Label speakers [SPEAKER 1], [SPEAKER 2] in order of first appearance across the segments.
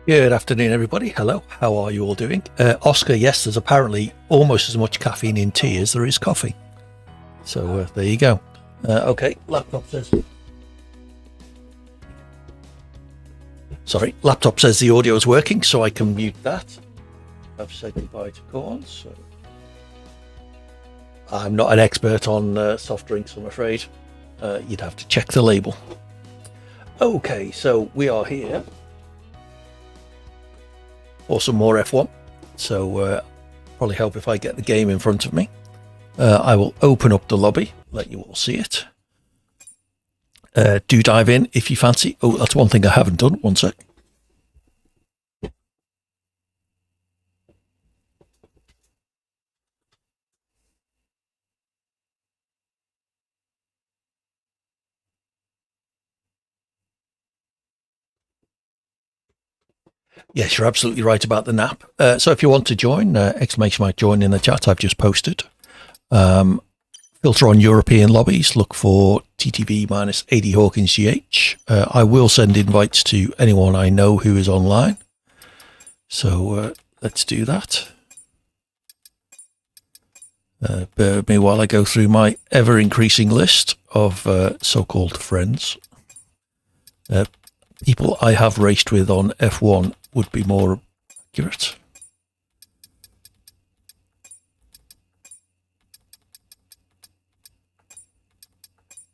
[SPEAKER 1] Good afternoon, everybody. Hello. How are you all doing? Oscar, yes, there's apparently almost as much caffeine in tea as there is coffee. So there you go. Okay, laptop says. Sorry, laptop says the audio is working, so I can mute that. I've said goodbye to corn, so I'm not an expert on soft drinks, I'm afraid. You'd have to check the label. Okay, so we are here for some more F1. So probably help if I get the game in front of me. I will open up the lobby, let you all see it. Do dive in if you fancy. Oh, that's one thing I haven't done. One sec. Yes, you're absolutely right about the nap. So if you want to join, exclamation mark join in the chat I've just posted. Filter on European lobbies, look for TTV minus AD Hawkins GH. I will send invites to anyone I know who is online. So let's do that. Bear with me while I go through my ever-increasing list of so-called friends. People I have raced with on F1 would be more accurate.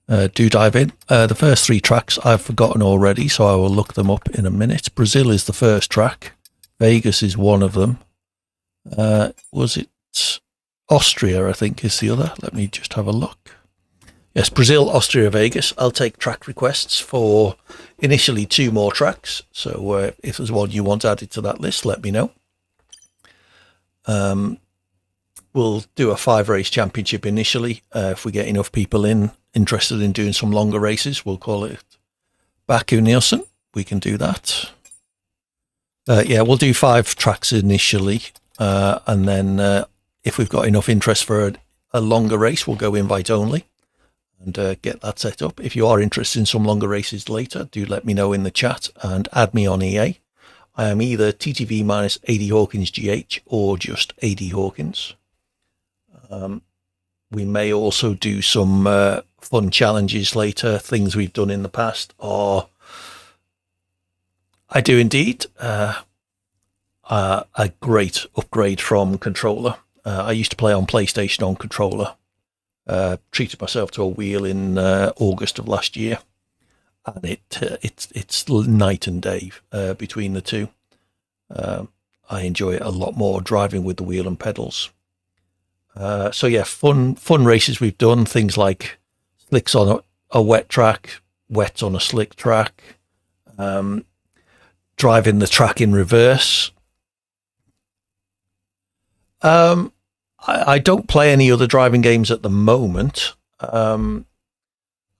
[SPEAKER 1] Do dive in. The first three tracks I've forgotten already, so I will look them up in a minute. Brazil is the first track. Vegas is one of them. Was it Austria, I think, is the other? Let me just have a look. Yes, Brazil, Austria, Vegas. I'll take track requests for initially 2 more tracks. So if there's one you want added to that list, let me know. We'll do a 5-race championship initially. If we get enough people interested in doing some longer races, we'll call it Baku Nielsen. We can do that. Yeah, we'll do 5 tracks initially. And then if we've got enough interest for a longer race, we'll go invite only and get that set up. If you are interested in some longer races later, do let me know in the chat and add me on EA. I am either TTV minus AD Hawkins GH or just AD Hawkins. We may also do some fun challenges later. Things we've done in the past are, I do indeed, a great upgrade from controller. I used to play on PlayStation on controller. Treated myself to a wheel in August of last year, and it's night and day between the two. I enjoy it a lot more driving with the wheel and pedals. So yeah, fun races we've done. Things like slicks on a wet track, wet on a slick track, driving the track in reverse. I don't play any other driving games at the moment. I'm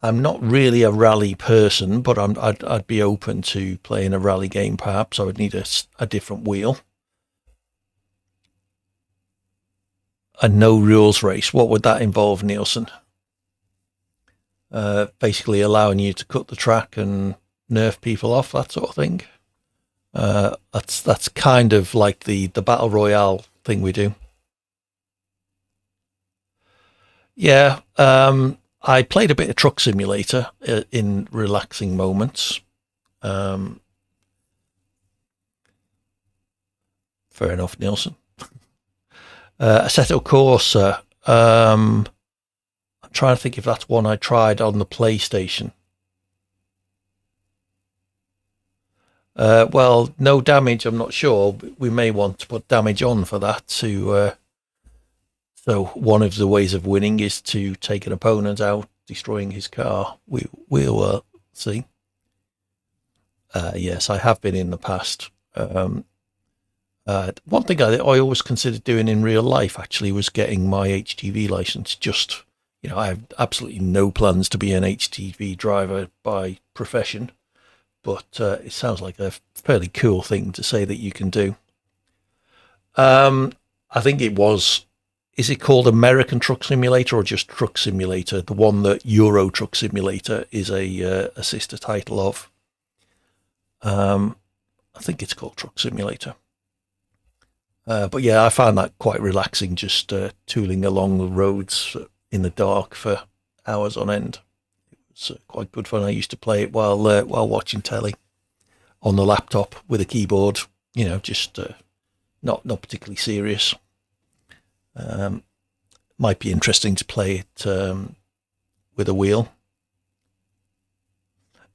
[SPEAKER 1] not really a rally person, but I'd be open to playing a rally game. Perhaps I would need a different wheel. A no rules race. What would that involve, Nielsen? Basically allowing you to cut the track and nerf people off, that sort of thing. That's kind of like the battle royale thing we do. Yeah, I played a bit of Truck Simulator in relaxing moments. Fair enough, Nielsen. Assetto Corsa. I'm trying to think if that's one I tried on the PlayStation. Well, no damage, I'm not sure. We may want to put damage on for that to... So one of the ways of winning is to take an opponent out, destroying his car. We'll see. Yes, I have been in the past. One thing I always considered doing in real life actually was getting my HGV license. Just, I have absolutely no plans to be an HGV driver by profession, but it sounds like a fairly cool thing to say that you can do. I think it was... Is it called American Truck Simulator or just Truck Simulator? The one that Euro Truck Simulator is a sister title of. I think it's called Truck Simulator. But yeah, I found that quite relaxing, just tooling along the roads in the dark for hours on end. It's quite good fun. I used to play it while watching telly on the laptop with a keyboard. Just not particularly serious. Might be interesting to play it with a wheel.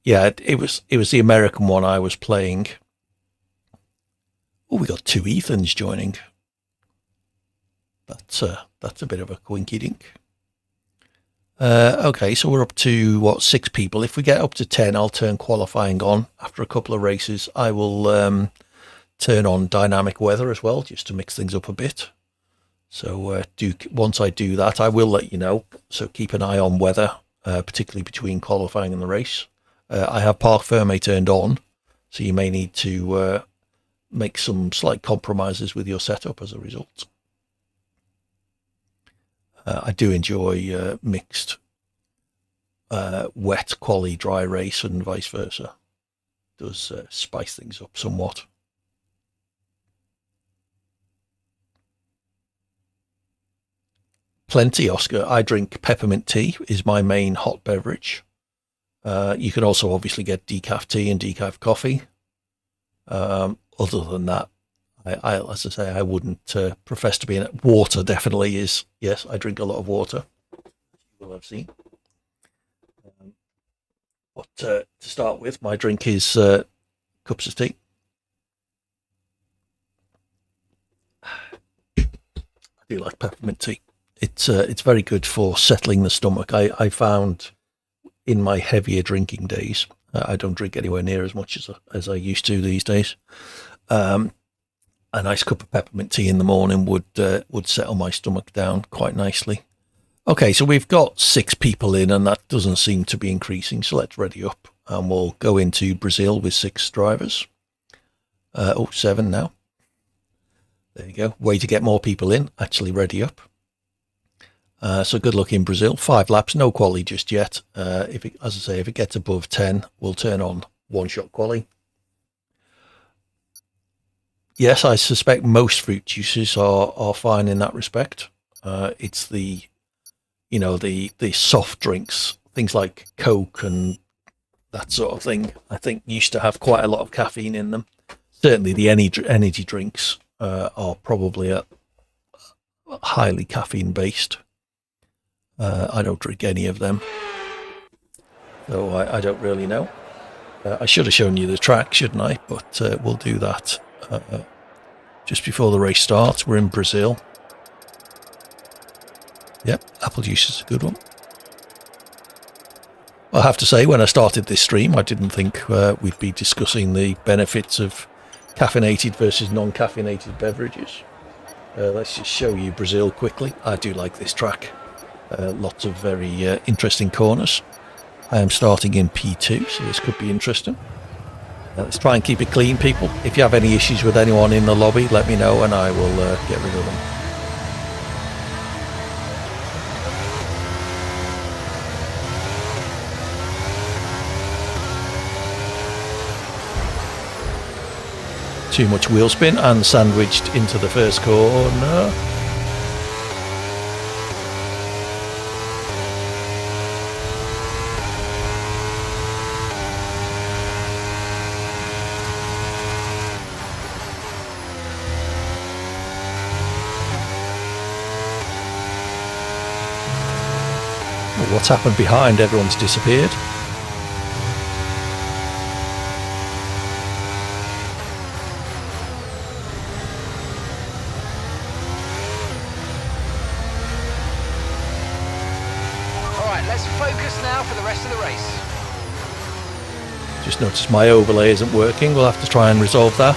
[SPEAKER 1] Yeah, it was the American one I was playing. Oh, we got 2 Ethans joining. That's a bit of a quinky dink. Okay, so we're up to 6 people. If we get up to 10, I'll turn qualifying on. After a couple of races, I will turn on dynamic weather as well, just to mix things up a bit. So once I do that, I will let you know. So keep an eye on weather, particularly between qualifying and the race. I have Parc Ferme turned on, so you may need to make some slight compromises with your setup as a result. I do enjoy mixed wet quali dry race and vice versa. It does spice things up somewhat. Plenty, Oscar. I drink peppermint tea, is my main hot beverage. You can also obviously get decaf tea and decaf coffee. Other than that, as I say, I wouldn't profess to be in it. Water definitely is. Yes, I drink a lot of water. You will have seen. But to start with, my drink is cups of tea. I do like peppermint tea. It's very good for settling the stomach. I found in my heavier drinking days, I don't drink anywhere near as much as I used to these days. A nice cup of peppermint tea in the morning would settle my stomach down quite nicely. Okay, so we've got 6 people in, and that doesn't seem to be increasing. So let's ready up, and we'll go into Brazil with 6 drivers. 7 now. There you go. Way to get more people in. Actually ready up. So good luck in Brazil. 5 laps, no quali just yet. As I say, if it gets above 10, we'll turn on one-shot quali. Yes, I suspect most fruit juices are fine in that respect. It's the soft drinks, things like Coke and that sort of thing, I think used to have quite a lot of caffeine in them. Certainly the energy drinks are probably highly caffeine based. I don't drink any of them, so I don't really know. I should have shown you the track, shouldn't I? But we'll do that just before the race starts. We're in Brazil. Yep, apple juice is a good one. I have to say, when I started this stream, I didn't think we'd be discussing the benefits of caffeinated versus non-caffeinated beverages. Let's just show you Brazil quickly. I do like this track. Lots of very interesting corners. I am starting in P2, so this could be interesting. Let's try and keep it clean, people. If you have any issues with anyone in the lobby, let me know and I will get rid of them. Too much wheel spin and sandwiched into the first corner. What's happened behind? Everyone's disappeared.
[SPEAKER 2] Alright, let's focus now for the rest of the race.
[SPEAKER 1] Just noticed my overlay isn't working. We'll have to try and resolve that.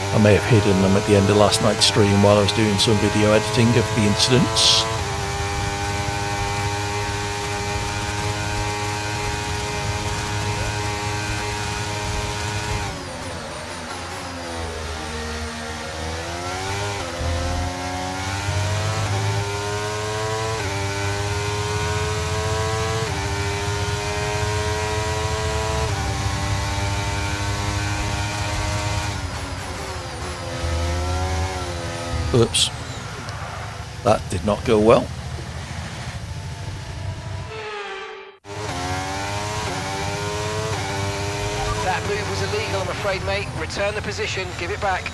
[SPEAKER 1] I may have hidden them at the end of last night's stream while I was doing some video editing of the incidents. Oops. That did not go well.
[SPEAKER 2] That move was illegal, I'm afraid, mate. Return the position, give it back.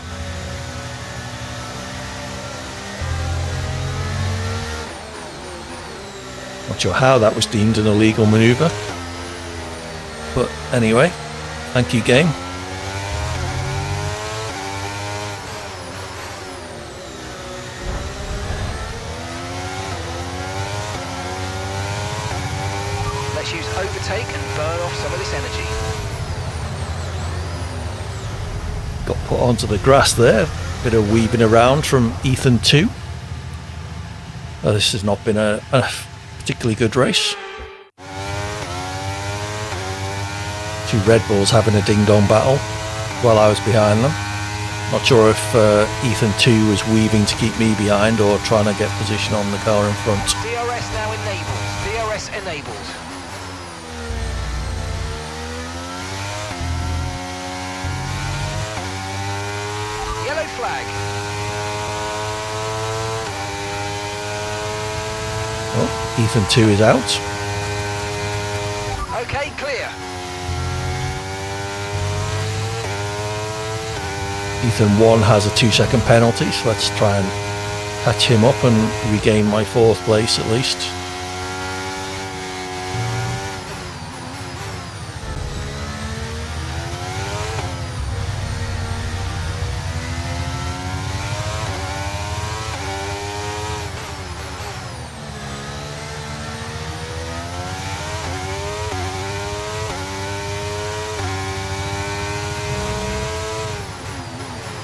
[SPEAKER 1] Not sure how that was deemed an illegal manoeuvre. But anyway, thank you, game.
[SPEAKER 2] Let's use overtake and burn off some of this energy.
[SPEAKER 1] Got put onto the grass there. Bit of weaving around from Ethan 2. This has not been a particularly good race. Two Red Bulls having a ding-dong battle while I was behind them. Not sure if Ethan 2 was weaving to keep me behind or trying to get position on the car in front.
[SPEAKER 2] DRS now enabled. DRS enabled. Yellow flag.
[SPEAKER 1] Oh, Ethan 2 is out.
[SPEAKER 2] Okay, clear.
[SPEAKER 1] Ethan 1 has a 2-second penalty, so let's try and catch him up and regain my 4th place at least.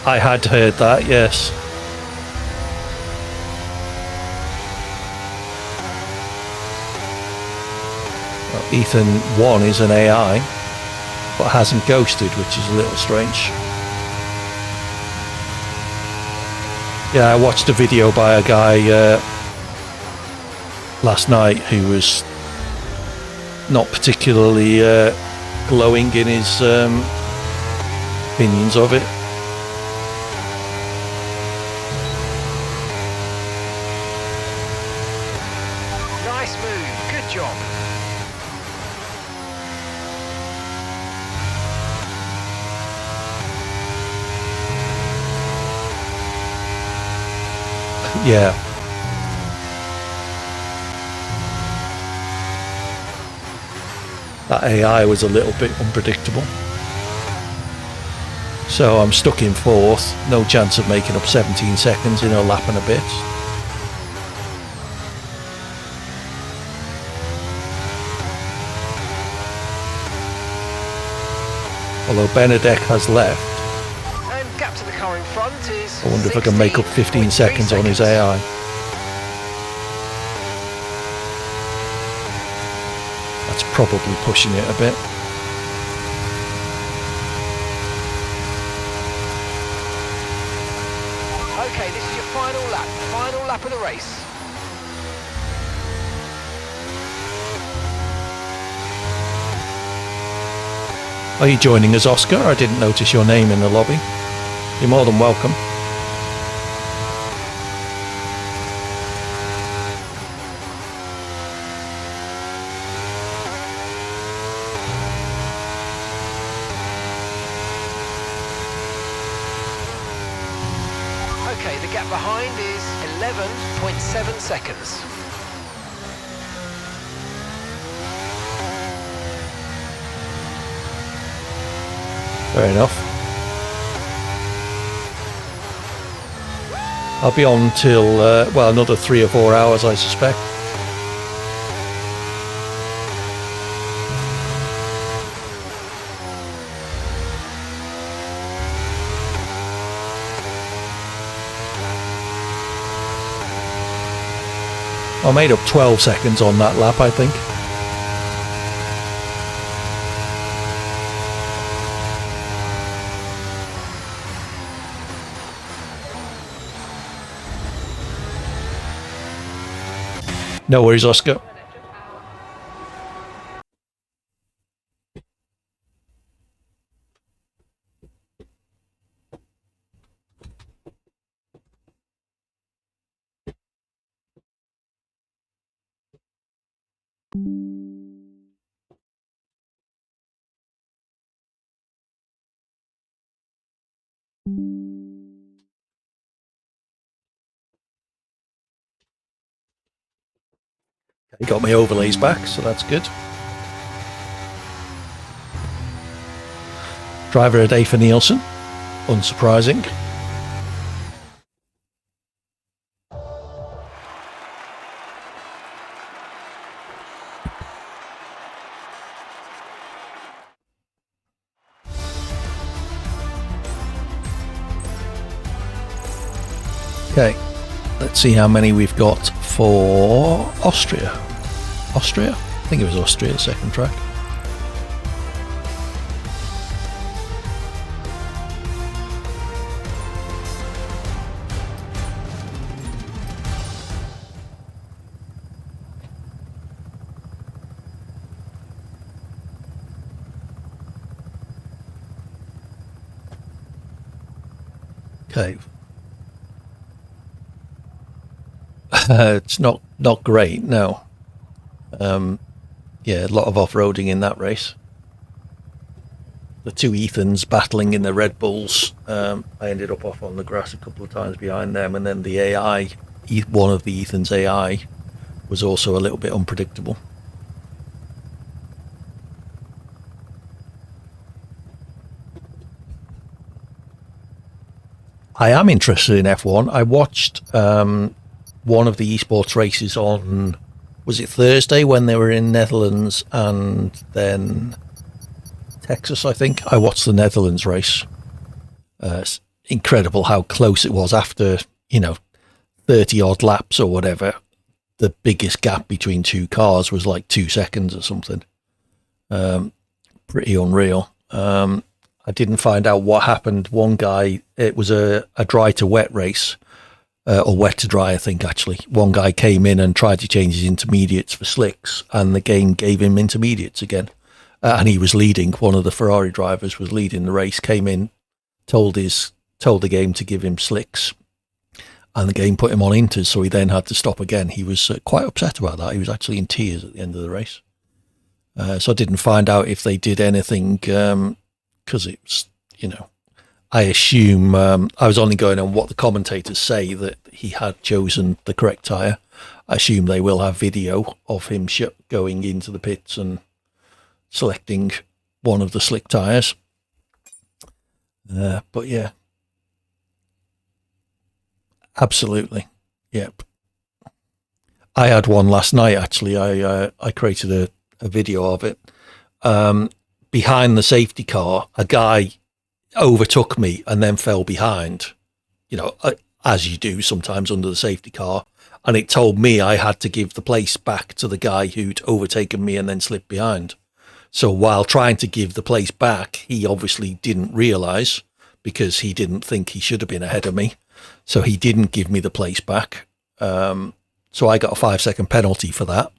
[SPEAKER 1] I had heard that, yes. Well, Ethan 1 is an AI, but hasn't ghosted, which is a little strange. Yeah, I watched a video by a guy last night who was not particularly glowing in his opinions of it.
[SPEAKER 2] Nice move. Good job.
[SPEAKER 1] Yeah. That AI was a little bit unpredictable. So I'm stuck in 4th. No chance of making up 17 seconds in a lap and a bit. Although Benedek has left.
[SPEAKER 2] And gap to the car in front is
[SPEAKER 1] I wonder if I can make up 15 seconds on his AI. That's probably pushing it a bit.
[SPEAKER 2] Okay, this is your final lap of the race.
[SPEAKER 1] Are you joining us, Oscar? I didn't notice your name in the lobby. You're more than welcome.
[SPEAKER 2] Okay, the gap behind is 11.7 seconds.
[SPEAKER 1] Fair enough. I'll be on till, well, another 3 or 4 hours, I suspect. I made up 12 seconds on that lap, I think. No worries, Oscar. Got my overlays back, so that's good. Driver a day for Nielsen, unsurprising. Okay, let's see how many we've got for Austria. Austria? I think it was Austria, the second track. Okay. It's not great, no. Yeah, a lot of off-roading in that race. The two Ethans battling in the Red Bulls. I ended up off on the grass a couple of times behind them, and then the AI, one of the Ethan's AI, was also a little bit unpredictable. I am interested in F1. I watched one of the esports races on, was it Thursday when they were in Netherlands and then Texas, I think. I watched the Netherlands race. It's incredible how close it was after, 30 odd laps or whatever. The biggest gap between two cars was like 2 seconds or something. Pretty unreal. I didn't find out what happened. One guy, it was a dry to wet race, or wet to dry, I think, actually. One guy came in and tried to change his intermediates for slicks, and the game gave him intermediates again. And he was leading. One of the Ferrari drivers was leading the race, came in, told the game to give him slicks, and the game put him on inters, so he then had to stop again. He was quite upset about that. He was actually in tears at the end of the race. So I didn't find out if they did anything, because it's, I assume, I was only going on what the commentators say, that he had chosen the correct tyre. I assume they will have video of him going into the pits and selecting one of the slick tyres. But yeah, absolutely. Yep. I had one last night, actually. I created a video of it. Behind the safety car, a guy overtook me and then fell behind, as you do sometimes under the safety car. And it told me I had to give the place back to the guy who'd overtaken me and then slipped behind. So while trying to give the place back, he obviously didn't realise, because he didn't think he should have been ahead of me. So he didn't give me the place back. So I got a 5-second penalty for that.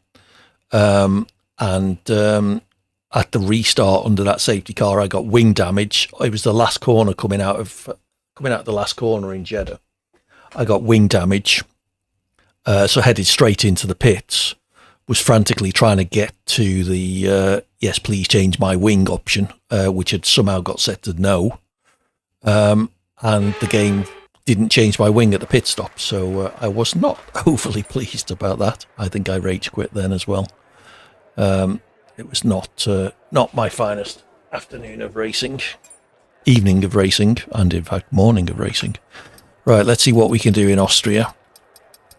[SPEAKER 1] At the restart under that safety car, I got wing damage. It was the last corner coming out of the last corner in Jeddah. I got wing damage. So headed straight into the pits. Was frantically trying to get to the yes, please change my wing option, which had somehow got set to no. And the game didn't change my wing at the pit stop. So I was not overly pleased about that. I think I rage quit then as well. It was not my finest afternoon of racing, evening of racing, and in fact morning of racing. Right, let's see what we can do in Austria.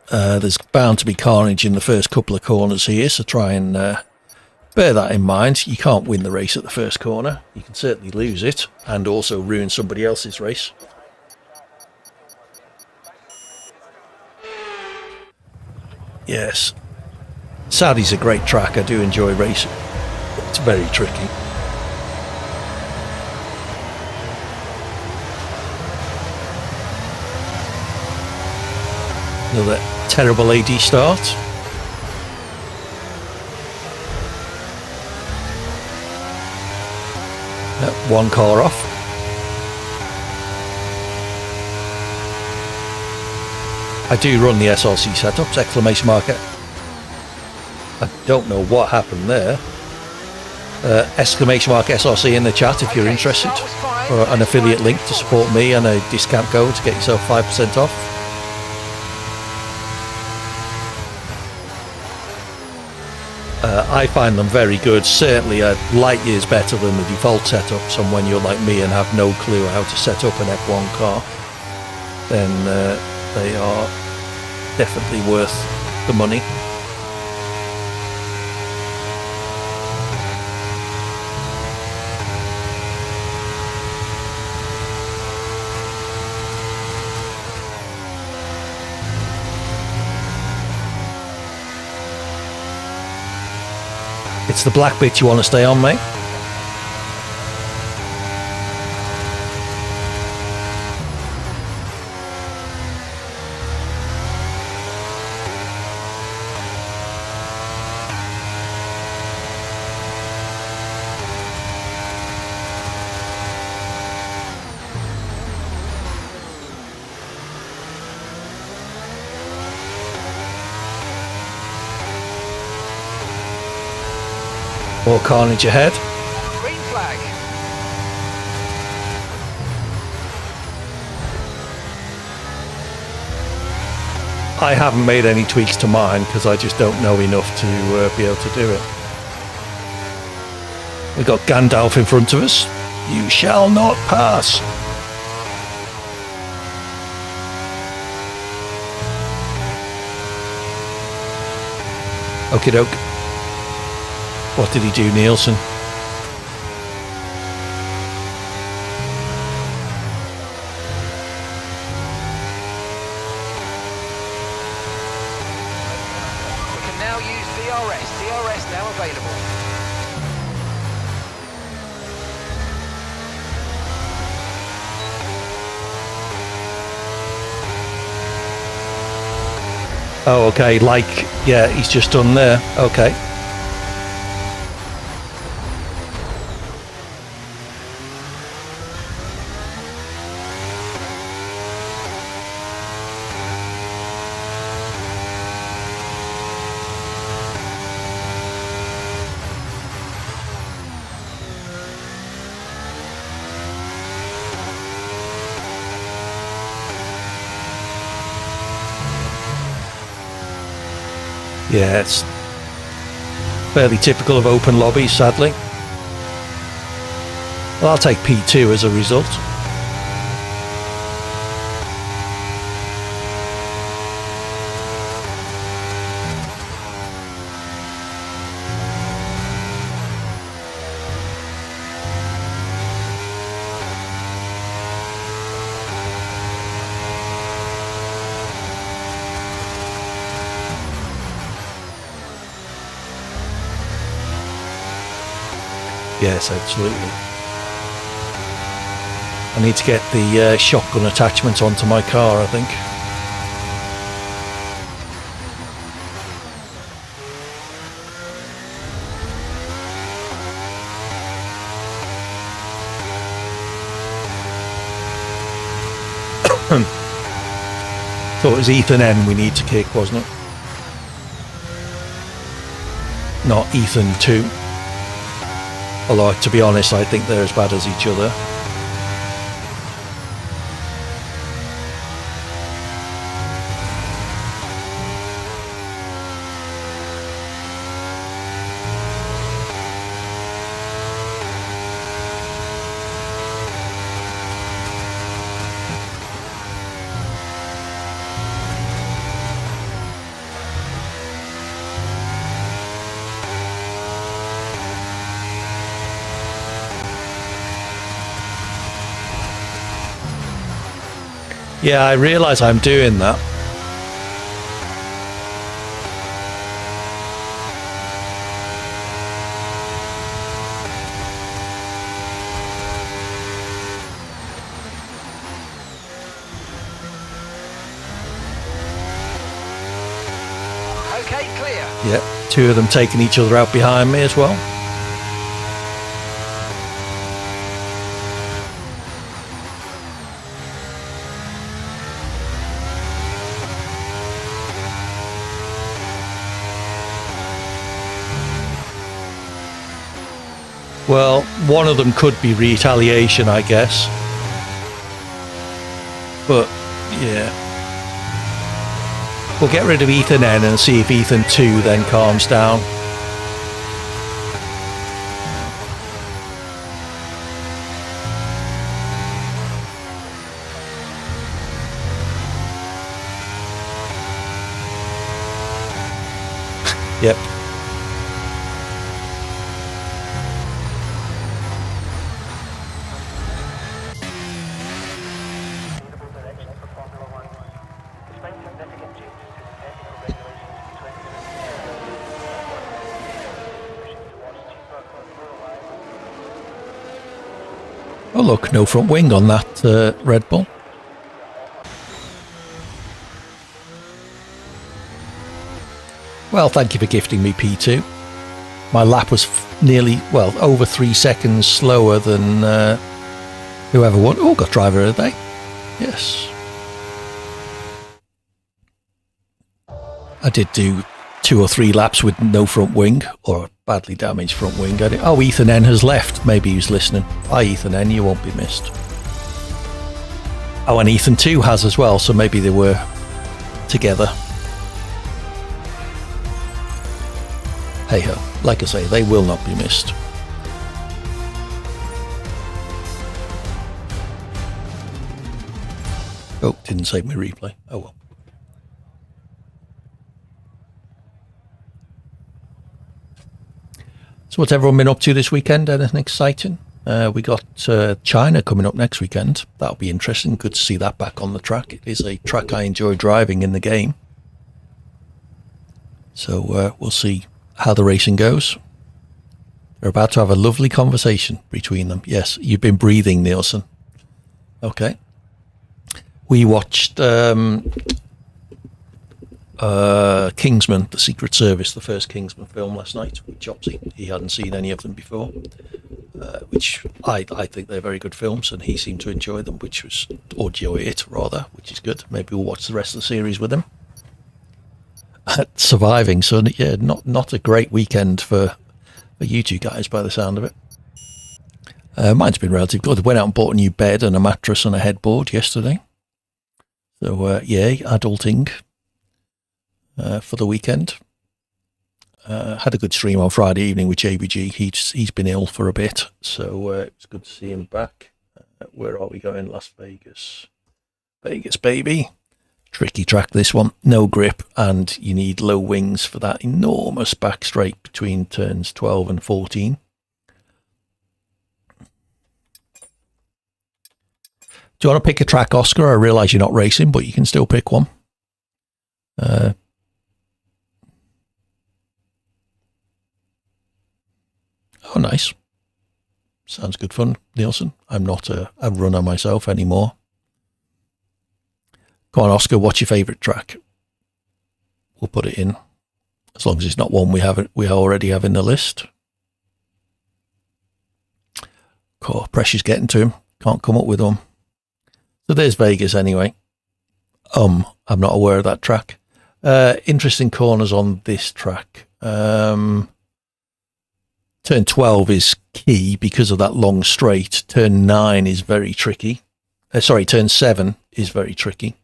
[SPEAKER 1] There's bound to be carnage in the first couple of corners here, so try and bear that in mind. You can't win the race at the first corner. You can certainly lose it and also ruin somebody else's race. Yes. Saudi's a great track. I do enjoy racing. It's very tricky. Another terrible AD start. One car off. I do run the SRC setups, exclamation marker. I don't know what happened there. Exclamation mark SRC in the chat if you're interested, or an affiliate link to support me and a discount code to get yourself 5% off. I find them very good, certainly light years better than the default setups, and when you're like me and have no clue how to set up an F1 car, then they are definitely worth the money. It's the black bit you want to stay on, mate. More carnage ahead.
[SPEAKER 2] Green flag.
[SPEAKER 1] I haven't made any tweaks to mine because I just don't know enough to be able to do it. We've got Gandalf in front of us. You shall not pass. Okie doke. What did he do, Nielsen?
[SPEAKER 2] We can now use DRS. DRS now available.
[SPEAKER 1] Oh, okay, like, yeah, he's just done there. Okay. Yeah, it's fairly typical of open lobbies, sadly. Well, I'll take P2 as a result. Yes, absolutely. I need to get the shotgun attachment onto my car, I think. Thought it was Ethan N we need to kick, wasn't it? Not Ethan 2. Although, to be honest, I think they're as bad as each other. Yeah, I realise I'm doing that.
[SPEAKER 2] Okay, clear.
[SPEAKER 1] Yeah, two of them taking each other out behind me as well. Well, one of them could be retaliation, I guess. But, yeah. We'll get rid of Ethan N and see if Ethan 2 then calms down. Yep. Oh look, no front wing on that Red Bull. Well, thank you for gifting me P2. My lap was nearly, well, over 3 seconds slower than whoever won. Oh, got driver of the day. Yes. I did do 2 or 3 laps with no front wing, or a badly damaged front wing. Oh, Ethan N has left. Maybe he was listening. Hi, Ethan N, you won't be missed. Oh, and Ethan 2 has as well, so maybe they were together. Hey ho, like I say, they will not be missed. Oh, didn't save me replay. Oh well. So what's everyone been up to this weekend? Anything exciting? We got China coming up next weekend. That'll be interesting. Good to see that back on the track. It is a track I enjoy driving in the game. So we'll see how the racing goes. They're about to have a lovely conversation between them. Yes, you've been breathing, Nielsen. Okay. We watched Kingsman, The Secret Service, the first Kingsman film last night with Chopsy. He hadn't seen any of them before, which I think they're very good films, and he seemed to enjoy them, or enjoy it rather, which is good. Maybe we'll watch the rest of the series with him. Surviving, so yeah, not a great weekend for you two guys by the sound of it. Mine's been relatively good. I went out and bought a new bed and a mattress and a headboard yesterday. So yay, adulting for the weekend. Had a good stream on Friday evening with JBG. He's been ill for a bit, so it's good to see him back. Where are we going? Las Vegas. Vegas, baby. Tricky track, this one. No grip, and you need low wings for that enormous back straight between turns 12 and 14. Do you want to pick a track, Oscar? I realise you're not racing, but you can still pick one. Oh, nice. Sounds good fun, Nielsen. I'm not a runner myself anymore. Go on, Oscar, what's your favourite track? We'll put it in. As long as it's not one we already have in the list. Cool, pressure's getting to him. Can't come up with them. So there's Vegas anyway. I'm not aware of that track. Interesting corners on this track. Turn 12 is key because of that long straight. Turn 9 is very tricky. Turn 7 is very tricky.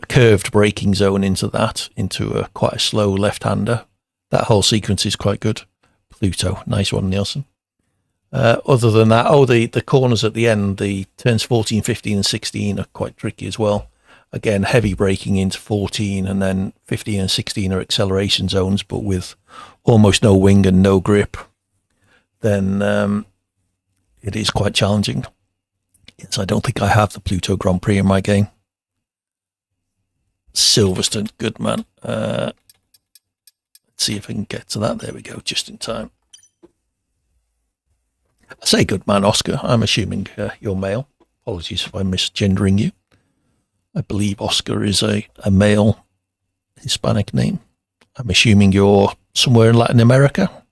[SPEAKER 1] Curved braking zone into quite a slow left-hander. That whole sequence is quite good. Pluto, nice one, Nielsen. Other than that, the corners at the end, the turns 14, 15 and 16 are quite tricky as well. Again, heavy braking into 14, and then 15 and 16 are acceleration zones, but with almost no wing and no grip. Then it is quite challenging. Yes, I don't think I have the Pluto Grand Prix in my game. Silverstone, good man. Let's see if I can get to that. There we go, just in time. I say good man, Oscar. I'm assuming you're male. Apologies if I'm misgendering you. I believe Oscar is a male Hispanic name. I'm assuming you're somewhere in Latin America,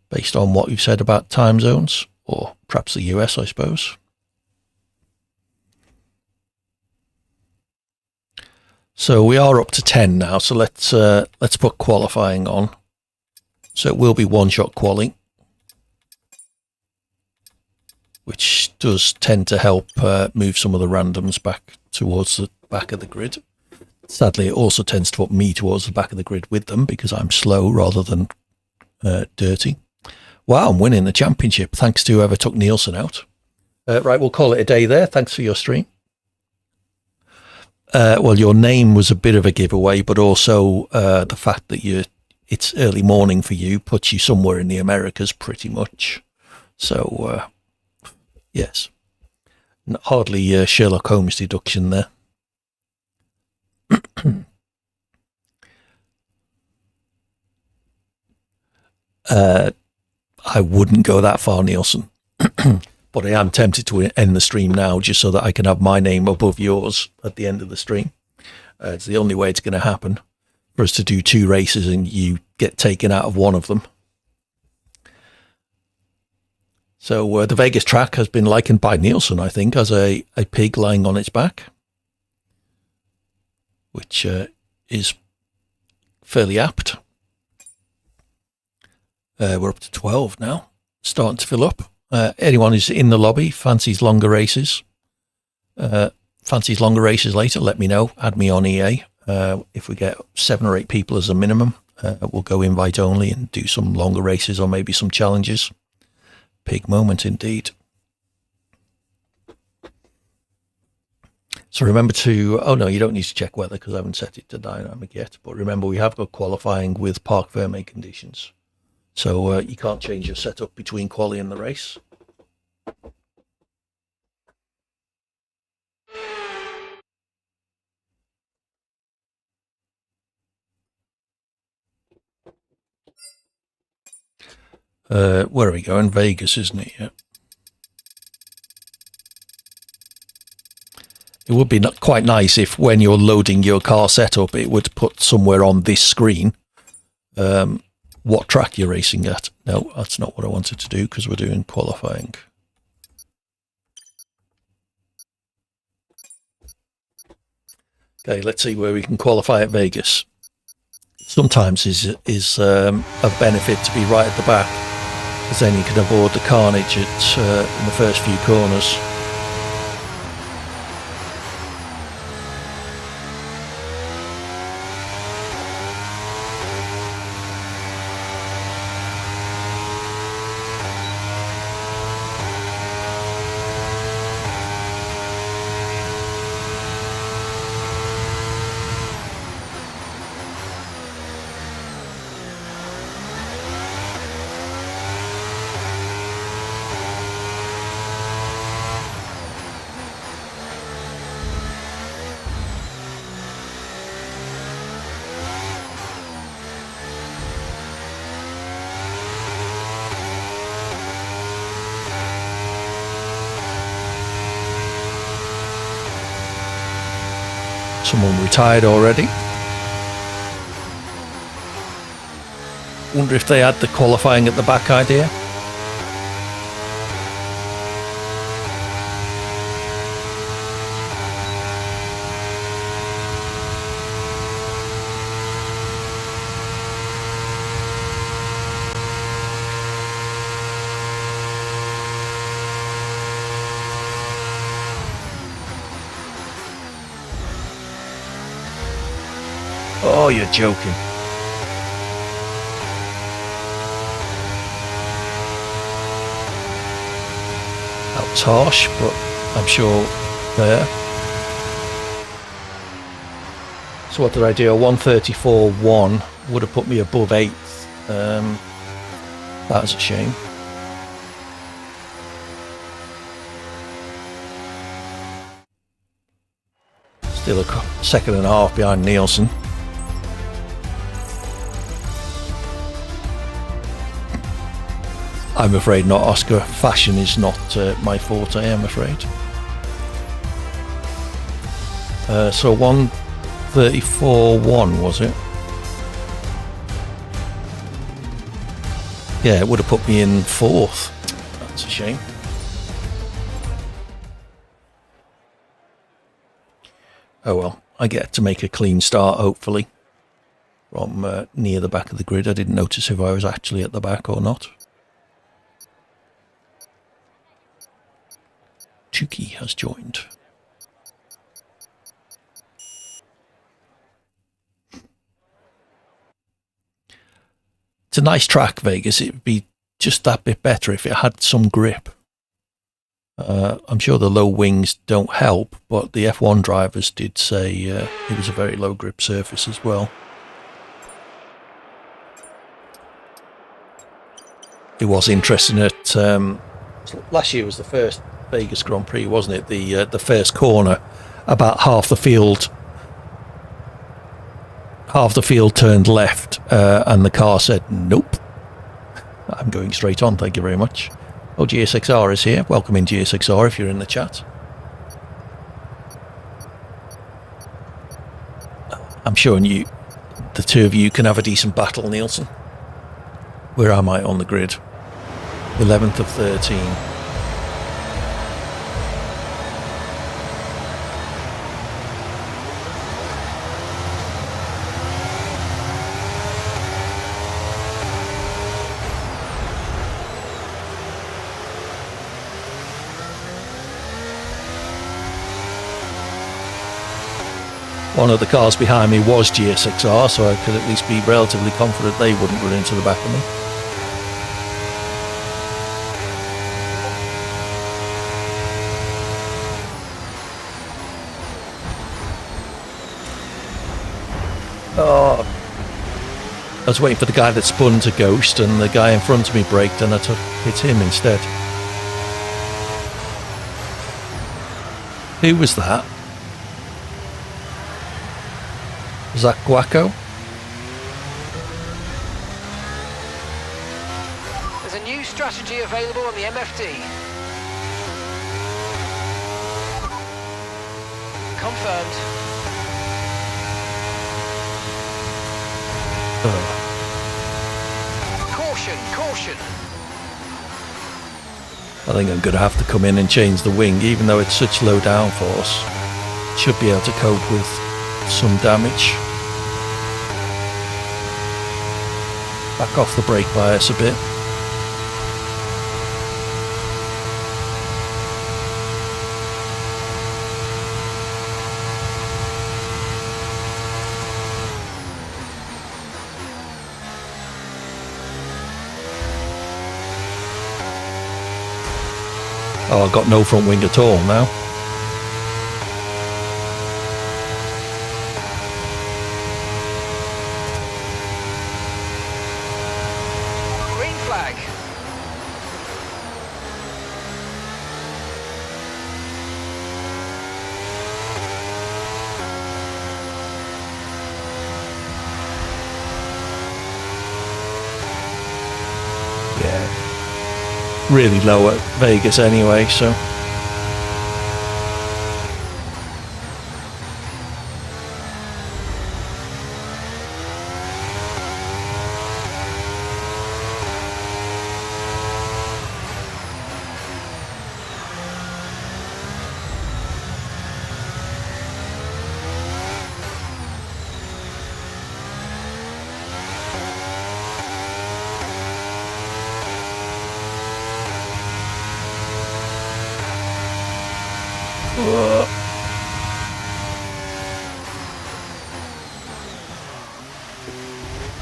[SPEAKER 1] based on what you've said about time zones, or perhaps the US, I suppose. So we are up to 10 now, so let's put qualifying on. So it will be one-shot quality, which does tend to help move some of the randoms back towards the back of the grid. Sadly, it also tends to put me towards the back of the grid with them because I'm slow rather than dirty. Wow, I'm winning the championship thanks to whoever took Nielsen out. Right, we'll call it a day there. Thanks for your stream. Well, your name was a bit of a giveaway, but also the fact that it's early morning for you puts you somewhere in the Americas pretty much. So, yes, hardly Sherlock Holmes deduction there. I wouldn't go that far, Nielsen. But I am tempted to end the stream now just so that I can have my name above yours at the end of the stream. It's the only way it's going to happen for us to do 2 races and you get taken out of one of them. So the Vegas track has been likened by Nielsen, I think, as a pig lying on its back, which is fairly apt. We're up to 12 now, starting to fill up. Anyone who's in the lobby fancies longer races, later, let me know. Add me on EA. If we get 7 or 8 people as a minimum, we'll go invite only and do some longer races or maybe some challenges. Big moment indeed. So remember to, oh no, you don't need to check weather because I haven't set it to dynamic yet. But remember, we have got qualifying with Parc Fermé conditions. So you can't change your setup between quali and the race. Where are we going? Vegas, isn't it? Yeah. It would be quite nice if when you're loading your car setup, it would put somewhere on this screen what track you're racing at. No, that's not what I wanted to do because we're doing qualifying. Okay, let's see where we can qualify at Vegas. Sometimes is of benefit to be right at the back, because then you can avoid the carnage in the first few corners. Someone retired already. Wonder if they had the qualifying at the back idea. Oh, you're joking. That's harsh, but I'm sure there. So what did I do? A 134.1 would have put me above 8th. That's a shame. Still a second and a half behind Nielsen. I'm afraid not, Oscar. Fashion is not my forte, I'm afraid. So 134.1 was it? Yeah, it would have put me in 4th. That's a shame. Oh well, I get to make a clean start, hopefully. from near the back of the grid. I didn't notice if I was actually at the back or not. Chuki has joined. It's a nice track, Vegas. It would be just that bit better if it had some grip. I'm sure the low wings don't help, but the F1 drivers did say it was a very low grip surface as well. It was interesting at last year was the first Vegas Grand Prix, wasn't it? The first corner, about half the field turned left, and the car said, "Nope, I'm going straight on. Thank you very much." Oh, GSXR is here. Welcome in, GSXR, if you're in the chat. I'm sure the two of you can have a decent battle, Nielsen. Where am I on the grid? 11th of 13. One of the cars behind me was GSXR, so I could at least be relatively confident they wouldn't run into the back of me. Oh, I was waiting for the guy that spun to ghost, and the guy in front of me braked, and I hit him instead. Who was that? Was that Guaco?
[SPEAKER 2] There's a new strategy available on the MFD. Confirmed. Caution, caution.
[SPEAKER 1] I think I'm going to have to come in and change the wing, even though it's such low downforce. Should be able to cope with some damage. Back off the brake bias a bit. Oh, I've got no front wing at all now.
[SPEAKER 2] Green flag.
[SPEAKER 1] Yeah. Really low at Vegas anyway, so.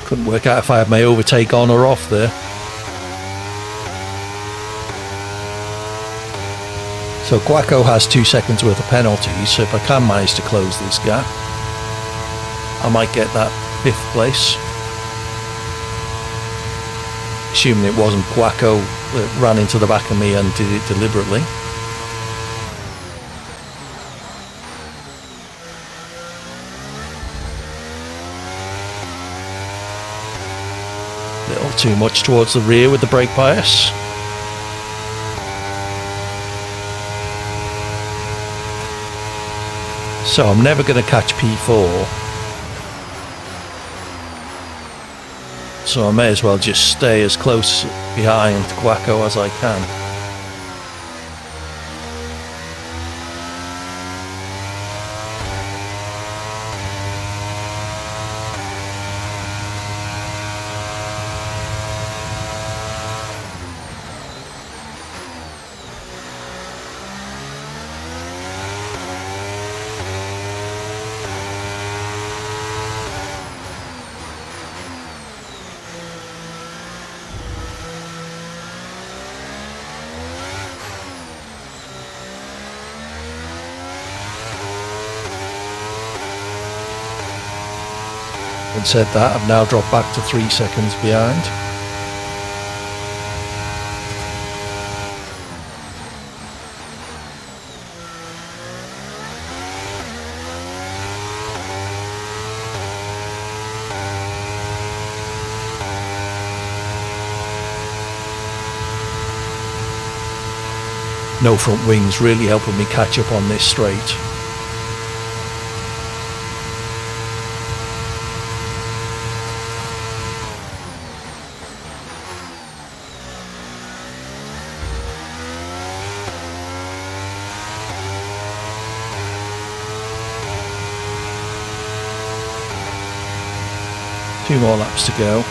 [SPEAKER 1] Couldn't work out if I had my overtake on or off there. So Guaco has 2 seconds worth of penalties, so if I can manage to close this gap, I might get that 5th place. Assuming it wasn't Guaco that ran into the back of me and did it deliberately. Little too much towards the rear with the brake bias. So I'm never going to catch P4. So I may as well just stay as close behind Guaco as I can. Having said that, I've now dropped back to 3 seconds behind. No front wings, really helping me catch up on this straight. Two more laps to go.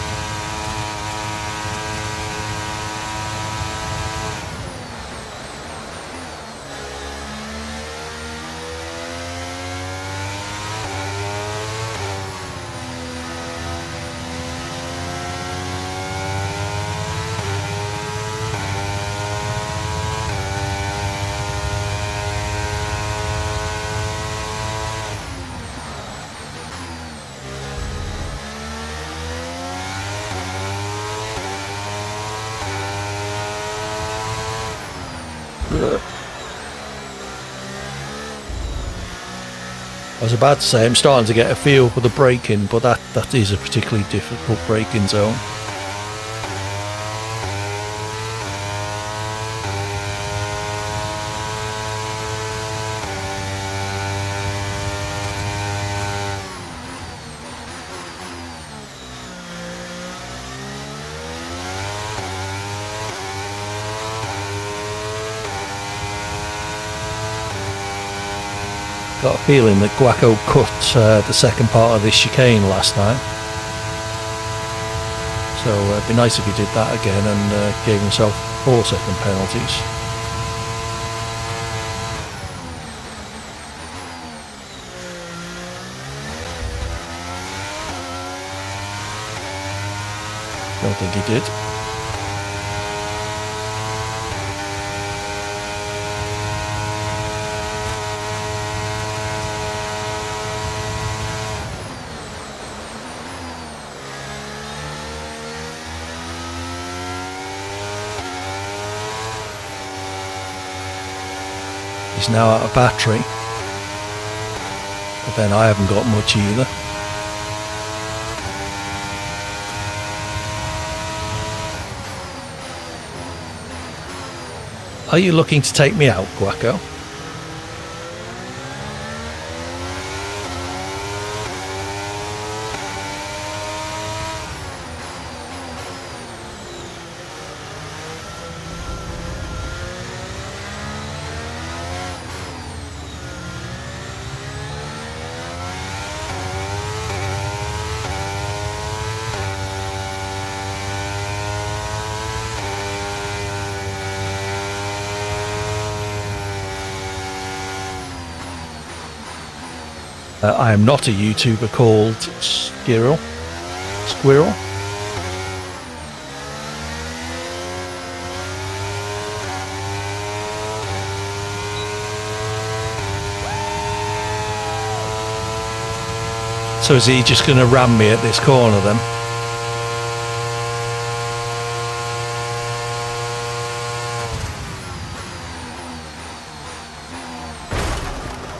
[SPEAKER 1] I was about to say I'm starting to get a feel for the braking, but that is a particularly difficult braking zone. Got a feeling that Guaco cut the second part of this chicane last time, so it'd be nice if he did that again and gave himself 4-second penalties. Don't think he did. He's now out of battery, but then I haven't got much either. Are you looking to take me out, Guaco? I am not a YouTuber called Squirrel. So is he just going to ram me at this corner then?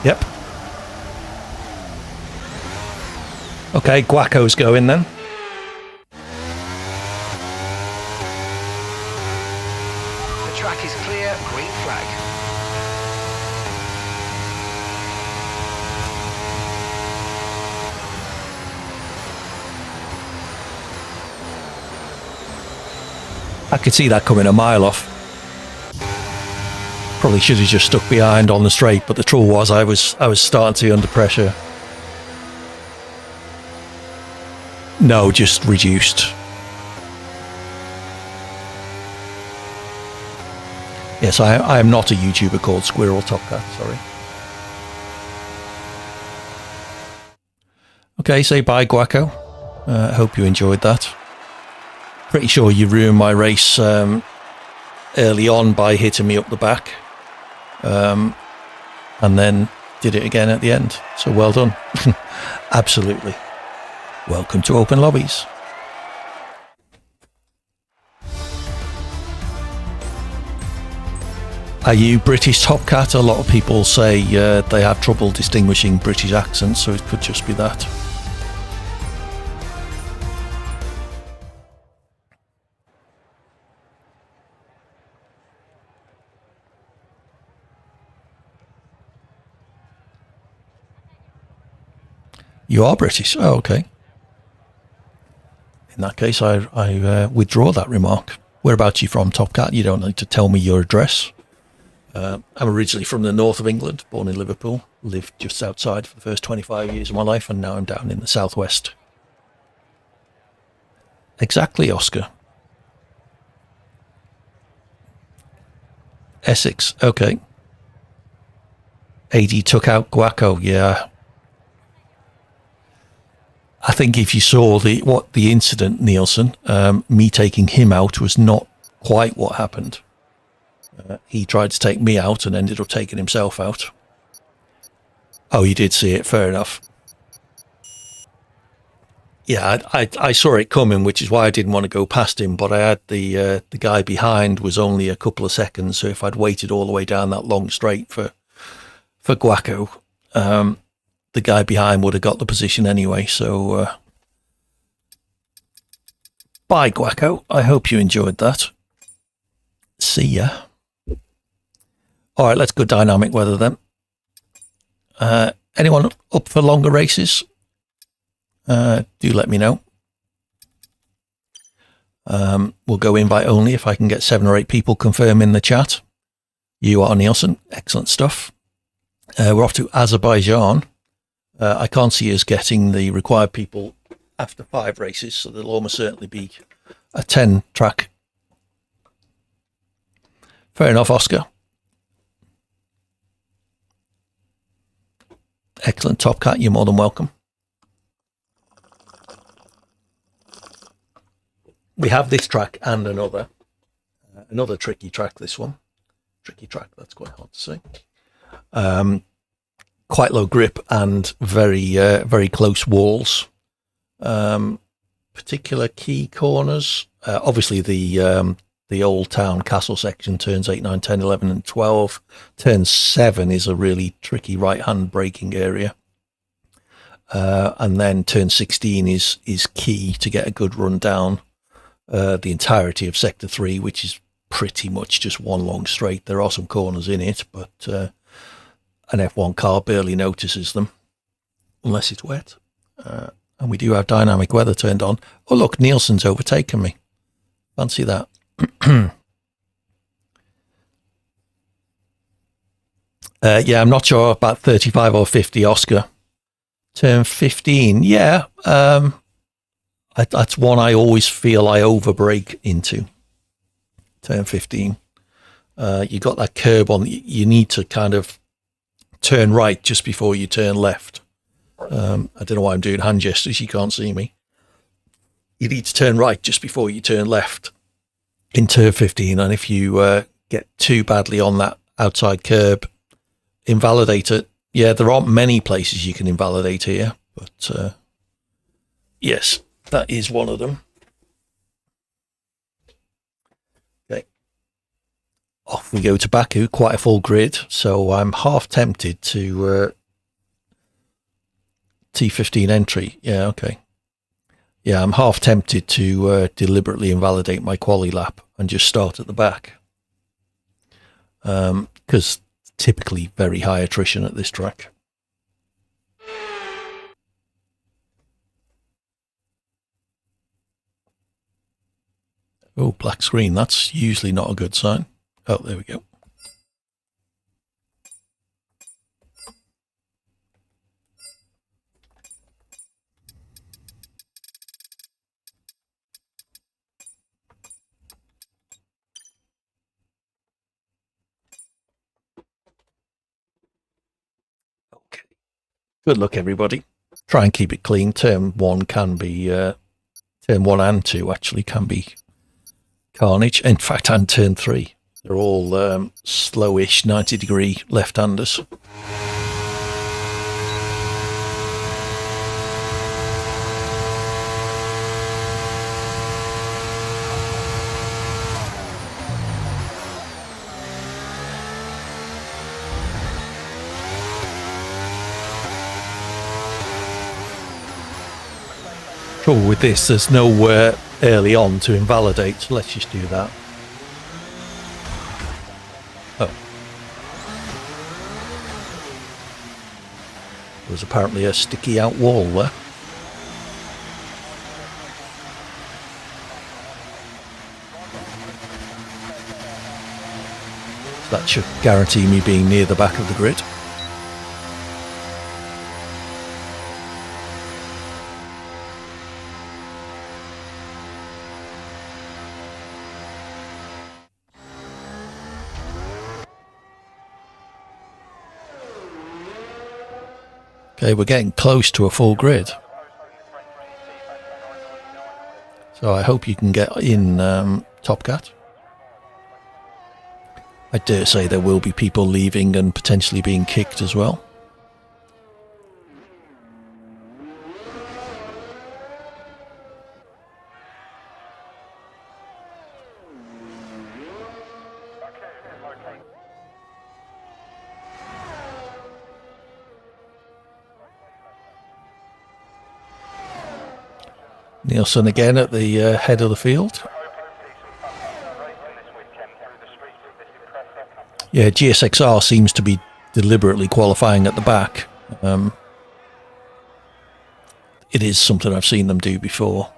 [SPEAKER 1] Yep. Okay, Guaco's going then.
[SPEAKER 2] The track is clear, green flag.
[SPEAKER 1] I could see that coming a mile off. Probably should have just stuck behind on the straight, but the trouble was I was starting to be under pressure. No, just reduced. Yes, I am not a YouTuber called Squirrel Topcat, sorry. Okay, say bye, Guaco. Hope you enjoyed that. Pretty sure you ruined my race early on by hitting me up the back. And then did it again at the end. So well done. Absolutely. Welcome to Open Lobbies. Are you British Top Cat? A lot of people say they have trouble distinguishing British accents, so it could just be that. You are British? Oh, okay. In that case, I withdraw that remark. Whereabouts are you from, Top Cat? You don't need to tell me your address. I'm originally from the north of England, born in Liverpool, lived just outside for the first 25 years of my life, and now I'm down in the southwest. Exactly, Oscar. Essex, okay. AD took out Guaco, yeah. I think if you saw the incident, Nielsen, me taking him out was not quite what happened. He tried to take me out and ended up taking himself out. Oh, you did see it. Fair enough. Yeah, I saw it coming, which is why I didn't want to go past him. But I had the guy behind was only a couple of seconds, so if I'd waited all the way down that long straight for Guaco, the guy behind would have got the position anyway. So, bye, Guaco. I hope you enjoyed that. See ya. All right, let's go dynamic weather then. Anyone up for longer races? Do let me know. We'll go invite only if I can get 7 or 8 people confirm in the chat. You are Nielsen. Excellent stuff. We're off to Azerbaijan. I can't see us getting the required people after 5 races, so there'll almost certainly be a 10 track. Fair enough, Oscar. Excellent, Top Cat. You're more than welcome. We have this track and another tricky track. This one, tricky track. That's quite hard to say. Quite low grip and very close walls. Particular key corners. Obviously the Old Town Castle section, turns 8, 9, 10, 11 and 12. Turn 7 is a really tricky right-hand braking area. And then turn 16 is key to get a good run down the entirety of Sector 3, which is pretty much just one long straight. There are some corners in it, but an F1 car barely notices them unless it's wet. And we do have dynamic weather turned on. Oh, look, Nielsen's overtaken me. Fancy that. Yeah, I'm not sure about 35 or 50, Oscar. Turn 15, yeah. That's one I always feel I overbrake into. Turn 15. You got that curb on. You need to kind of turn right just before you turn left. I don't know why I'm doing hand gestures. You can't see me. You need to turn right just before you turn left in turn 15. And if you get too badly on that outside curb, invalidate it. Yeah, there aren't many places you can invalidate here, but yes, that is one of them. Okay. Off we go to Baku, quite a full grid, so I'm half tempted to T15 entry. Yeah, okay. Yeah, I'm half tempted to deliberately invalidate my quali lap and just start at the back. Because typically very high attrition at this track. Oh, black screen. That's usually not a good sign. Oh, there we go. Okay. Good luck, everybody. Try and keep it clean. Turn 1 can be, turn 1 and 2 actually can be carnage. In fact, and turn 3. They're all slowish 90-degree left-handers. Trouble with this, there's nowhere early on to invalidate, so let's just do that. Oh. There's apparently a sticky out wall there. So that should guarantee me being near the back of the grid. Okay, we're getting close to a full grid. So I hope you can get in, Top Cat. I dare say there will be people leaving and potentially being kicked as well. Nielsen again at the head of the field. Yeah, GSXR seems to be deliberately qualifying at the back. It is something I've seen them do before.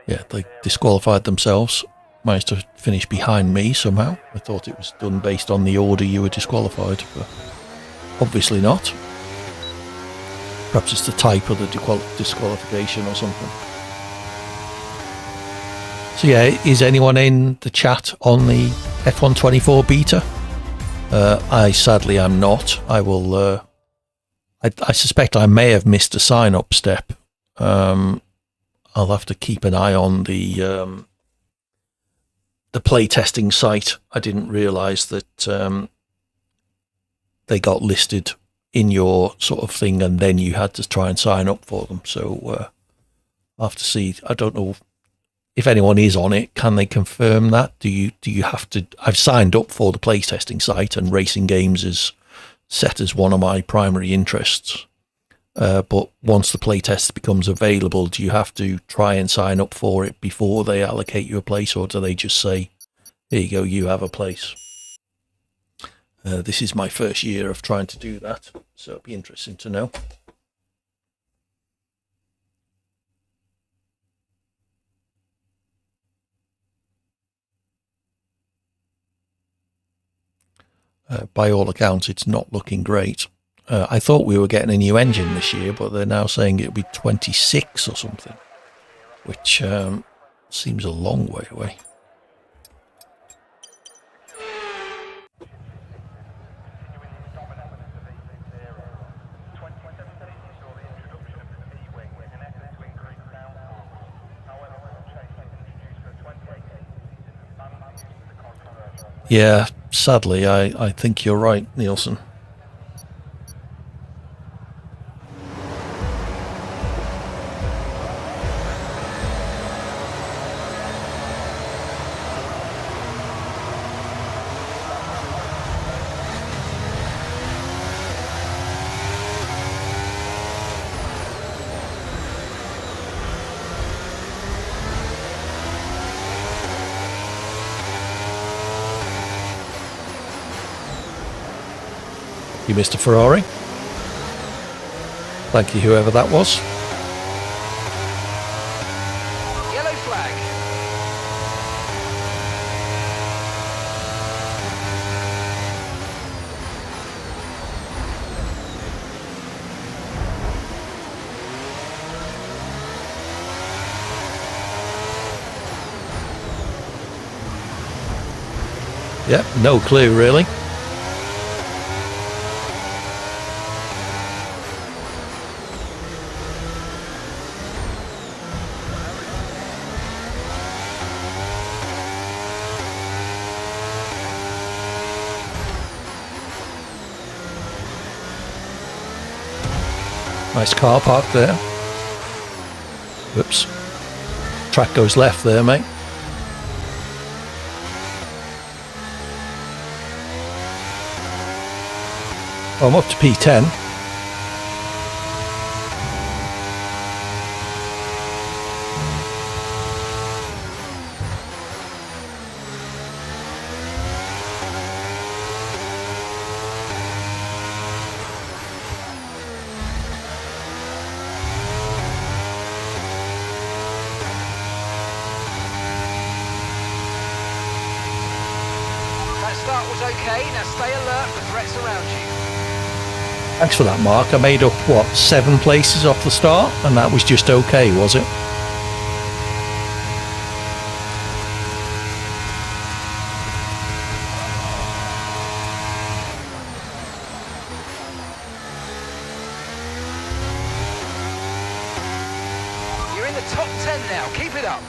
[SPEAKER 1] Yeah, they disqualified themselves. Managed to finish behind me somehow. I thought it was done based on the order you were disqualified, but obviously not. Perhaps it's the type of the disqualification or something. So yeah, is anyone in the chat on the F124 beta? I sadly am not. I will. I suspect I may have missed a sign-up step. I'll have to keep an eye on the playtesting site. I didn't realise that they got listed in your sort of thing, and then you had to try and sign up for them. So I'll have to see. I don't know if anyone is on it. Can they confirm that? Do you have to? I've signed up for the playtesting site, and racing games is set as one of my primary interests. But once the playtest becomes available, do you have to try and sign up for it before they allocate you a place, or do they just say, "Here you go, you have a place"? This is my first year of trying to do that, so it'll be interesting to know. By all accounts, it's not looking great. I thought we were getting a new engine this year, but they're now saying it'll be 26 or something, which seems a long way away. Yeah, sadly, I think you're right, Nielsen. You missed a Ferrari. Thank you, whoever that was.
[SPEAKER 2] Yellow flag.
[SPEAKER 1] Yeah, no clue really. Nice car park there. Whoops. Track goes left there, mate. I'm up to P10.
[SPEAKER 2] start was okay, now stay alert for threats around you.
[SPEAKER 1] Thanks for that, Mark. I made up, what, 7 places off the start? And that was just okay, was it?
[SPEAKER 2] You're in the top 10 now, keep it up.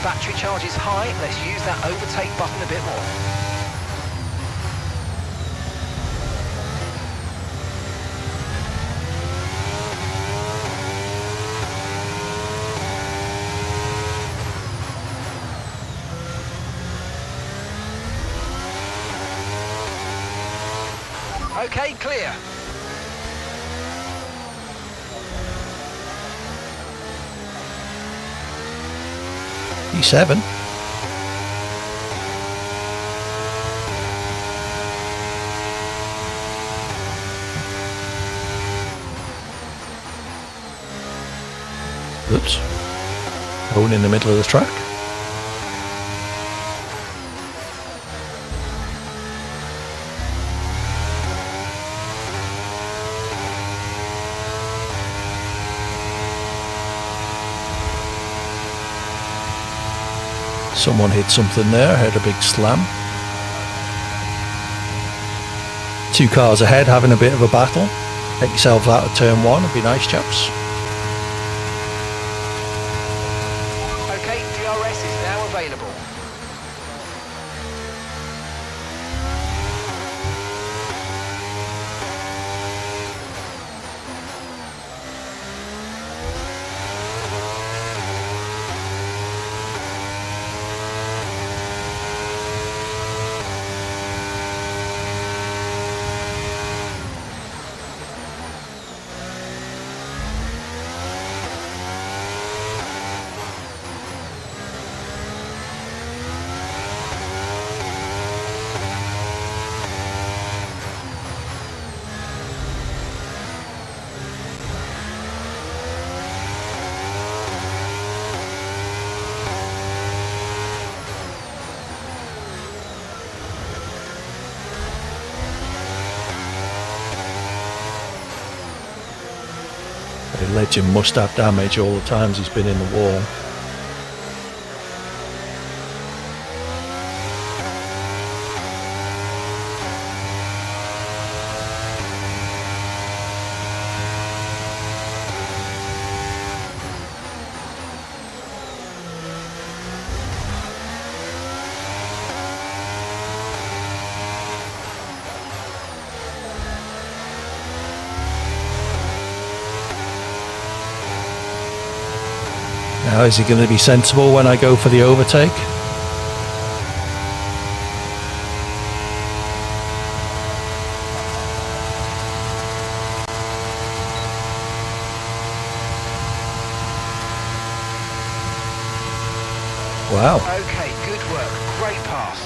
[SPEAKER 2] Battery charge is high, let's use that overtake button a bit more. Okay, clear.
[SPEAKER 1] E7. Oops. Going in the middle of the track. Someone hit something there, heard a big slam. 2 cars ahead having a bit of a battle. Take yourselves out of turn 1, it'd be nice, chaps.
[SPEAKER 2] Okay, DRS is now available.
[SPEAKER 1] The legend must have damage all the times he's been in the wall. Now, is he going to be sensible when I go for the overtake? Wow.
[SPEAKER 2] Okay, good work. Great pass.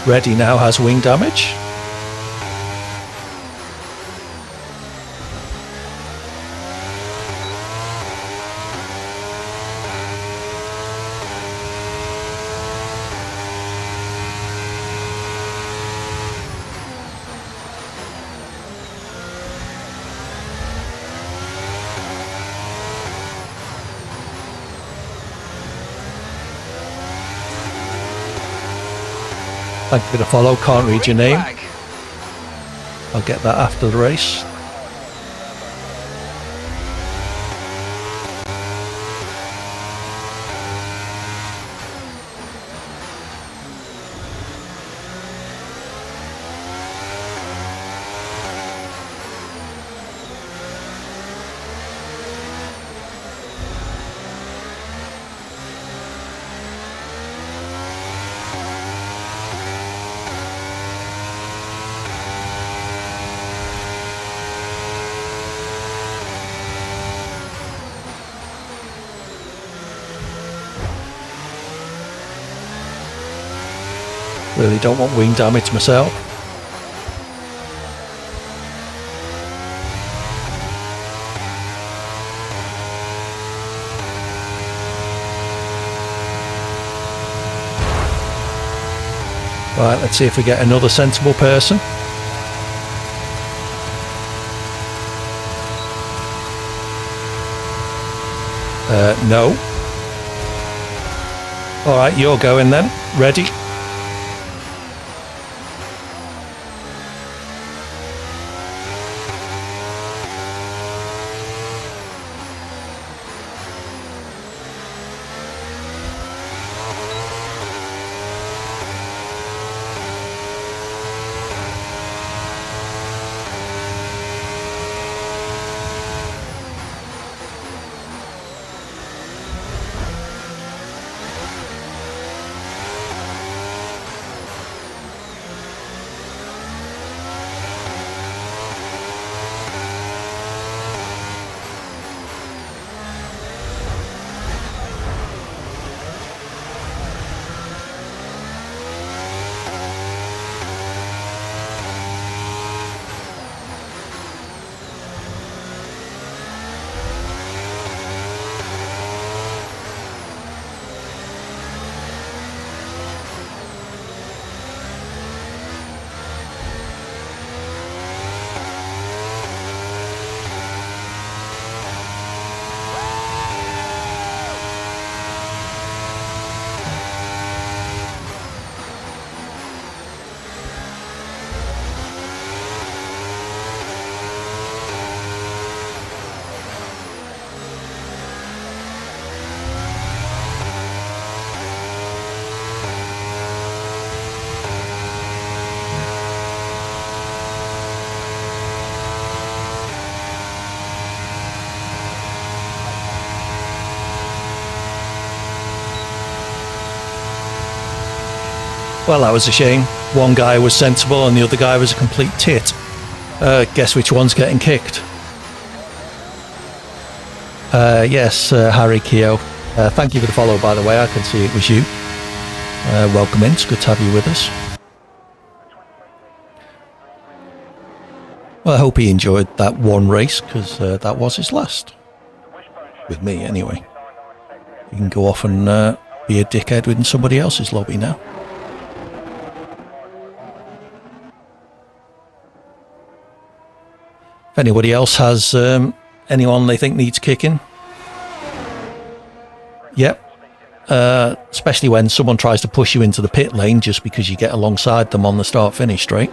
[SPEAKER 1] Reddy now has wing damage. Thank you for the follow, can't read your name.
[SPEAKER 2] Flag.
[SPEAKER 1] I'll get that after the race. Clearly don't want wing damage myself. Right, let's see if we get another sensible person. No. All right, you're going then. Ready? Well, that was a shame. One guy was sensible and the other guy was a complete tit. Guess which one's getting kicked? Yes, Harry Keogh. Thank you for the follow, by the way. I can see it was you. Welcome in. It's good to have you with us. Well, I hope he enjoyed that one race, because that was his last. With me, anyway. You can go off and be a dickhead within somebody else's lobby now. If anybody else has anyone they think needs kicking. Yep. Especially when someone tries to push you into the pit lane just because you get alongside them on the start-finish straight.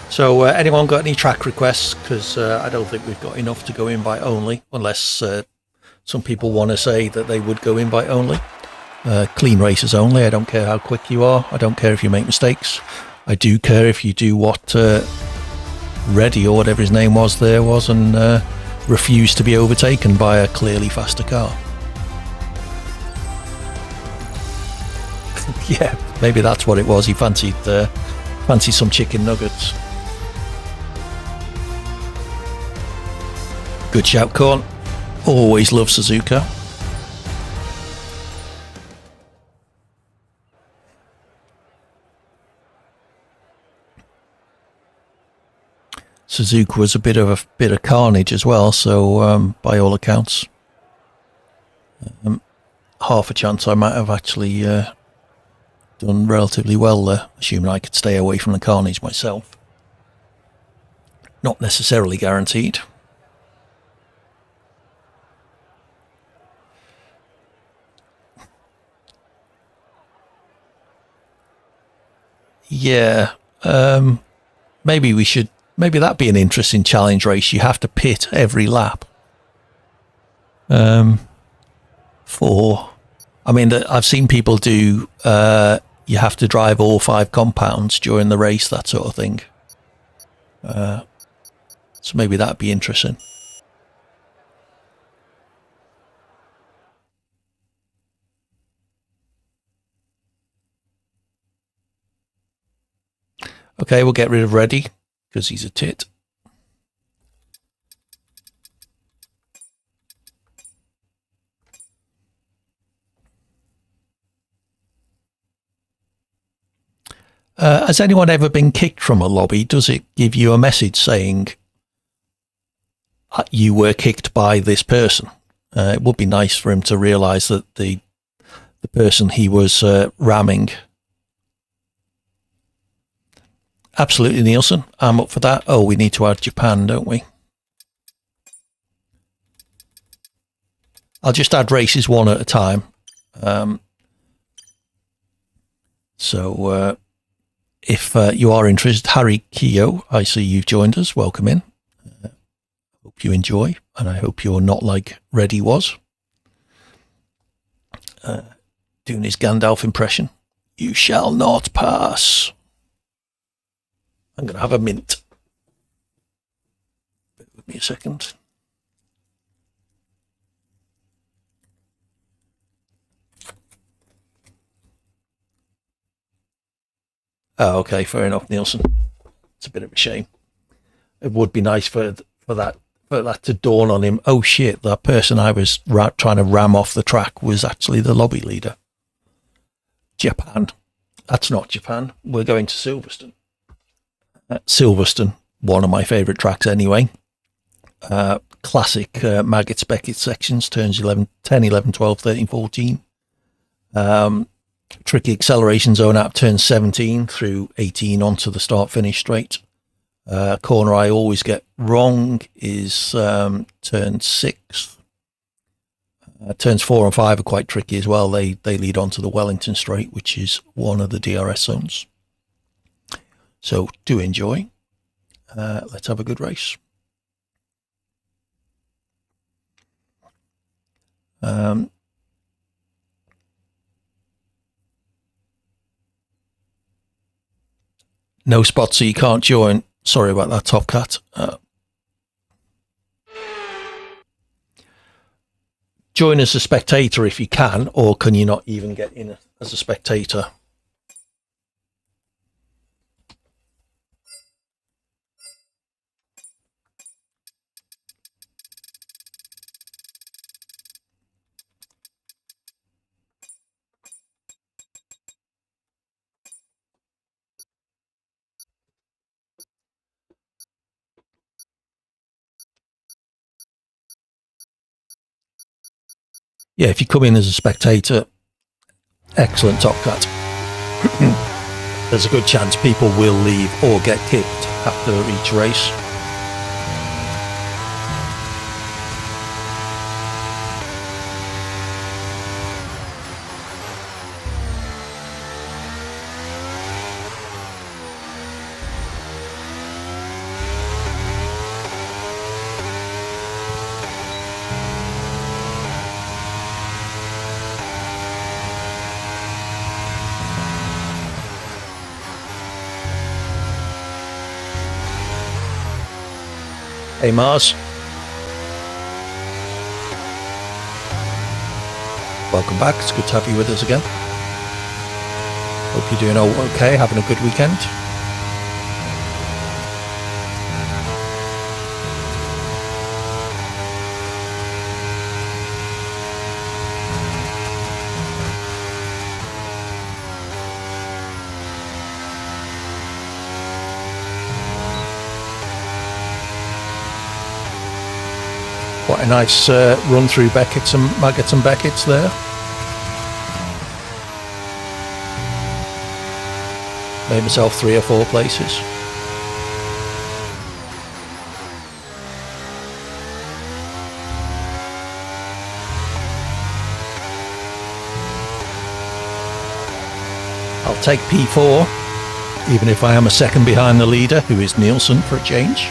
[SPEAKER 1] So anyone got any track requests? Because I don't think we've got enough to go invite only, unless some people want to say that they would go invite only. Clean races only. I don't care how quick you are. I don't care if you make mistakes. I do care if you do what Reddy or whatever his name was there was and refuse to be overtaken by a clearly faster car. Yeah, maybe that's what it was. He fancied some chicken nuggets. Good shout, Corn. Always love Suzuka. Suzuka was a bit of carnage as well, so by all accounts, half a chance I might have actually done relatively well there, assuming I could stay away from the carnage myself. Not necessarily guaranteed. Yeah, maybe that'd be an interesting challenge race. You have to pit every lap. I've seen people do you have to drive all 5 compounds during the race, that sort of thing. So maybe that'd be interesting. Okay, we'll get rid of Reddy because he's a tit. Has anyone ever been kicked from a lobby? Does it give you a message saying you were kicked by this person? It would be nice for him to realise that the person he was ramming. Absolutely, Nielsen. I'm up for that. Oh, we need to add Japan, don't we? I'll just add races one at a time. So if you are interested, Harry Keogh, I see you've joined us. Welcome in. Hope you enjoy, and I hope you're not like Reddy was. Doing his Gandalf impression. You shall not pass. I'm going to have a mint. Bear with me a second. Oh, okay, fair enough, Nielsen. It's a bit of a shame. It would be nice for that to dawn on him. Oh shit, that person I was trying to ram off the track was actually the lobby leader. Japan. That's not Japan. We're going to Silverstone. Silverstone, one of my favourite tracks anyway. Classic Maggots Beckett sections, turns 10, 11, 12, 13, 14. Tricky acceleration zone at turn 17 through 18 onto the start-finish straight. Corner I always get wrong is turn 6. Turns 4 and 5 are quite tricky as well. They lead onto the Wellington straight, which is one of the DRS zones. So do enjoy. Let's have a good race. No spot, so you can't join. Sorry about that, Top Cat. Join as a spectator if you can, or can you not even get in as a spectator? Yeah, if you come in as a spectator, excellent, Top Cat. There's a good chance people will leave or get kicked after each race. Hey Mars. Welcome back. It's good to have you with us again. Hope you're doing okay, having a good weekend. Quite a nice run through Maggots and Beckett's there. Made myself 3 or 4 places. I'll take P4, even if I am a second behind the leader, who is Nielsen, for a change.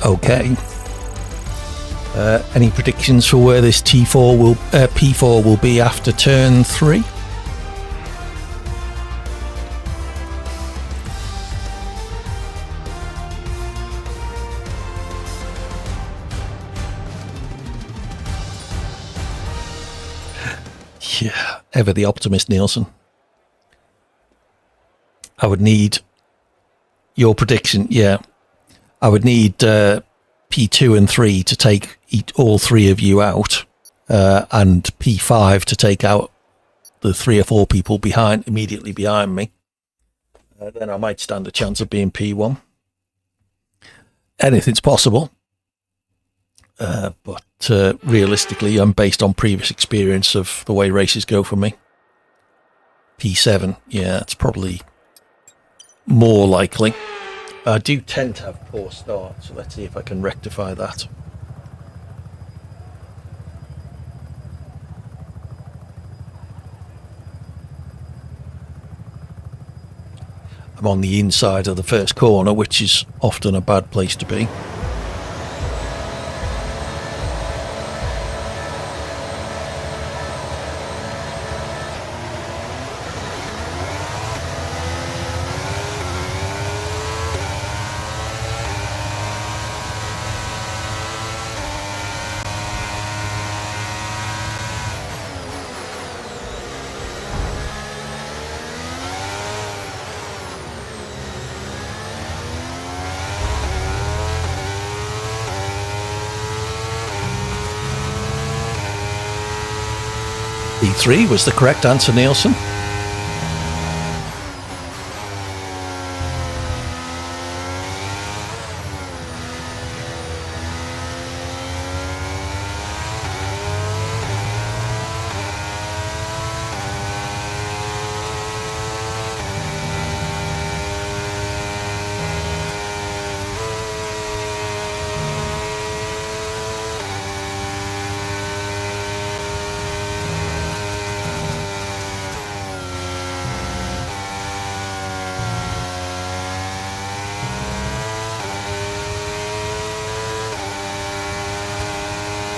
[SPEAKER 1] Okay. Any predictions for where this P4 will be after turn 3? Yeah, ever the optimist, Nielsen. I would need your prediction. Yeah, I would need P2 and 3 to take all 3 of you out, and P5 to take out the 3 or 4 people immediately behind me. Then I might stand a chance of being P1. Anything's possible. But realistically, I'm based on previous experience of the way races go for me. P7, yeah, it's probably more likely. I do tend to have poor starts, so let's see if I can rectify that. I'm on the inside of the first corner, which is often a bad place to be. P3 was the correct answer, Nielsen.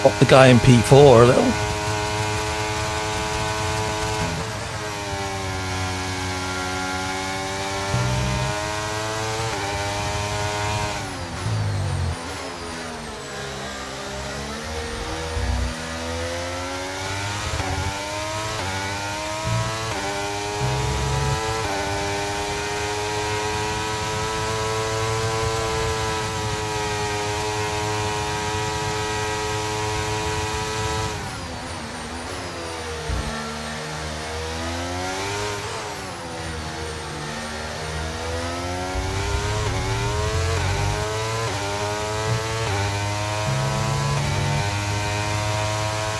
[SPEAKER 1] Pop the guy in P4 a little.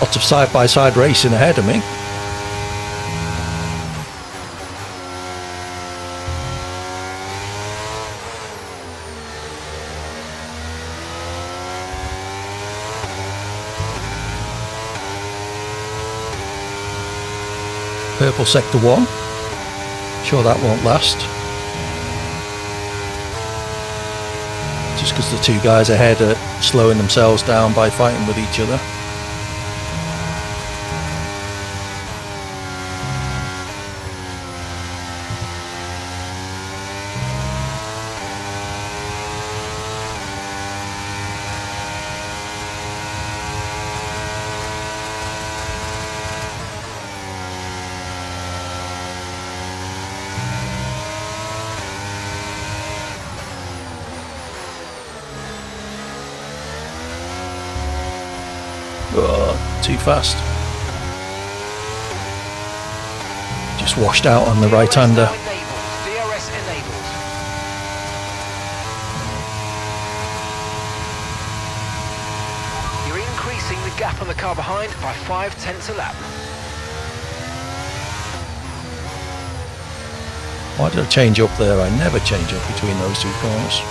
[SPEAKER 1] Lots of side-by-side racing ahead of me. Purple sector 1. Sure that won't last. Just because the 2 guys ahead are slowing themselves down by fighting with each other. Oh, too fast. Just washed out on the right-hander.
[SPEAKER 2] DRS enabled. You're increasing the gap on the car behind by 0.5 a lap.
[SPEAKER 1] Why did I change up there? I never change up between those 2 corners.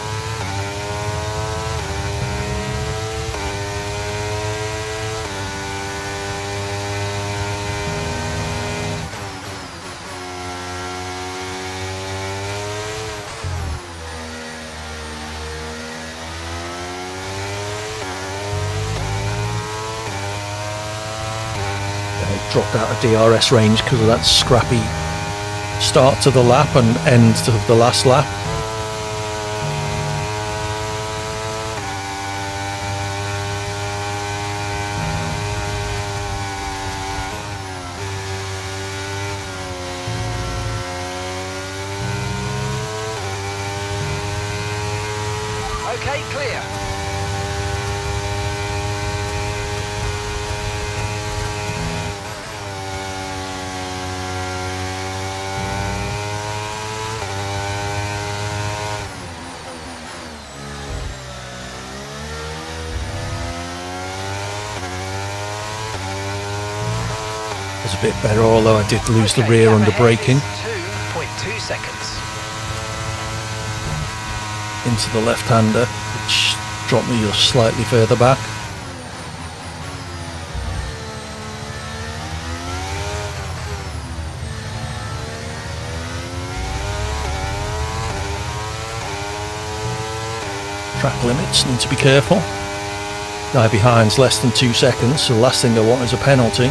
[SPEAKER 1] dropped out of DRS range because of that scrappy start to the lap and end to the last lap.
[SPEAKER 2] Okay, clear.
[SPEAKER 1] Was a bit better, although I did lose the
[SPEAKER 2] Okay,
[SPEAKER 1] rear
[SPEAKER 2] gap
[SPEAKER 1] under
[SPEAKER 2] ahead
[SPEAKER 1] braking.
[SPEAKER 2] is 2.2 seconds.
[SPEAKER 1] Into the left-hander, which dropped me just slightly further back. Track limits, need to be careful. Guy behind's less than 2 seconds, so the last thing I want is a penalty.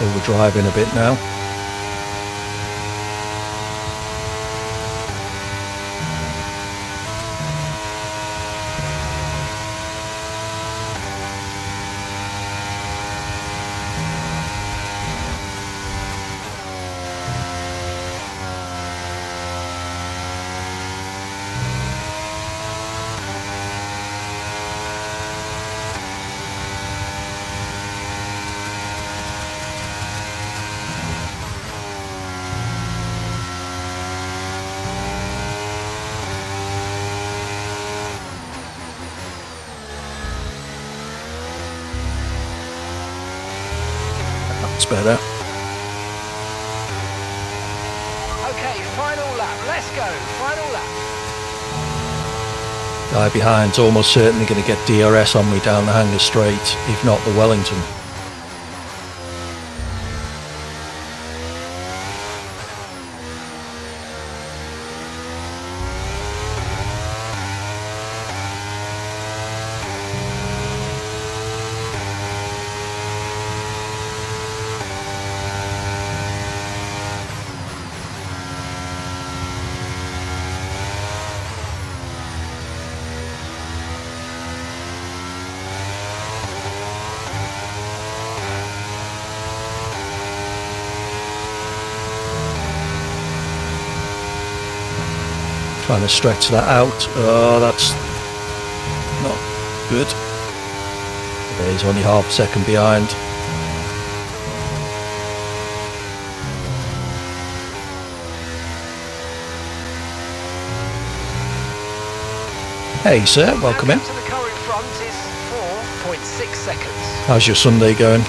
[SPEAKER 1] Overdriving a bit now. That's better.
[SPEAKER 2] Okay, final lap. Let's go. Final lap.
[SPEAKER 1] Guy behind's almost certainly going to get DRS on me down the Hanger Straight, if not the Wellington. Trying to stretch that out. Oh, that's not good. He's only half a second behind. Hey sir, welcome in.
[SPEAKER 2] To the car in front is 4.6 seconds.
[SPEAKER 1] How's your Sunday going?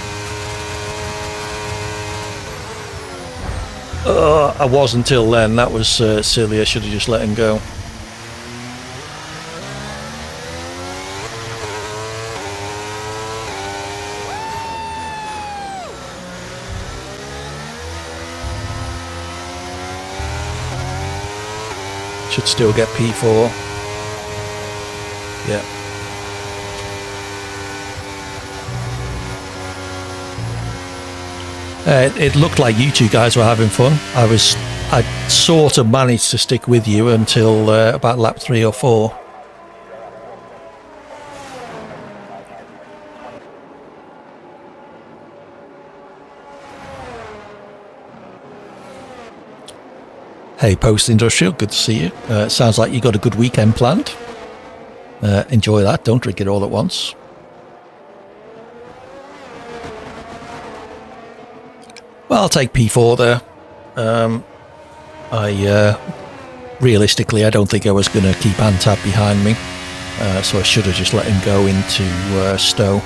[SPEAKER 1] I was until then. That was silly. I should have just let him go. Should still get P4. Yeah. It looked like you two guys were having fun. I sort of managed to stick with you until about lap 3 or 4. Hey, Post Industrial, good to see you. Sounds like you got a good weekend planned. Enjoy that. Don't drink it all at once. Well, I'll take P4 there. Realistically, I don't think I was going to keep Antab behind me, so I should have just let him go into Stowe.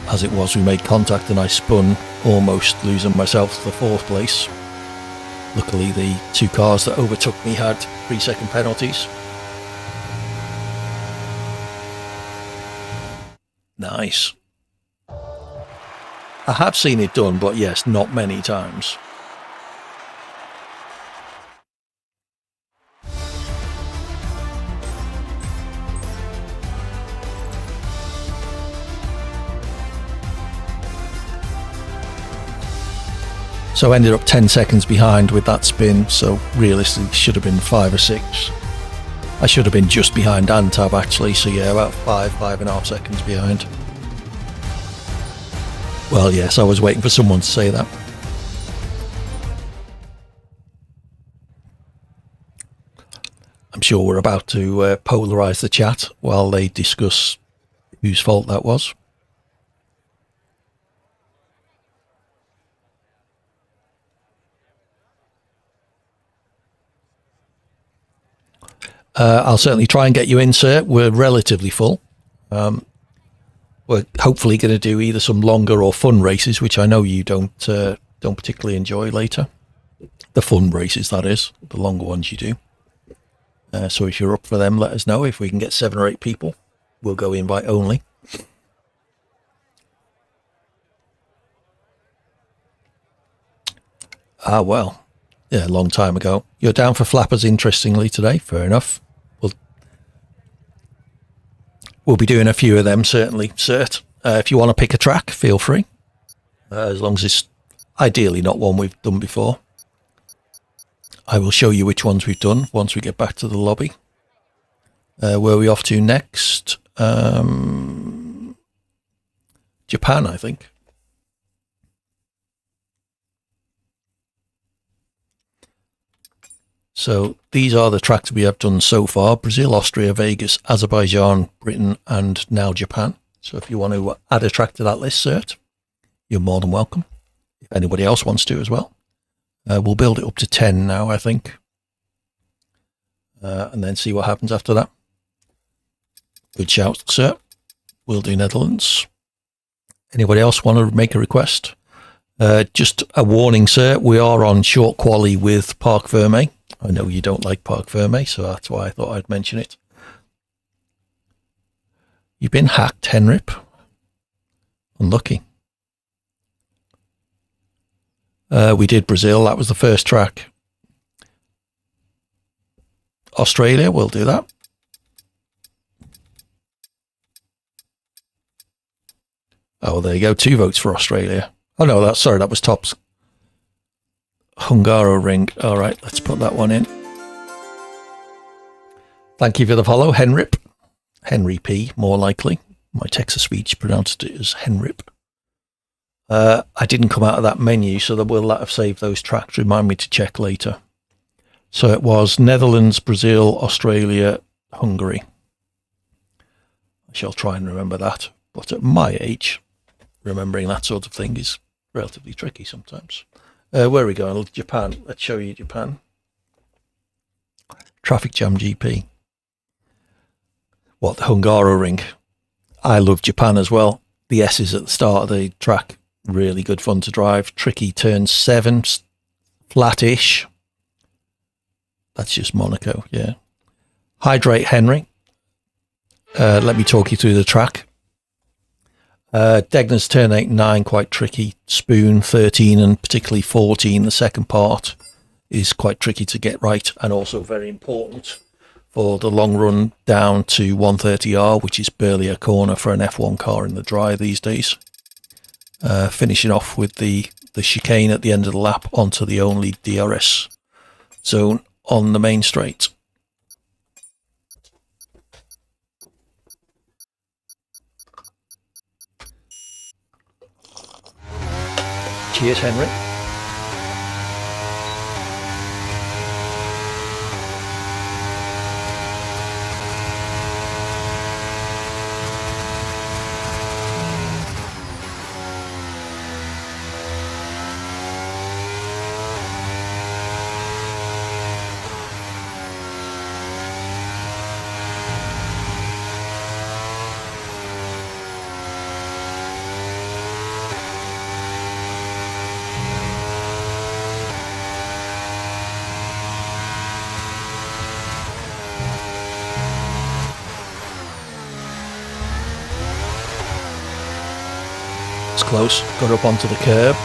[SPEAKER 1] As it was, we made contact and I spun, almost losing myself to the 4th place. Luckily, the 2 cars that overtook me had 3-second penalties. Nice. I have seen it done, but yes, not many times. So I ended up 10 seconds behind with that spin, so realistically should have been 5 or 6. I should have been just behind Antab actually, so yeah, about 5.5 seconds behind. Well, yes, I was waiting for someone to say that. I'm sure we're about to polarise the chat while they discuss whose fault that was. I'll certainly try and get you in, sir. We're relatively full. We're hopefully going to do either some longer or fun races, which I know you don't particularly enjoy later. The fun races, that is. The longer ones you do. So if you're up for them, let us know. If we can get 7 or 8 people, we'll go invite only. Ah, well. Yeah, a long time ago. You're down for flappers, interestingly, today. Fair enough. We'll be doing a few of them, certainly, Cert. If you want to pick a track, feel free. As long as it's ideally not one we've done before. I will show you which ones we've done once we get back to the lobby. Where are we off to next? Japan, I think. So these are the tracks we have done so far: Brazil, Austria, Vegas, Azerbaijan, Britain, and now Japan. So if you want to add a track to that list, Cert, you're more than welcome. If anybody else wants to as well. We'll build it up to 10 now, I think. And then see what happens after that. Good shout, sir. We'll do Netherlands. Anybody else want to make a request? Just a warning, sir. We are on short quali with Parc Ferme. I know you don't like Parc Ferme, so that's why I thought I'd mention it. You've been hacked, Henrip. Unlucky. We did Brazil. That was the first track. Australia, we'll do that. Oh, there you go. 2 votes for Australia. Oh, no, that was tops. Hungaroring. All right, let's put that one in. Thank you for the follow, Henrip. Henry P, more likely. My Texas speech pronounced it as Henrip. I didn't come out of that menu, so that will have saved those tracks. Remind me to check later. So it was Netherlands, Brazil, Australia, Hungary. I shall try and remember that. But at my age, remembering that sort of thing is relatively tricky sometimes. Where are we going? Japan. Let's show you Japan. Traffic Jam GP. What, the Hungaroring? I love Japan as well. The S's at the start of the track. Really good fun to drive. Tricky turn 7. Flat-ish. That's just Monaco, yeah. Hydrate Henry. Let me talk you through the track. Degner's turn 8 and 9, quite tricky. Spoon 13 and particularly 14, the second part, is quite tricky to get right and also very important for the long run down to 130R, which is barely a corner for an F1 car in the dry these days. Finishing off with the chicane at the end of the lap onto the only DRS zone on the main straight. Cheers, Henry. That's close. Got up onto the curb.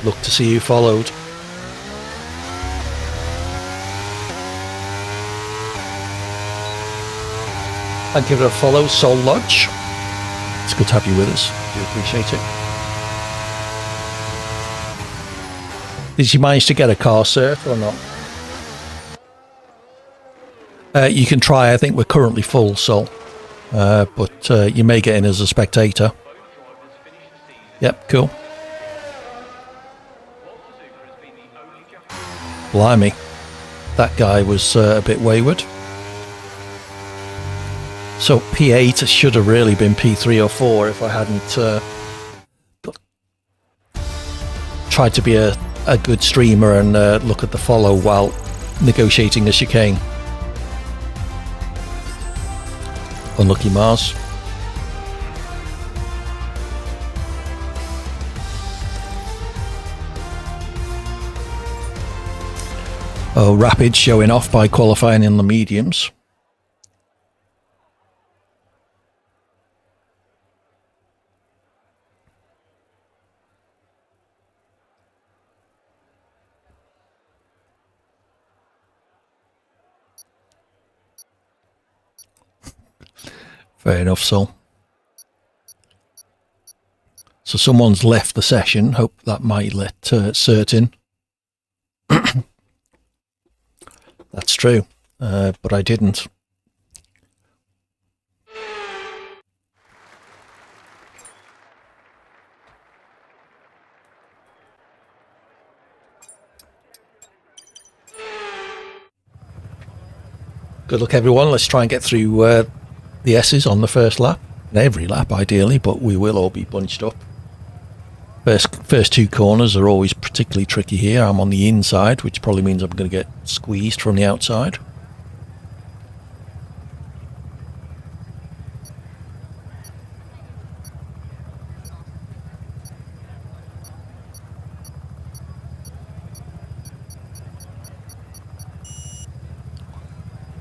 [SPEAKER 1] Look to see who followed. I'd give it a follow, Soul Lodge. It's good to have you with us. Do appreciate it. Did you manage to get a car cert or not? You can try. I think we're currently full, Sol. But you may get in as a spectator. Yep, cool. Blimey, that guy was a bit wayward. So P8 should have really been P3 or 4 if I hadn't tried to be a good streamer and look at the follow while negotiating a chicane. Unlucky Mars. Oh, Rapid showing off by qualifying in the mediums. Fair enough, Sol. So someone's left the session. Hope that might let Cert in. That's true, but I didn't. Good luck, everyone. Let's try and get through the S's on the first lap. Every lap, ideally, but we will all be bunched up. First two corners are always particularly tricky here. I'm on the inside, which probably means I'm going to get squeezed from the outside.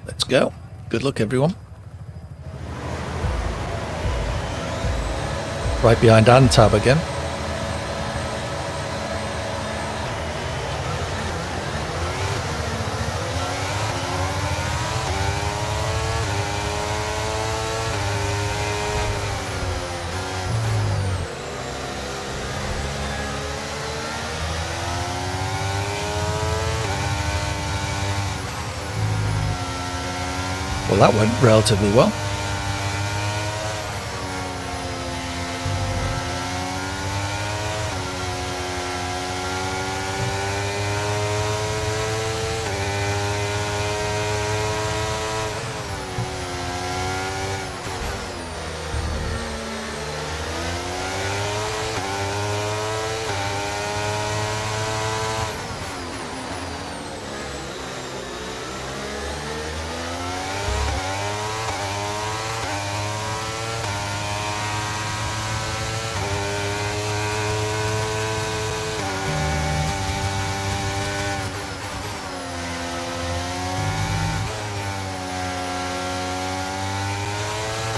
[SPEAKER 1] Let's go. Good luck, everyone. Right behind Antab again. Well, that went relatively well.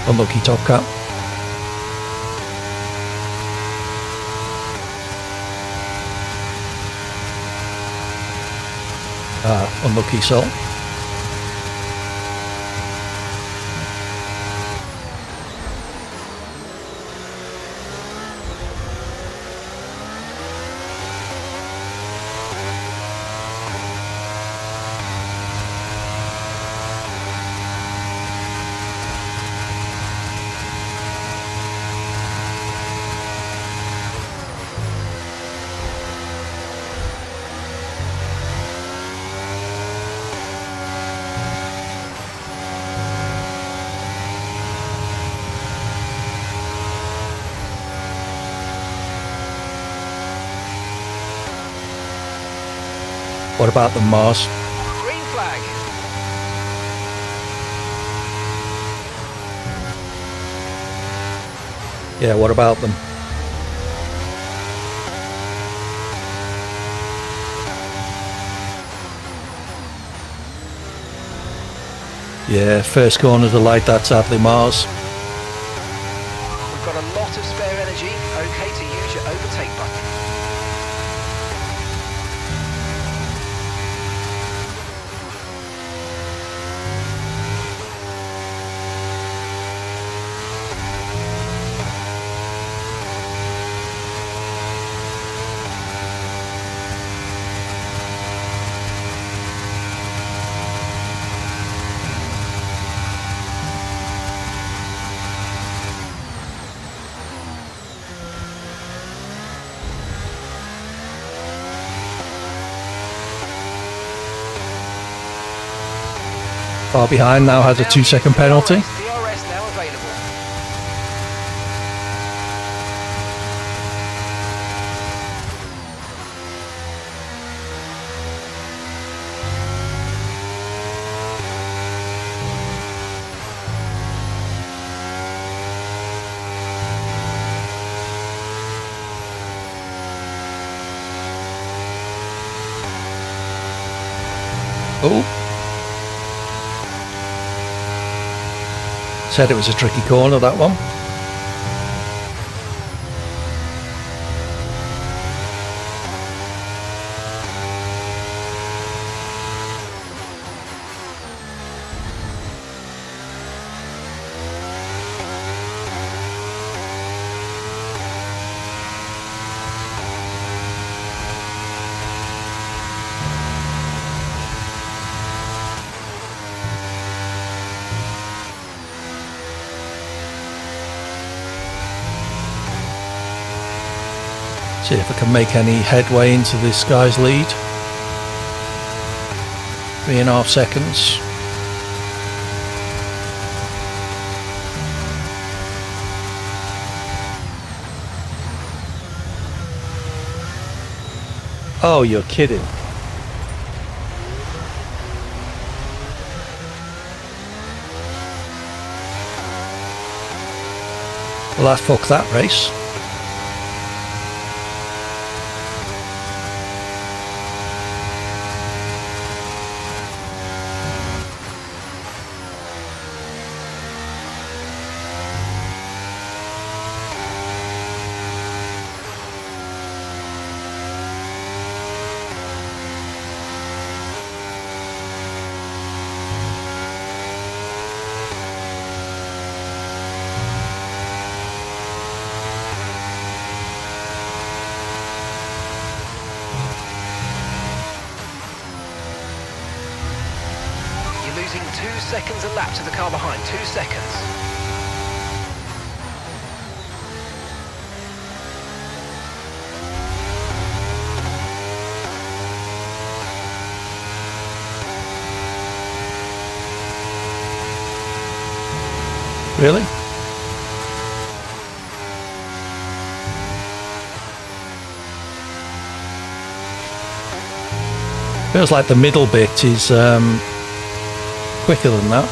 [SPEAKER 1] Unlucky Top Cat. Unlucky Sol. What about the Mars?
[SPEAKER 2] Green flag.
[SPEAKER 1] Yeah, what about them? Yeah, first corner's a light, that's sadly Mars.
[SPEAKER 2] We've got a lot of spare energy. Okay to use your overtake button.
[SPEAKER 1] Far behind now has a 2-second penalty.
[SPEAKER 2] DRS now available.
[SPEAKER 1] Oh. Said it was a tricky corner, that one. See if I can make any headway into this guy's lead. 3.5 seconds. Oh, you're kidding. Well, that fucked that race.
[SPEAKER 2] Losing 2 seconds a lap to the car behind. 2 seconds.
[SPEAKER 1] Really? Feels like the middle bit is quicker than that.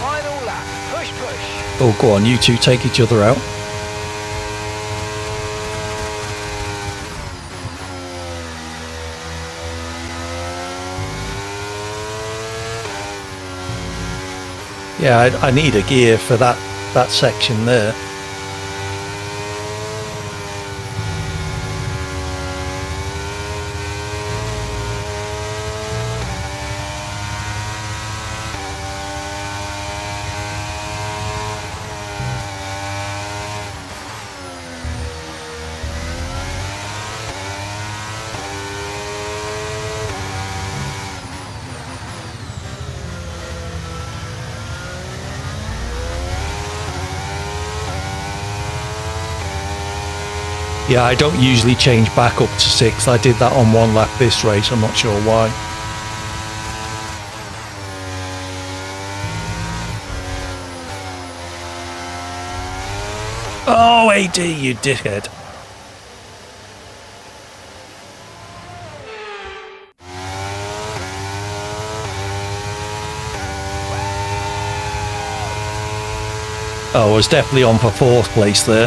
[SPEAKER 2] Final lap. Push, push.
[SPEAKER 1] Oh, go on, you two take each other out. Yeah, I need a gear for that section there. Yeah, I don't usually change back up to 6th. I did that on one lap this race. I'm not sure why. Oh, AD, you dickhead. Oh, I was definitely on for 4th place there.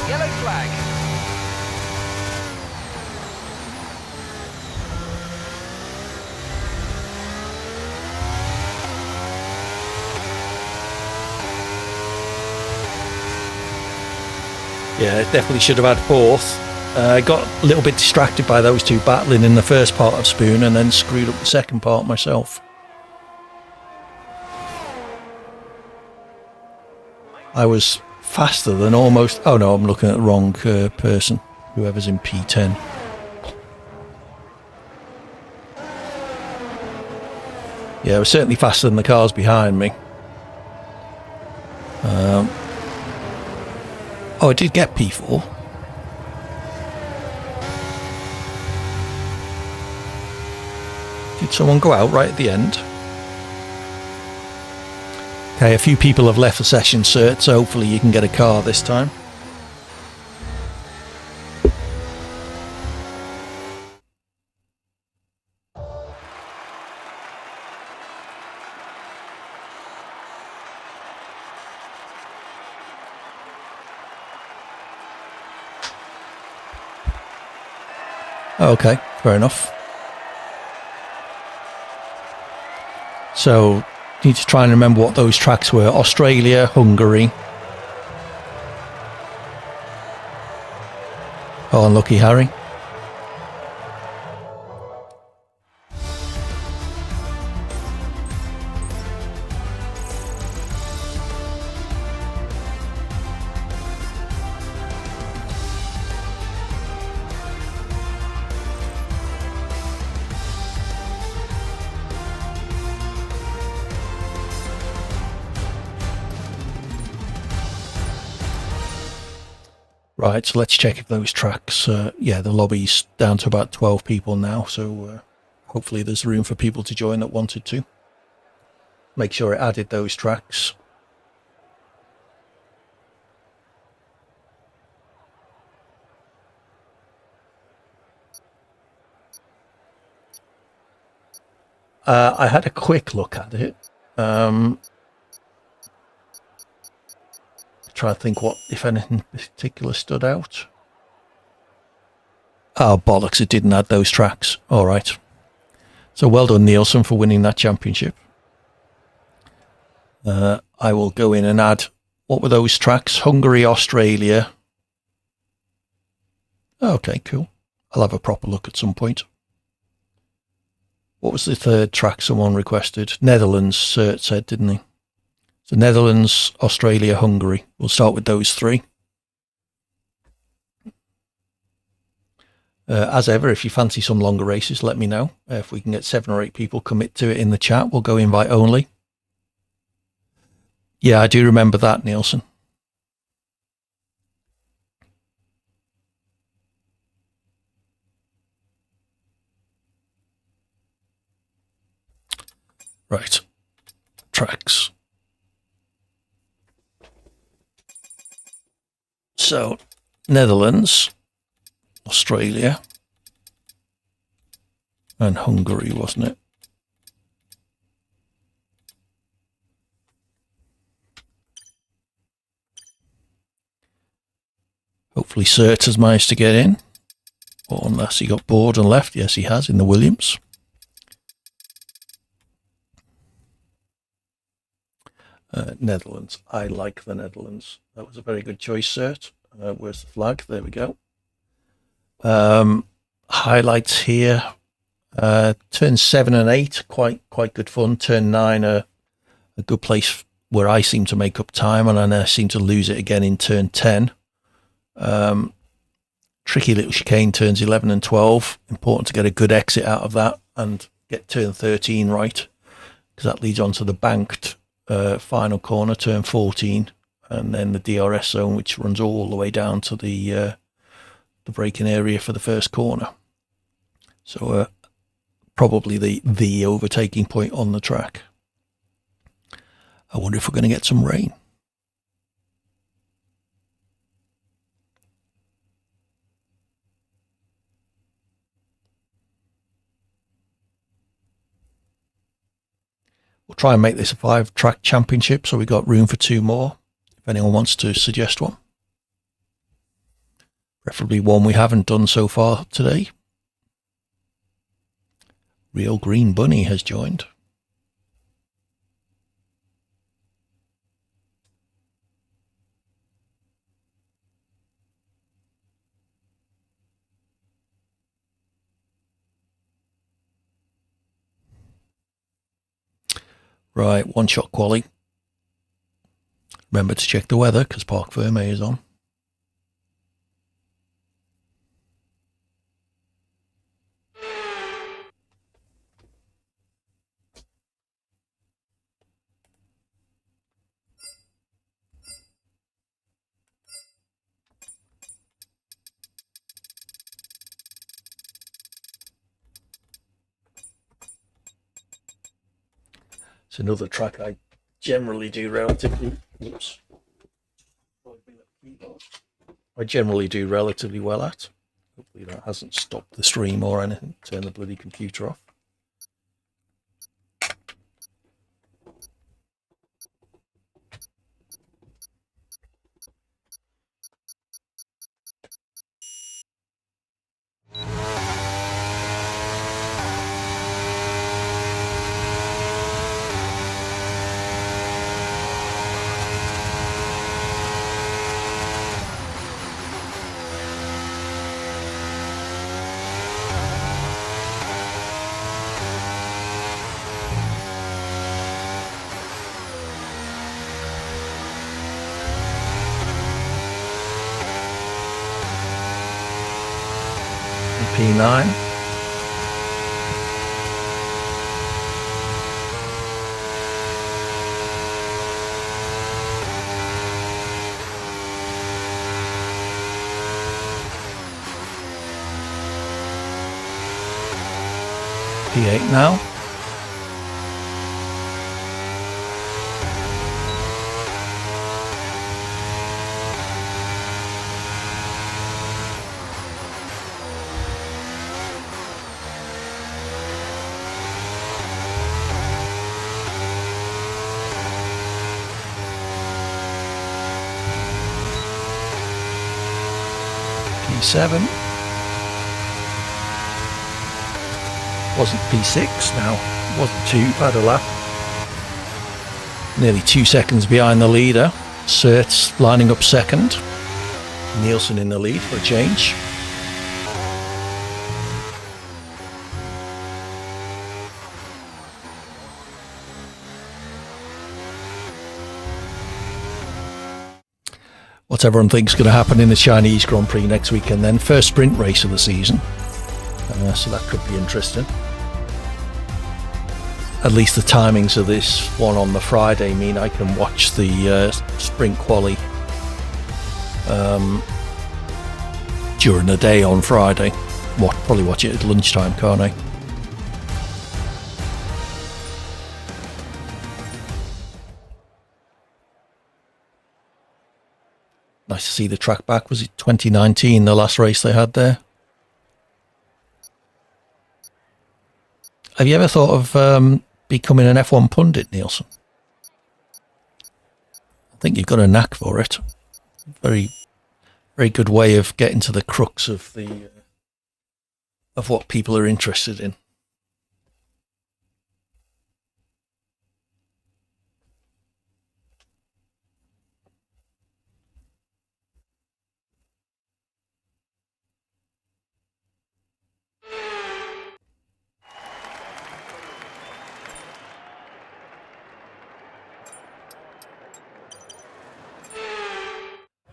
[SPEAKER 2] Yellow flag.
[SPEAKER 1] Yeah, definitely should have had 4th. I got a little bit distracted by those two battling in the first part of Spoon and then screwed up the second part myself. I was faster than almost... Oh no, I'm looking at the wrong person. Whoever's in P10. Yeah, I was certainly faster than the cars behind me. Oh, I did get P4. Did someone go out right at the end? Okay, a few people have left the session, sir, so hopefully you can get a car this time. Okay, fair enough. So, need to try and remember what those tracks were. Australia, Hungary. Oh, unlucky Harry. Right, so let's check if those tracks... yeah, the lobby's down to about 12 people now, so hopefully there's room for people to join that wanted to. Make sure it added those tracks. I had a quick look at it. Try to think what, if anything particular stood out. Oh, bollocks, it didn't add those tracks. All right. So well done, Nielsen, for winning that championship. I will go in and add, what were those tracks? Hungary, Australia. Okay, cool. I'll have a proper look at some point. What was the third track someone requested? Netherlands, Cert said, didn't he? So Netherlands, Australia, Hungary. We'll start with those three. As ever, if you fancy some longer races, let me know. If we can get 7 or 8 people commit to it in the chat, we'll go invite only. Yeah, I do remember that, Nielsen. Right. Tracks. So, Netherlands, Australia, and Hungary, wasn't it? Hopefully Cert has managed to get in. Or unless he got bored and left. Yes, he has, in the Williams. Netherlands. I like the Netherlands. That was a very good choice, Cert. Where's the flag? There we go. Highlights here. Turn 7 and 8, quite good fun. Turn 9, a good place where I seem to make up time, and then I seem to lose it again in turn 10. Tricky little chicane, turns 11 and 12. Important to get a good exit out of that and get turn 13 right, because that leads on to the banked final corner, turn 14. and then the DRS zone, which runs all the way down to the braking area for the first corner. So probably the overtaking point on the track. I wonder if we're going to get some rain. We'll try and make this a 5-track championship, so we got room for 2 more, if anyone wants to suggest one. Preferably one we haven't done so far today. Real Green Bunny has joined. Right, 1-shot quali. Remember to check the weather because Parc Ferme is on. It's another track I generally do relatively. Oops. I generally do relatively well at. Hopefully that hasn't stopped the stream or anything. Turn the bloody computer off. P9. P8 now. P7. Wasn't P6 now. Wasn't too bad a lap. Nearly 2 seconds behind the leader. Surt's lining up second. Nielsen in the lead for a change. What everyone thinks is going to happen in the Chinese Grand Prix next weekend then. First sprint race of the season. So that could be interesting. At least the timings of this one on the Friday mean I can watch the sprint quali during the day on Friday. Probably watch it at lunchtime, can't I? Nice to see the track back. Was it 2019, the last race they had there? Have you ever thought of becoming an F1 pundit, Nielsen? I think you've got a knack for it. Very, very good way of getting to the crux of of what people are interested in.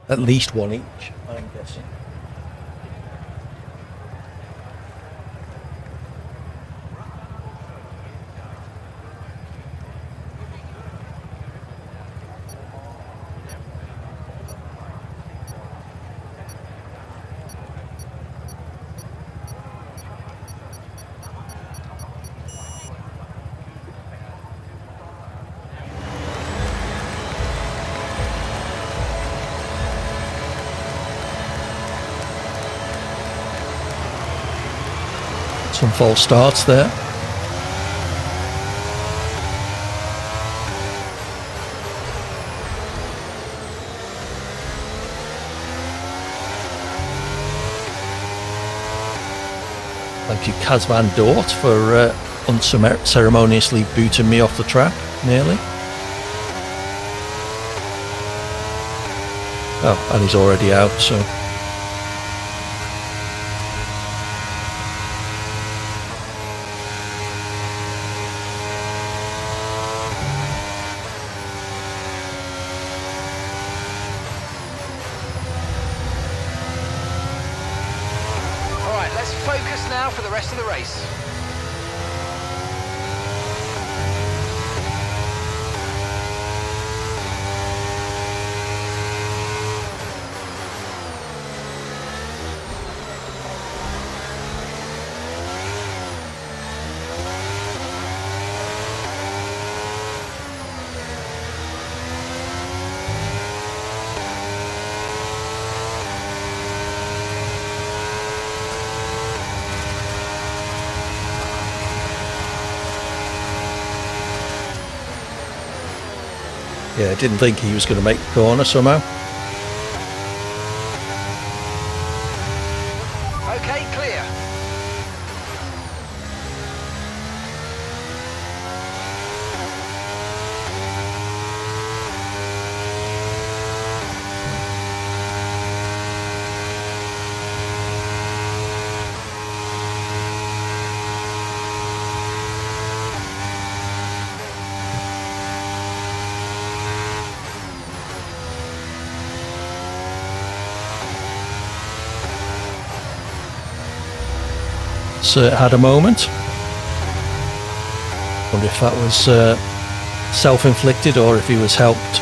[SPEAKER 1] At least one each, I'm guessing. Some false starts there. Thank you, Kaz Van Dort, for unceremoniously booting me off the track, nearly. Oh, and he's already out, so...
[SPEAKER 2] Let's focus now for the rest of the race.
[SPEAKER 1] Yeah, I didn't think he was going to make the corner somehow.
[SPEAKER 2] Okay, clear.
[SPEAKER 1] Had a moment. Wonder if that was self-inflicted or if he was helped.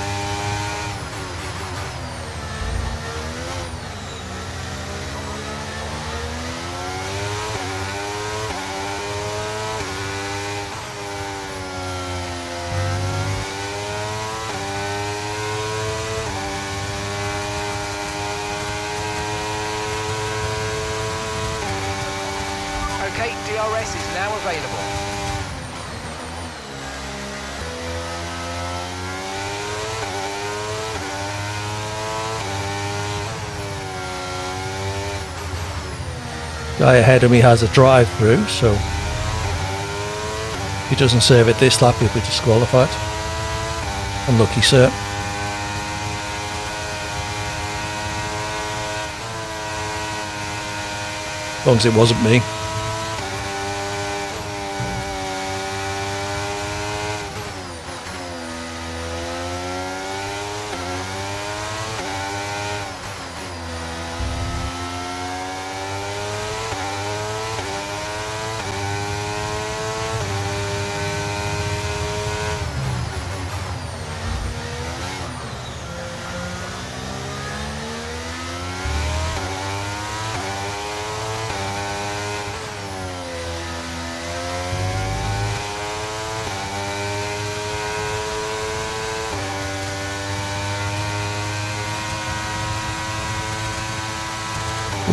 [SPEAKER 2] Okay, DRS is now available.
[SPEAKER 1] Guy ahead of me has a drive-through, so if he doesn't serve it this lap, he'll be disqualified. Unlucky, sir. As long as it wasn't me.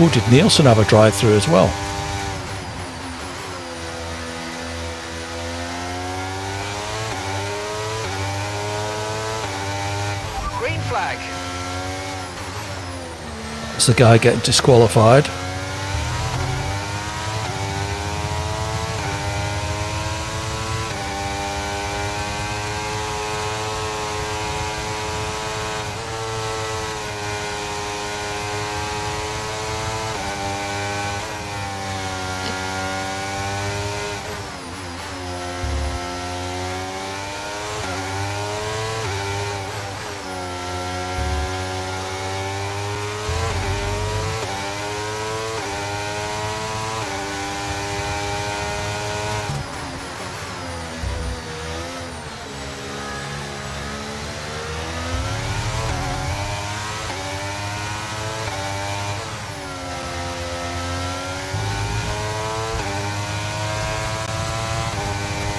[SPEAKER 1] Oh, did Nielsen have a drive-through as well?
[SPEAKER 2] Green flag.
[SPEAKER 1] It's the guy getting disqualified.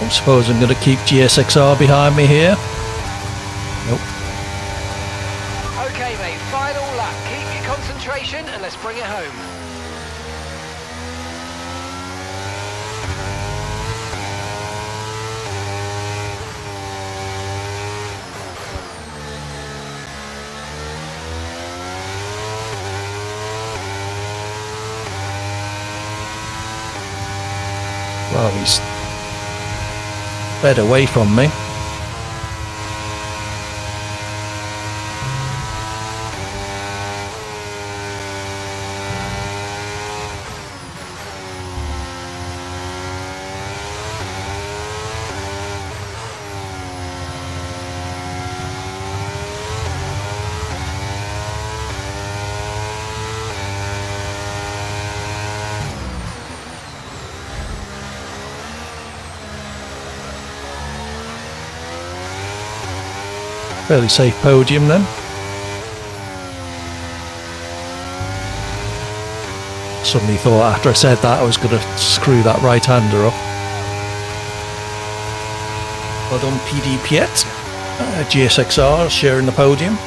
[SPEAKER 1] I suppose I'm going to keep GSXR behind me here. Nope.
[SPEAKER 2] Okay, mate, final lap. Keep your concentration and let's bring it home.
[SPEAKER 1] Oh, he's sped away from me. Fairly safe podium then. Suddenly thought after I said that I was going to screw that right-hander up. Well done, PD Piet. GSXR sharing the podium.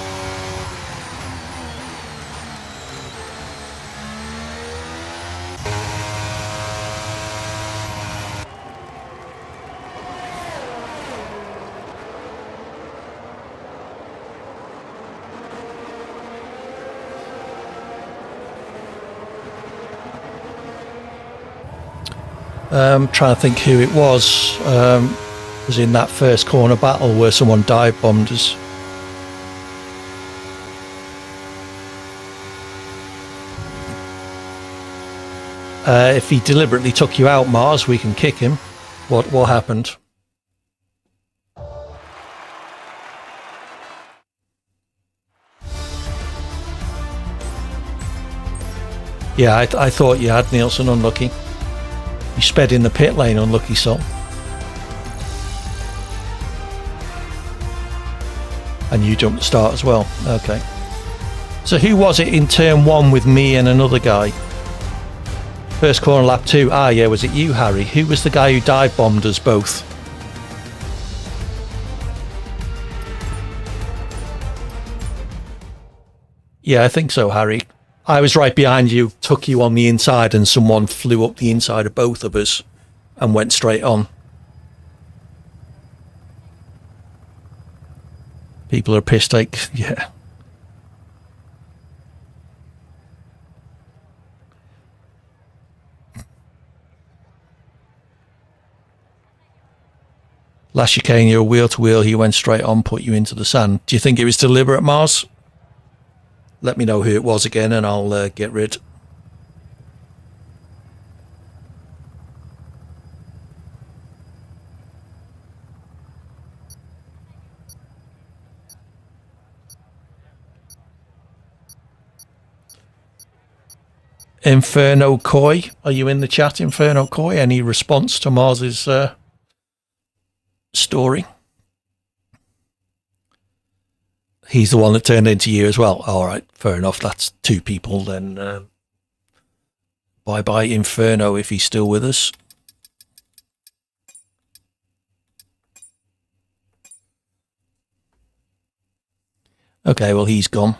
[SPEAKER 1] Trying to think who it was. Was in that first corner battle where someone dive bombed us. If he deliberately took you out, Mars, we can kick him. What happened? Yeah, I thought you had, Nielsen. Unlucky. You sped in the pit lane, unlucky soul. And you jumped the start as well. Okay. So who was it in turn one with me and another guy? First corner lap 2. Ah, yeah, was it you, Harry? Who was the guy who dive bombed us both? Yeah, I think so, Harry. I was right behind you, took you on the inside, and someone flew up the inside of both of us and went straight on. People are pissed, like, yeah. Last chicane, you were wheel to wheel, he went straight on, put you into the sand. Do you think it was deliberate, Mars? Let me know who it was again and I'll get rid. Inferno Koi, are you in the chat, Inferno Koi? Any response to Mars's story? He's the one that turned into you as well. All right, fair enough. That's two people then. Bye-bye, Inferno, if he's still with us. Okay, well, he's gone.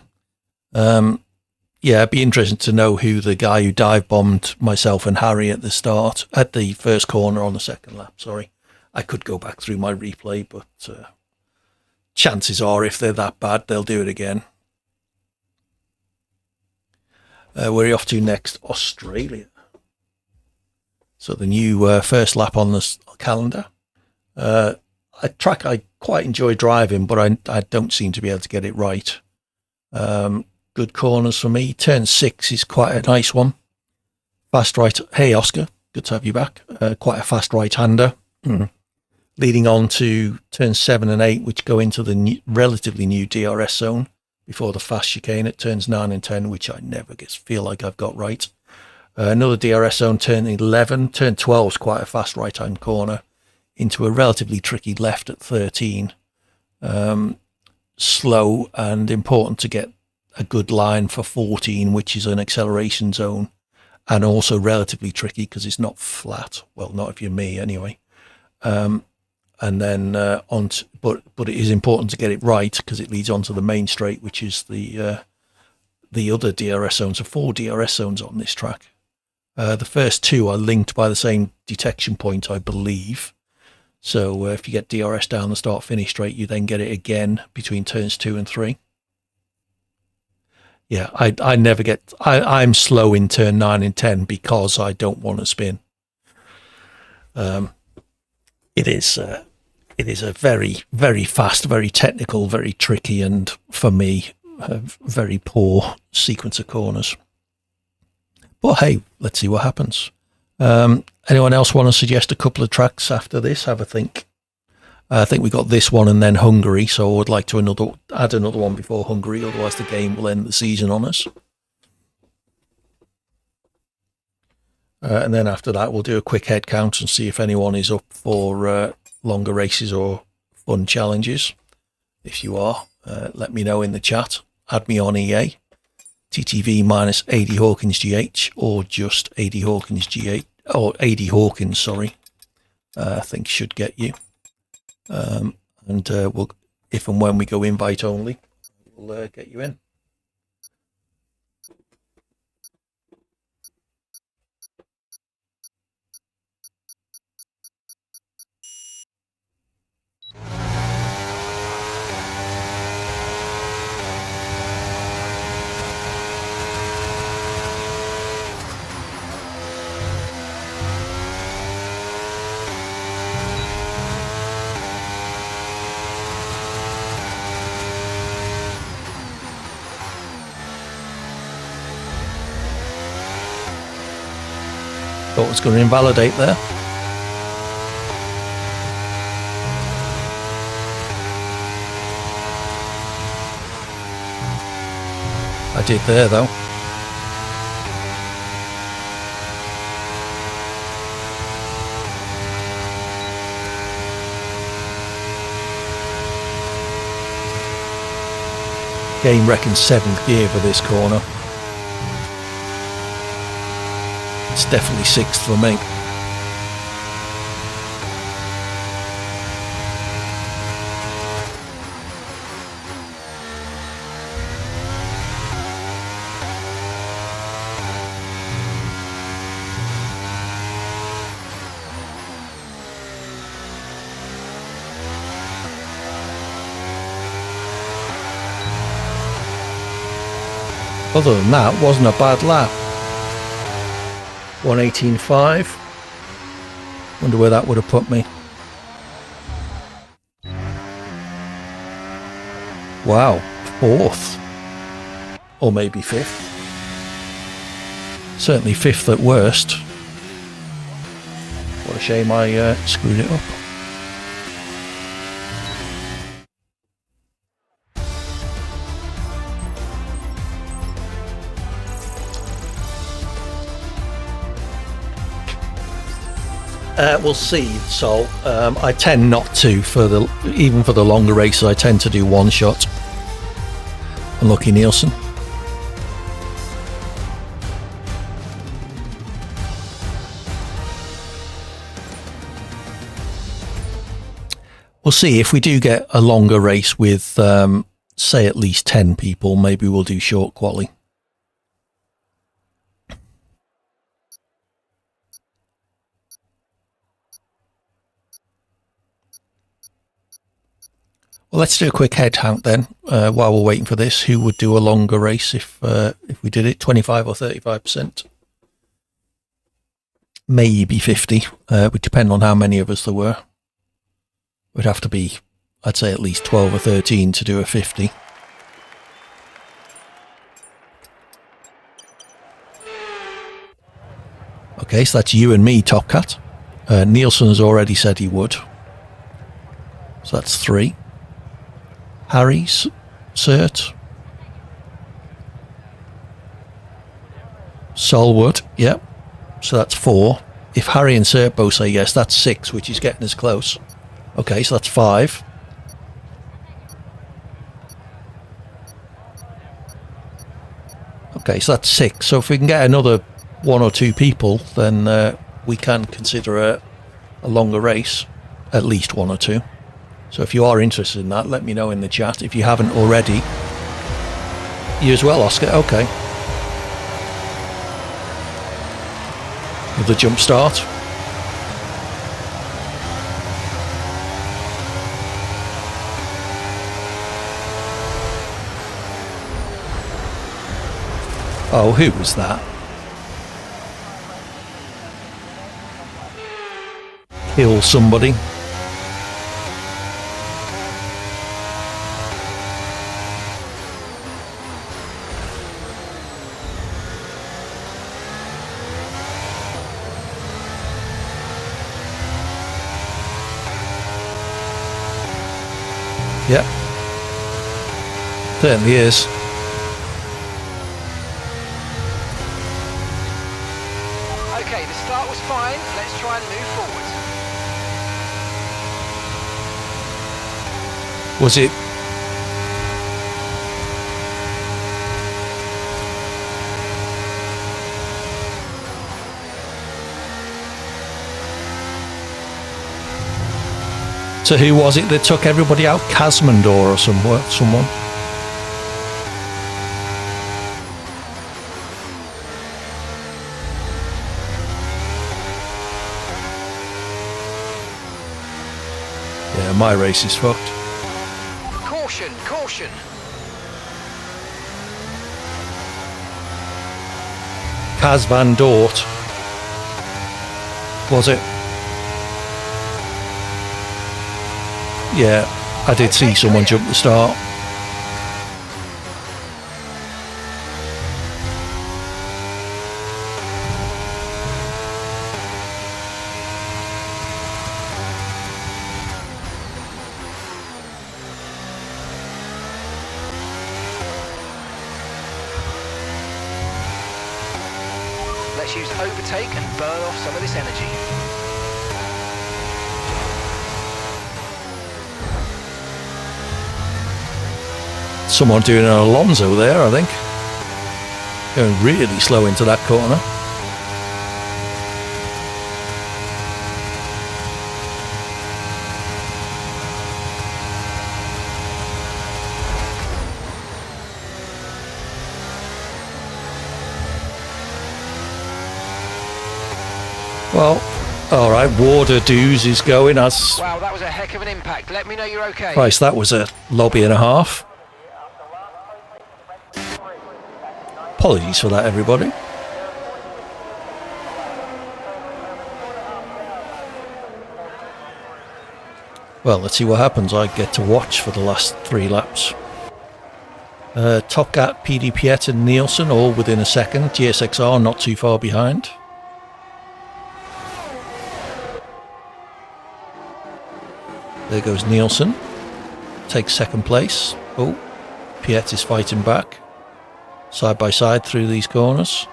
[SPEAKER 1] Yeah, it'd be interesting to know who the guy who dive bombed myself and Harry at the start, at the first corner on the second lap, sorry. I could go back through my replay, but chances are if they're that bad, they'll do it again. Where are you off to next? Australia. So the new first lap on the calendar. A track I quite enjoy driving, but I don't seem to be able to get it right. Good corners for me. Turn 6 is quite a nice one. Fast right. Hey, Oscar. Good to have you back. Quite a fast right-hander. Leading on to turn 7 and 8, which go into the relatively new DRS zone before the fast chicane at turns 9 and 10, which I never feel like I've got right. Another DRS zone, turn 11. Turn 12 is quite a fast right-hand corner into a relatively tricky left at 13. Slow and important to get a good line for 14, which is an acceleration zone, and also relatively tricky because it's not flat. Well, not if you're me anyway. And then but it is important to get it right because it leads on to the main straight, which is the other DRS zones. So 4 DRS zones on this track. The first 2 are linked by the same detection point, I believe. So if you get DRS down the start-finish straight, you then get it again between turns 2 and 3. Yeah, I never get... I'm slow in turn 9 and 10 because I don't want to spin. It is a very, very fast, very technical, very tricky, and for me, a very poor sequence of corners. But hey, let's see what happens. Anyone else want to suggest a couple of tracks after this? Have a think. I think we got this one and then Hungary, so I would like to add another one before Hungary, otherwise the game will end the season on us. And then after that, we'll do a quick head count and see if anyone is up for longer races or fun challenges. If you are, let me know in the chat. Add me on EA, TTV minus AD Hawkins GH, or just AD Hawkins GH, or AD Hawkins, sorry. I think should get you. And we'll, if and when we go invite only, we'll get you in. Thought it was going to invalidate there. I did there though. Game reckons 7th gear for this corner. It's definitely 6th for me. Other than that, wasn't a bad lap. 118.5. Wonder where that would have put me. Wow, 4th. Or maybe 5th. Certainly 5th at worst. What a shame I screwed it up. We'll see. So I tend not to, even for the longer races, I tend to do one shot. Unlucky Nielsen. We'll see if we do get a longer race with, say, at least 10 people. Maybe we'll do short quali. Well, let's do a quick head count then, while we're waiting for this. Who would do a longer race if we did it? 25 or 35%? Maybe 50. Would depend on how many of us there were. Would have to be, I'd say, at least 12 or 13 to do a 50. Okay, so that's you and me, Top Cat. Nielsen has already said he would. So that's 3. Harry's cert. Solwood, yep. So that's 4. If Harry and Cert both say yes, that's 6, which is getting us close. Okay, so that's 5. Okay, so that's 6. So if we can get another 1 or 2 people, then we can consider a longer race. At least 1 or 2. So if you are interested in that, let me know in the chat. If you haven't already. You as well, Oscar. Okay. With the jump start. Oh, who was that? kill somebody. Yep. Certainly is.
[SPEAKER 2] Okay, the start was fine. Let's try and move forward.
[SPEAKER 1] Was it? So who was it that took everybody out? Casmandor or someone? Yeah, my race is fucked.
[SPEAKER 2] Caution, caution.
[SPEAKER 1] Kaz Van Dort. Was it? Yeah, I did see someone jump the start.
[SPEAKER 2] Let's use overtake and burn off some of this energy.
[SPEAKER 1] Someone doing an Alonso there, I think. Going really slow into that corner. Well, all right, Warder Doos is going as...
[SPEAKER 2] Wow, that was a heck of an impact. Let me know you're okay.
[SPEAKER 1] Christ, that was a lobby and a half. Apologies for that, everybody. Well, let's see what happens. I get to watch for the last 3 laps. Top Gat, PD Piet and Nielsen all within a second. GSXR not too far behind. There goes Nielsen. Takes second place. Oh, Piet is fighting back. Side by side through these corners.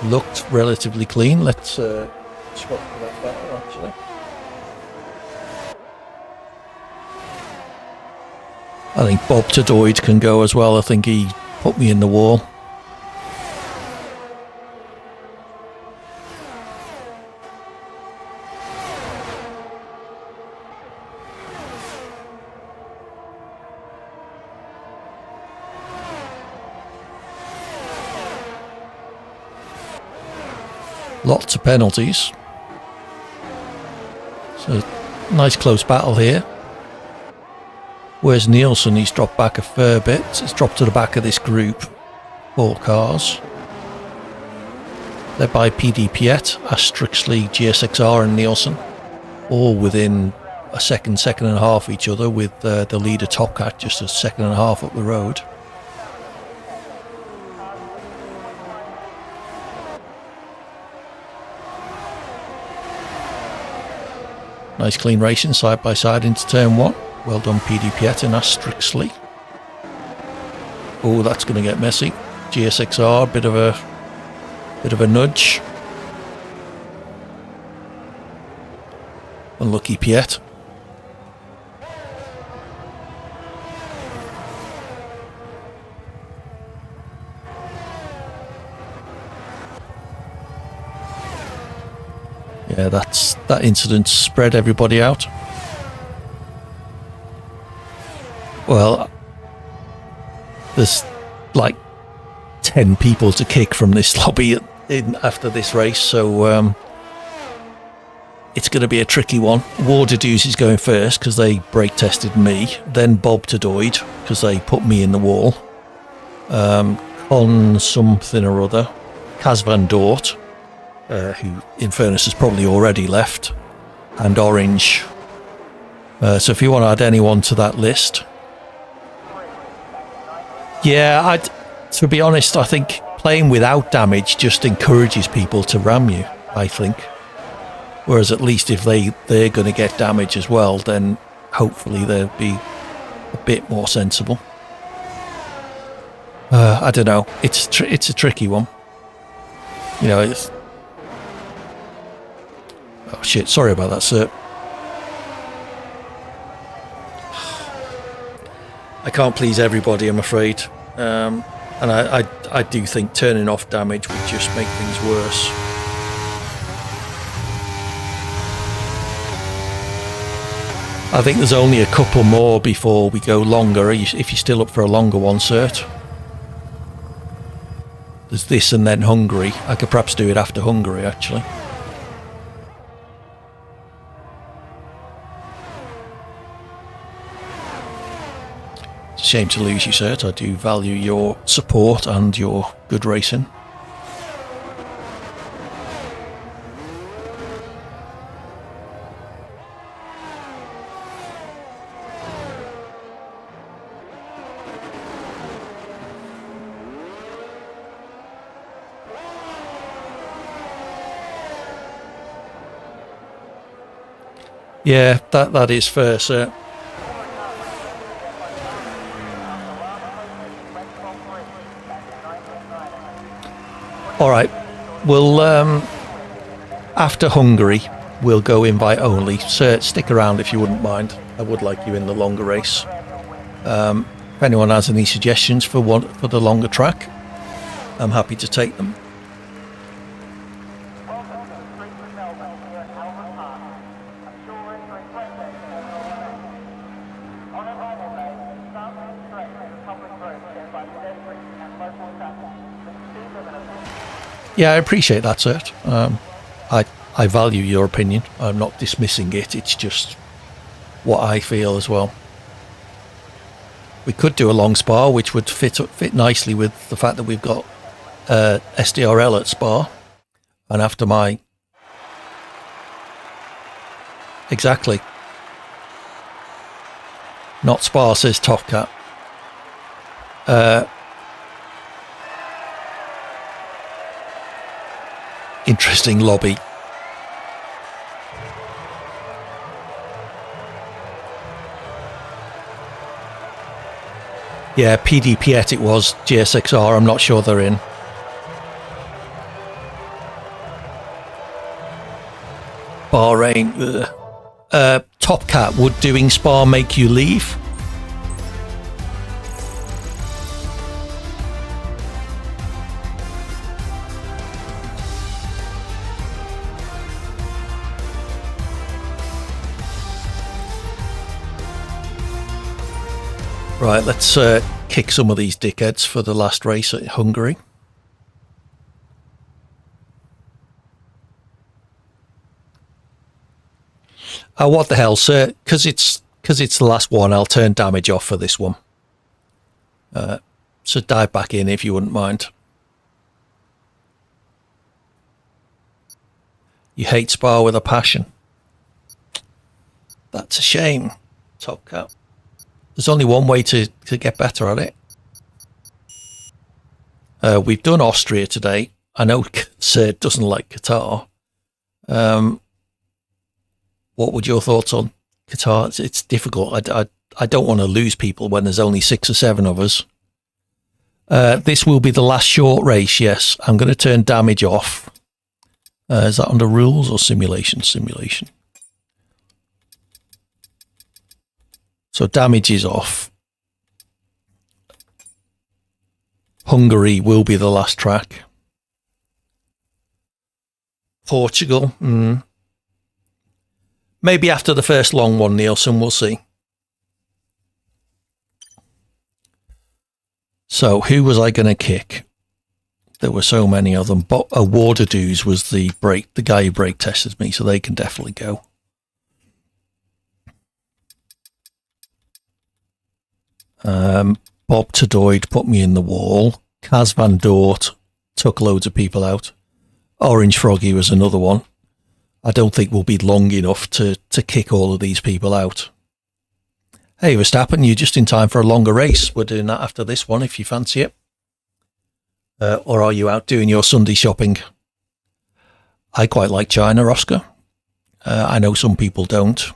[SPEAKER 1] Looked relatively clean. Let's swap for that better, actually. I think Bob Tadoid can go as well. I think he put me in the wall. Lots of penalties. So, nice close battle here. Where's Nielsen? He's dropped back a fair bit. He's dropped to the back of this group. 4 cars. Led by PD Piet, Astrixley, GSXR and Nielsen. All within a second and a half of each other, with the leader Top Cat just a second and a half up the road. Nice clean racing side by side into turn 1. Well done PD Piet and Astrixley. Oh, that's going to get messy. GSXR, bit of a nudge. Unlucky Piet. Yeah, that incident spread everybody out. Well, there's like 10 people to kick from this lobby after this race, so it's going to be a tricky one. Wardadoos is going first because they brake tested me, then Bob Tadoid because they put me in the wall. Con something or other, Kaz Van Dort, who in fairness has probably already left, and Orange. So if you want to add anyone to that list. Yeah, to be honest, I think playing without damage just encourages people to ram you, I think. Whereas at least if they're going to get damage as well, then hopefully they'll be a bit more sensible. I don't know. It's a tricky one. You know, it's... Oh shit, sorry about that, sir. I can't please everybody, I'm afraid. And I do think turning off damage would just make things worse. I think there's only a couple more before we go longer, if you're still up for a longer one, cert. There's this and then Hungary. I could perhaps do it after Hungary, actually. It's a shame to lose you, cert. I do value your support and your good racing. Yeah, that is fair, sir. All right, we'll after Hungary, we'll go invite only. Sir, stick around if you wouldn't mind. I would like you in the longer race. If anyone has any suggestions for the longer track, I'm happy to take them. Yeah, I appreciate that, sir. I value your opinion. I'm not dismissing it. It's just what I feel as well. We could do a long Spa, which would fit nicely with the fact that we've got SDRL at Spa, and after my exactly. Not Spa, says Top Cat. Interesting lobby. Yeah, PD Piet it was, GSXR, I'm not sure they're in. Bahrain. Top Cat, would doing Spa make you leave? Right, let's kick some of these dickheads for the last race at Hungary. Oh, what the hell, sir? Because it's the last one, I'll turn damage off for this one. So dive back in if you wouldn't mind. You hate Spa with a passion. That's a shame, Top Cat. There's only one way to get better at it. We've done Austria today. I know Sir doesn't like Qatar. What would your thoughts on Qatar? It's difficult. I don't want to lose people when there's only 6 or 7 of us. This will be the last short race, yes. I'm going to turn damage off. Is that under rules or simulation? Simulation. So damage is off. Hungary will be the last track. Portugal. Maybe after the first long one, Nielsen, we'll see. So who was I going to kick? There were so many of them. But Wardadoos was the guy who brake tested me, so they can definitely go. Bob Tadoid put me in the wall. Kaz Van Dort took loads of people out. Orange Froggy was another one. I don't think we'll be long enough to kick all of these people out. Hey, Verstappen, you're just in time for a longer race. We're doing that after this one if you fancy it. Or are you out doing your Sunday shopping? I quite like China, Oscar. I know some people don't.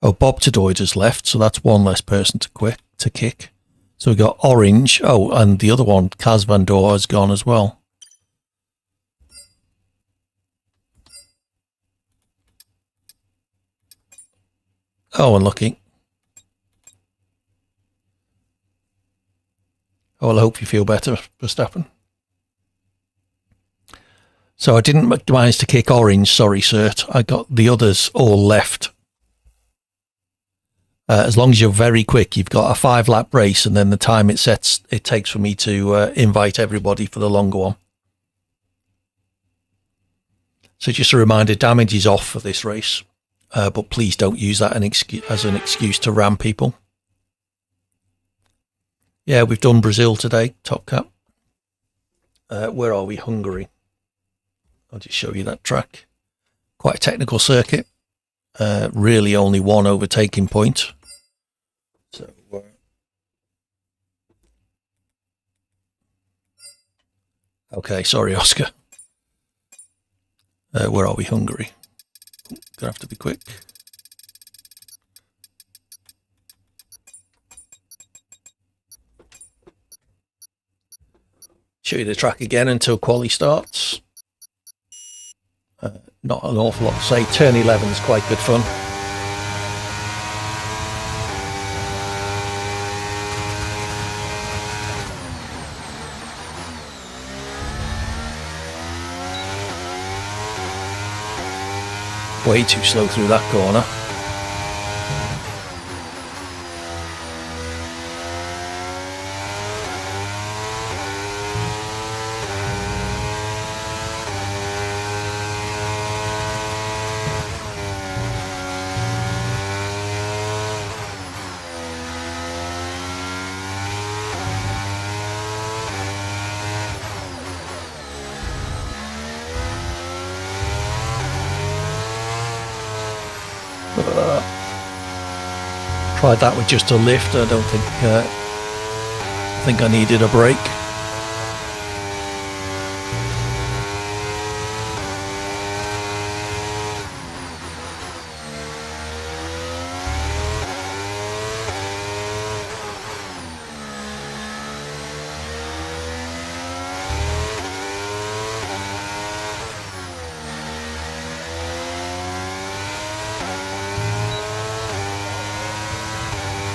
[SPEAKER 1] Oh, Bob Tadoid has left, so that's one less person to kick. So we got Orange. Oh, and the other one, Kaz Van Door, has gone as well. Oh, unlucky. Oh, well, I hope you feel better, Verstappen. So I didn't manage to kick Orange, sorry, Cert. I got the others all left. As long as you're very quick, you've got a 5-lap race, and then the time it takes for me to invite everybody for the longer one. So just a reminder, damage is off for this race, but please don't use that as an excuse to ram people. Yeah, we've done Brazil today, Top Cap. Where are we? Hungary. I'll just show you that track. Quite a technical circuit. Really only one overtaking point. So, okay, sorry, Oscar. Where are we? Hungary. Gonna have to be quick. Show you the track again until quali starts. Not an awful lot to say. Turn 11 is quite good fun. Way too slow through that corner. Tried that with just a lift. I don't think I needed a brake.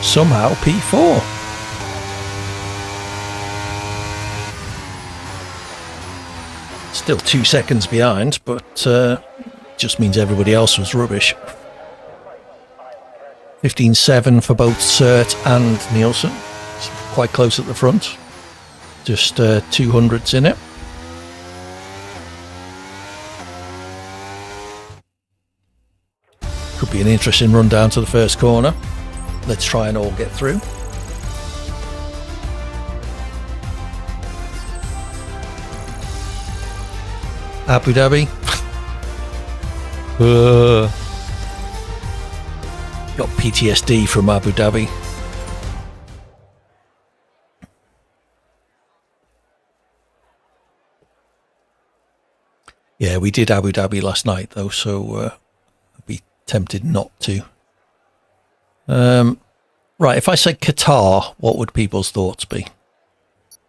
[SPEAKER 1] Somehow P4. Still 2 seconds behind, but just means everybody else was rubbish. 15.7 for both Cert and Nielsen. It's quite close at the front. Just 200s in it. Could be an interesting run down to the first corner. Let's try and all get through. Abu Dhabi. Got PTSD from Abu Dhabi. Yeah, we did Abu Dhabi last night though, so I'd be tempted not to. Right, if I said Qatar, what would people's thoughts be?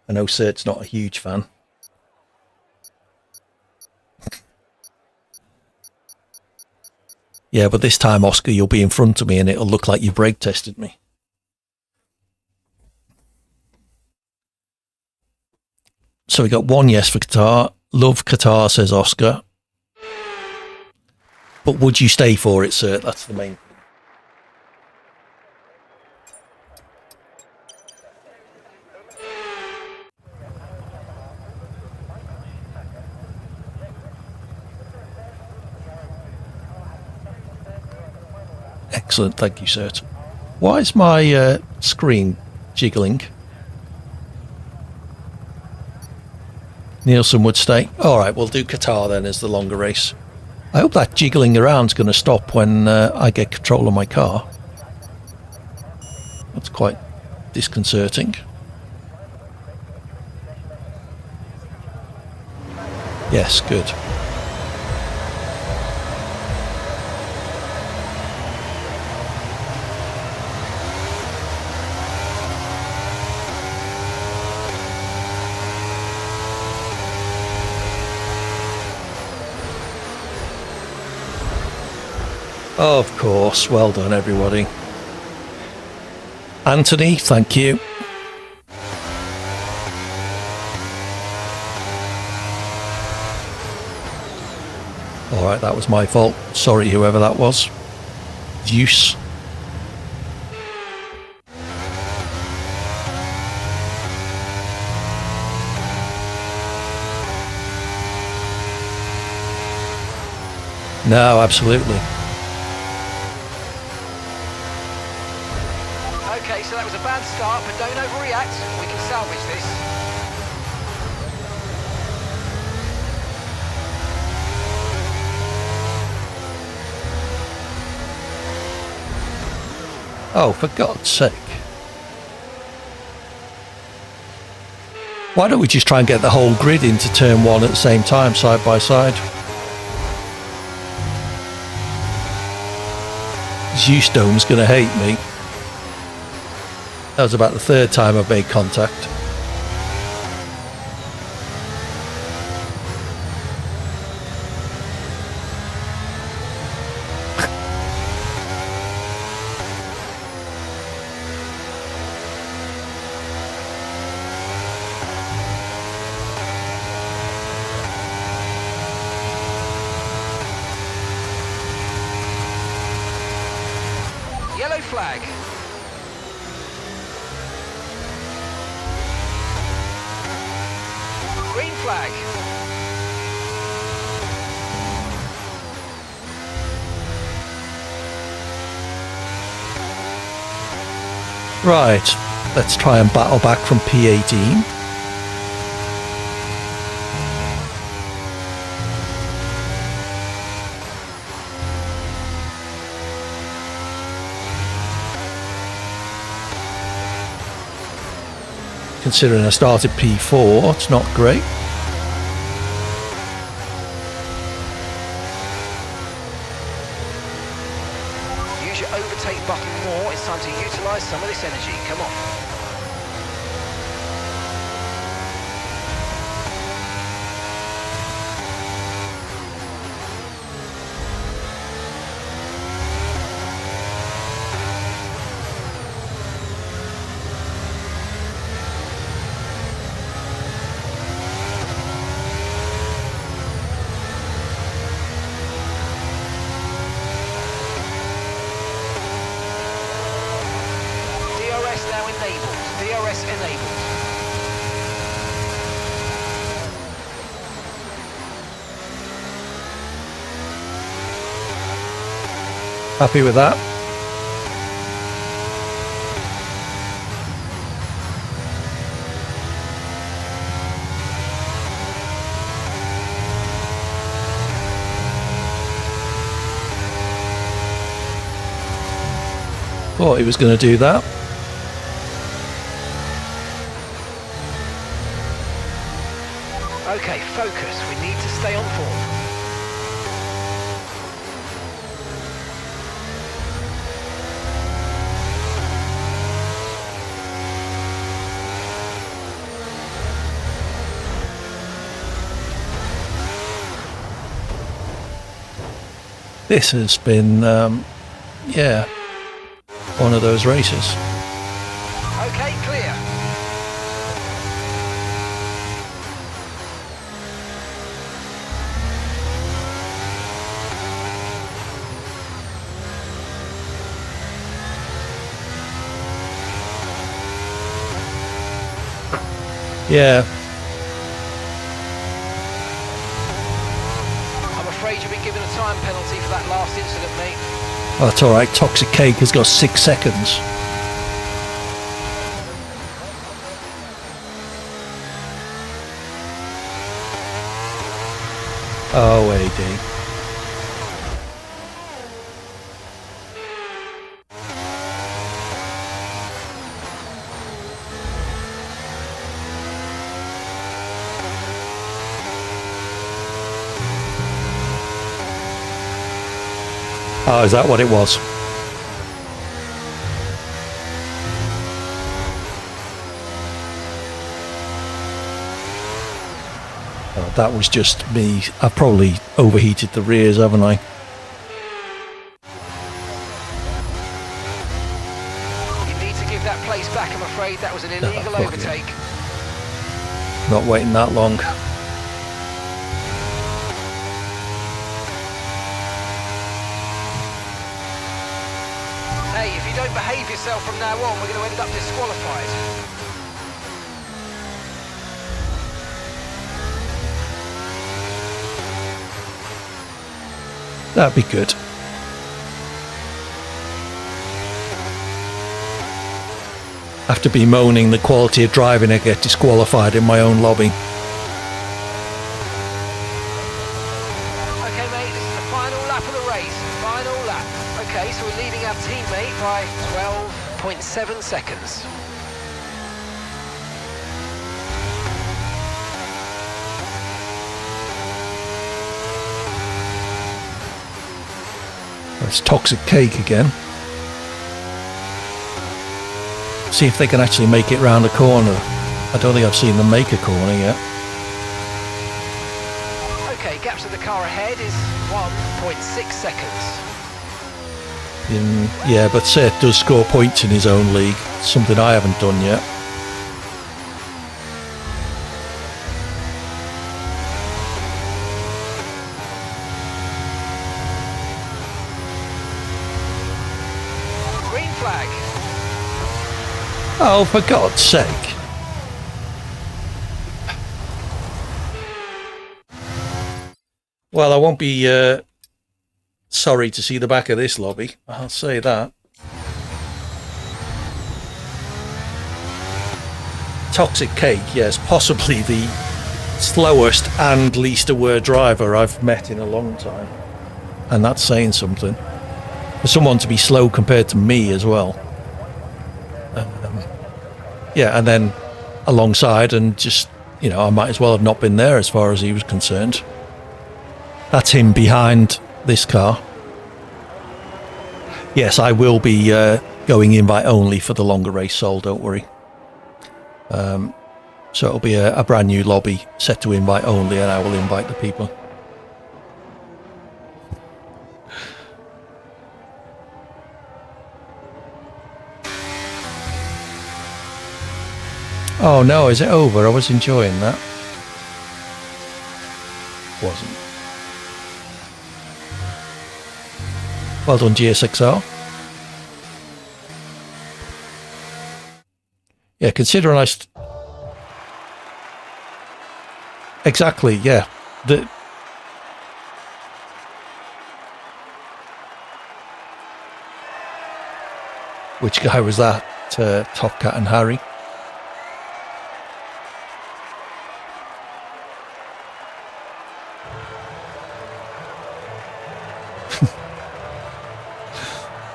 [SPEAKER 1] I know Cert's not a huge fan. Yeah, but this time, Oscar, you'll be in front of me and it'll look like you brake tested me. So we got one yes for Qatar. Love Qatar, says Oscar. But would you stay for it, Cert? That's the main thing. Excellent, thank you, sir. Why is my screen jiggling? Nielsen would stay. All right, we'll do Qatar then as the longer race. I hope that jiggling around's going to stop when I get control of my car. That's quite disconcerting. Yes, good. Of course, well done everybody. Anthony, thank you. Alright, that was my fault. Sorry whoever that was. Use. No, absolutely.
[SPEAKER 2] Okay, so that was a bad start, but don't overreact. We can salvage this.
[SPEAKER 1] Oh, for God's sake. Why don't we just try and get the whole grid into turn one at the same time, side by side? Zewstone's going to hate me. That was about the third time I've made contact.
[SPEAKER 2] Yellow flag. Green flag.
[SPEAKER 1] Right, let's try and battle back from P18. Considering I started P4, it's not great.
[SPEAKER 2] Use your overtake button more. It's time to utilise some of this energy. Come on. DRS now enabled. DRS enabled.
[SPEAKER 1] Happy with that? Thought he was going to do that.
[SPEAKER 2] Okay, focus. We need to stay on form.
[SPEAKER 1] This has been, yeah, one of those races.
[SPEAKER 2] Okay, clear.
[SPEAKER 1] Yeah.
[SPEAKER 2] I'm afraid you've been given a time penalty for that last incident, mate.
[SPEAKER 1] Oh, that's alright. Toxic Cake has got 6 seconds. Oh, AD. Oh, is that what it was? Oh, that was just me. I've probably overheated the rears, haven't I?
[SPEAKER 2] You need to give that place back, I'm afraid. That was an illegal overtake.
[SPEAKER 1] Not waiting that long.
[SPEAKER 2] Hey, if you don't behave yourself from now on, we're going to end up disqualified.
[SPEAKER 1] That'd be good. After bemoaning the quality of driving, I get disqualified in my own lobby.
[SPEAKER 2] Okay, mate, this is the final lap of the race. Final lap. Okay, so we're leading our teammate by 12.7 seconds.
[SPEAKER 1] It's Toxic Cake again. See if they can actually make it round the corner. I don't think I've seen them make a corner yet.
[SPEAKER 2] Okay, gap to the car ahead is 1.6 seconds.
[SPEAKER 1] Yeah, but Seth does score points in his own league, something I haven't done yet.
[SPEAKER 2] Green flag.
[SPEAKER 1] Oh, for God's sake. Well, I won't be sorry to see the back of this lobby, I'll say that. Toxic Cake, yes, possibly the slowest and least aware driver I've met in a long time. And that's saying something. For someone to be slow compared to me as well. Yeah, and then alongside and just, you know, I might as well have not been there as far as he was concerned. That's him behind this car. Yes, I will be going invite only for the longer race, Sol, don't worry. So it'll be a brand new lobby set to invite only, and I will invite the people. Oh no, is it over? I was enjoying that. Wasn't. Well done, GSXR. Yeah, considering exactly, yeah. Which guy was that? Top Cat and Harry.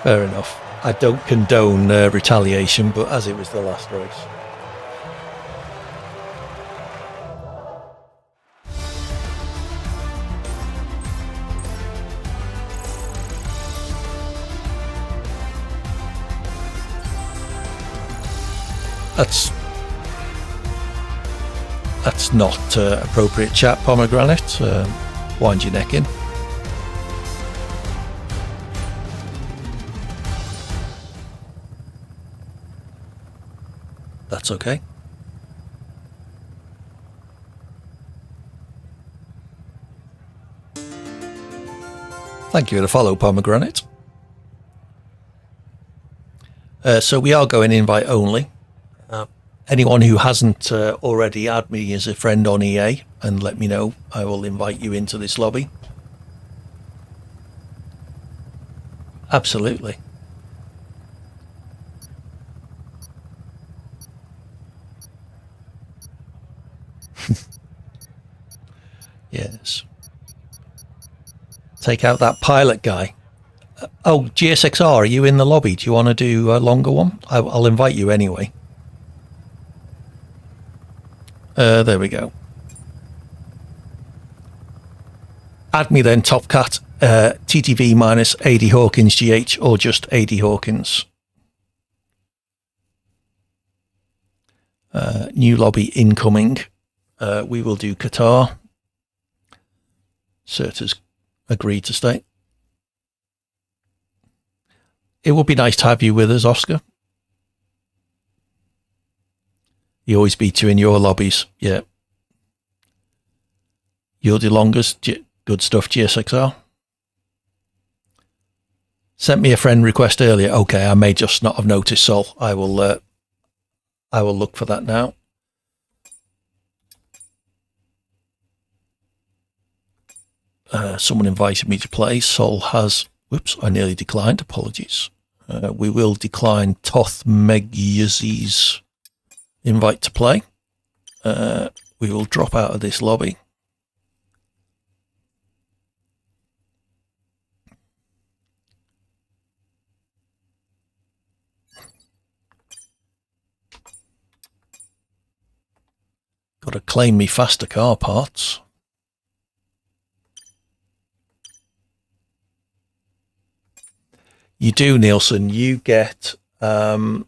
[SPEAKER 1] Fair enough. I don't condone retaliation, but as it was the last race. That's not appropriate chat, Pomegranate. Wind your neck in. That's okay. Thank you for the follow, Pomegranate. So we are going invite only. Anyone who hasn't already, add me as a friend on EA and let me know. I will invite you into this lobby. Absolutely. Yes. take out that pilot guy. Oh, GSXR, are you in the lobby? Do you want to do a longer one? I'll invite you anyway. There we go. Add me then, Top Cat, TTV minus AD Hawkins GH, or just AD Hawkins. New lobby incoming. We will do Qatar. Cert has agreed to stay. It would be nice to have you with us, Oscar. He always beats you in your lobbies. Yeah. You're the longest. Good stuff, GSXR. Sent me a friend request earlier. Okay, I may just not have noticed, so I will look for that now. Someone invited me to play. Sol has... Whoops, I nearly declined. Apologies. We will decline Toth Megyazi's invite to play. We will drop out of this lobby. Got to claim me faster car parts. You do, Nielsen. You get the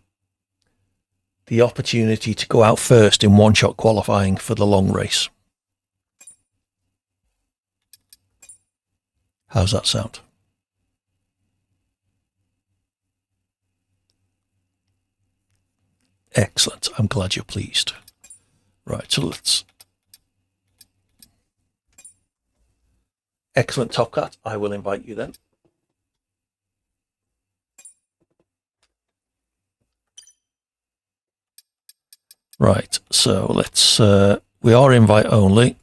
[SPEAKER 1] opportunity to go out first in one-shot qualifying for the long race. How's that sound? Excellent. I'm glad you're pleased. Right, so let's... Excellent, Top Cat. I will invite you then. Right, so let's... we are invite only.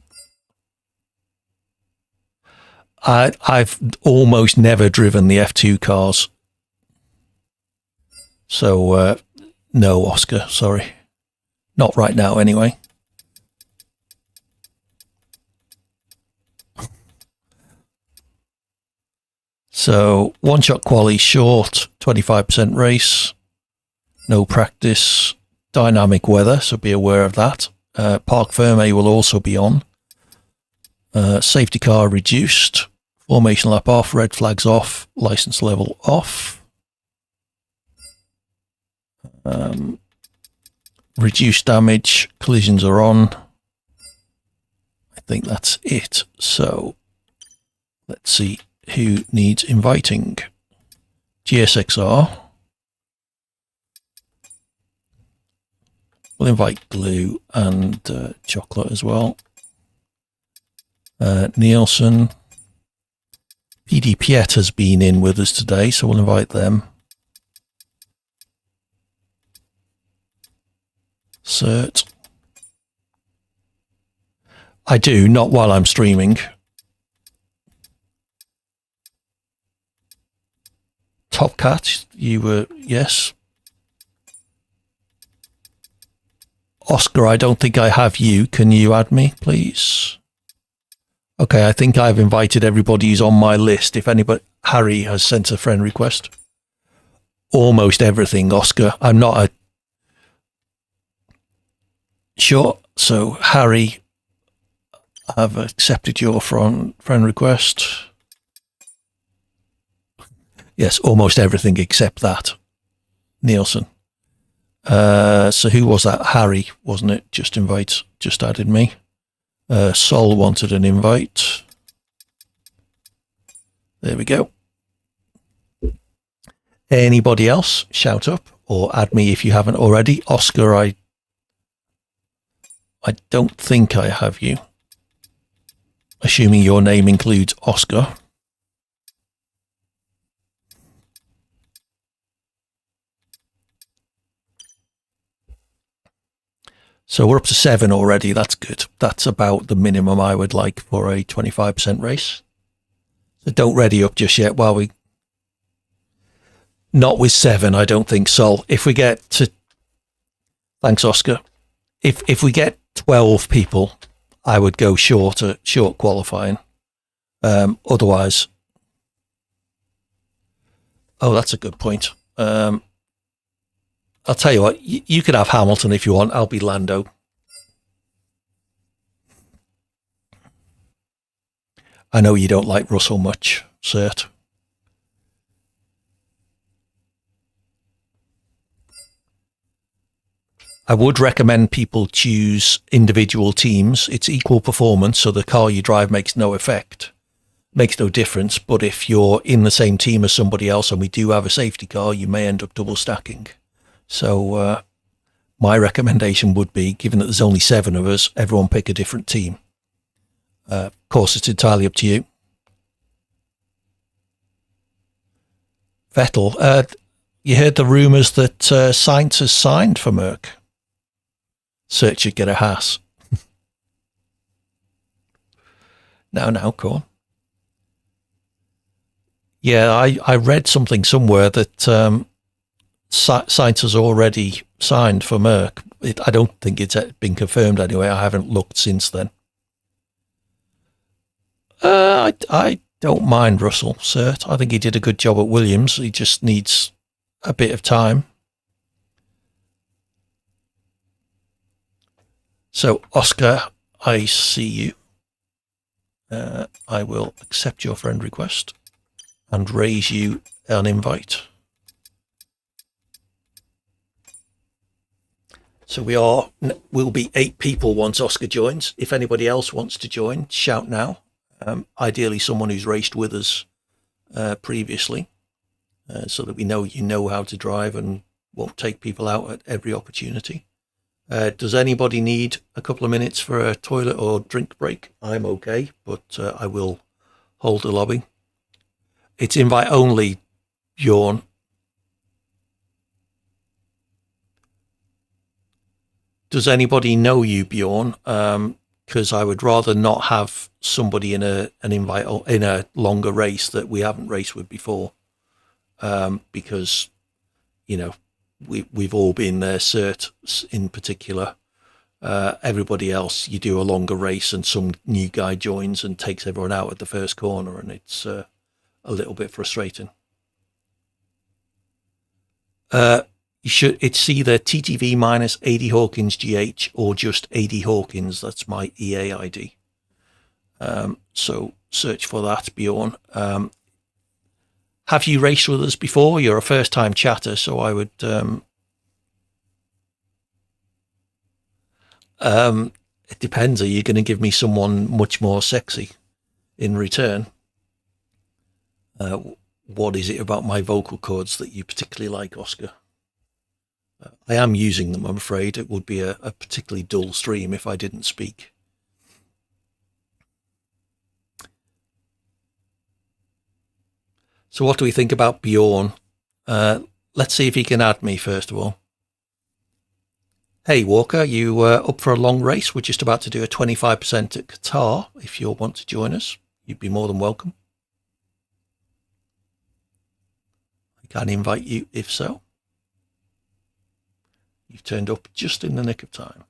[SPEAKER 1] I've almost never driven the F2 cars. So, no, Oscar, sorry. Not right now, anyway. So, one-shot quali short, 25% race, no practice, dynamic weather, so be aware of that. Parc Ferme will also be on. Safety car reduced, formation lap off, red flags off, license level off. Reduced damage, collisions are on. I think that's it. So, let's see who needs inviting. GSXR. We'll invite Glue and Chocolate as well. Nielsen. PD Piet has been in with us today, so we'll invite them. Cert. I do, not while I'm streaming. Top Cat, you were, yes. Oscar, I don't think I have you. Can you add me, please? Okay, I think I've invited everybody who's on my list. If anybody, Harry has sent a friend request. Almost everything, Oscar. I'm not a... Sure, so Harry, I've accepted your friend request. Yes, almost everything except that. Nielsen. So who was that? Harry, wasn't it? Just added me. Sol wanted an invite. There we go. Anybody else? Shout up or add me if you haven't already. Oscar, I don't think I have you. Assuming your name includes Oscar. So we're up to 7 already. That's good. That's about the minimum I would like for a 25% race. So don't ready up just yet while we... Not with 7, I don't think, Sol. If we get to... Thanks, Oscar. If we get 12 people, I would go short qualifying. Otherwise, Oh, that's a good point. I'll tell you what, you could have Hamilton if you want. I'll be Lando. I know you don't like Russell much, Cert. I would recommend people choose individual teams. It's equal performance, so the car you drive makes no difference. But if you're in the same team as somebody else and we do have a safety car, you may end up double stacking. So my recommendation would be, given that there's only 7 of us, everyone pick a different team. Of course, it's entirely up to you. Vettel, you heard the rumours that Sainz has signed for Merc. Search should get a Haas. Now, go on. Yeah, I read something somewhere that Sainz has already signed for Merc. I don't think it's been confirmed anyway. I haven't looked since then. I don't mind Russell, Cert. I think he did a good job at Williams. He just needs a bit of time. So, Oscar, I see you. I will accept your friend request and raise you an invite. So we'll be 8 people once Oscar joins. If anybody else wants to join, shout now. Ideally someone who's raced with us previously, so that we know you know how to drive and won't take people out at every opportunity. Does anybody need a couple of minutes for a toilet or drink break? I'm okay, but I will hold the lobby. It's invite only, Bjorn. Does anybody know you, Bjorn? Because I would rather not have somebody in an invite in a longer race that we haven't raced with before, because we've all been there, Cert in particular. Everybody else, you do a longer race and some new guy joins and takes everyone out at the first corner, and it's a little bit frustrating. It's either TTV minus AD Hawkins GH or just AD Hawkins. That's my EA ID. So search for that, Bjorn. Have you raced with us before? You're a first-time chatter, so I would... it depends. Are you going to give me someone much more sexy in return? What is it about my vocal cords that you particularly like, Oscar? I am using them, I'm afraid. It would be a particularly dull stream if I didn't speak. So what do we think about Bjorn? Let's see if he can add me, first of all. Hey, Walker, you up for a long race? We're just about to do a 25% at Qatar. If you'll want to join us, you'd be more than welcome. I can invite you if so. You've turned up just in the nick of time.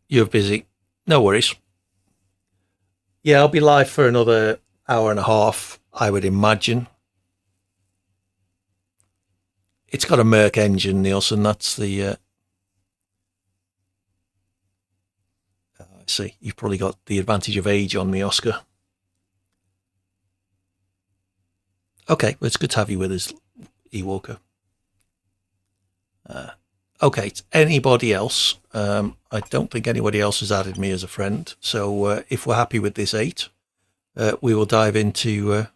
[SPEAKER 1] You're busy. No worries. Yeah, I'll be live for another hour and a half, I would imagine. It's got a Merc engine, Nielsen. That's the... I see. You've probably got the advantage of age on me, Oscar. Okay, well, it's good to have you with us, E-Walker. Okay, anybody else? I don't think anybody else has added me as a friend. So if we're happy with this 8, we will dive into...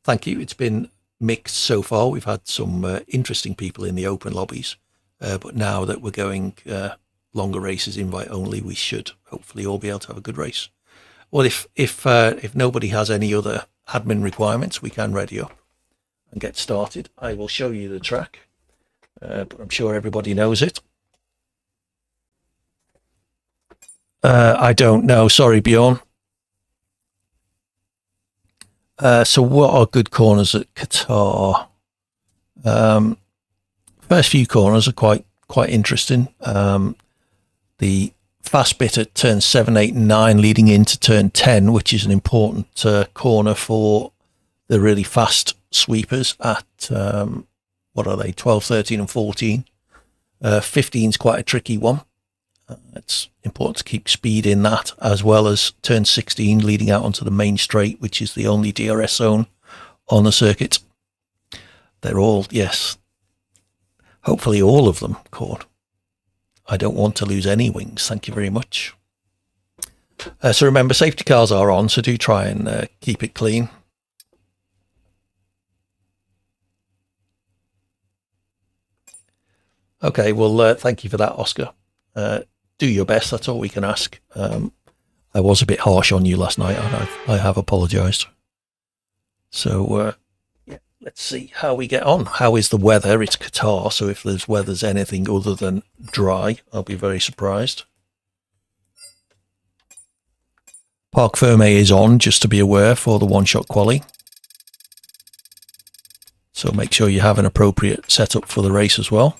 [SPEAKER 1] thank you. It's been mixed so far. We've had some interesting people in the open lobbies. But now that we're going longer races, invite only, we should hopefully all be able to have a good race. Well, if nobody has any other admin requirements, we can ready up and get started. I will show you the track. But I'm sure everybody knows it. I don't know. Sorry, Bjorn. So what are good corners at Qatar? First few corners are quite quite interesting. The fast bit at turn 7, 8, and 9 leading into turn 10, which is an important corner for the really fast sweepers at, what are they, 12, 13 and 14. 15 is quite a tricky one. It's important to keep speed in that, as well as turn 16 leading out onto the main straight, which is the only DRS zone on the circuit. They're all, yes, hopefully all of them caught. I don't want to lose any wings. Thank you very much. So remember, safety cars are on, so do try and keep it clean. Okay, well, thank you for that, Oscar. Do your best. That's all we can ask. I was a bit harsh on you last night, and I have apologised. So, yeah, let's see how we get on. How is the weather? It's Qatar, so if there's weather's anything other than dry, I'll be very surprised. Parc Ferme is on, just to be aware, for the one-shot quali. So make sure you have an appropriate setup for the race as well.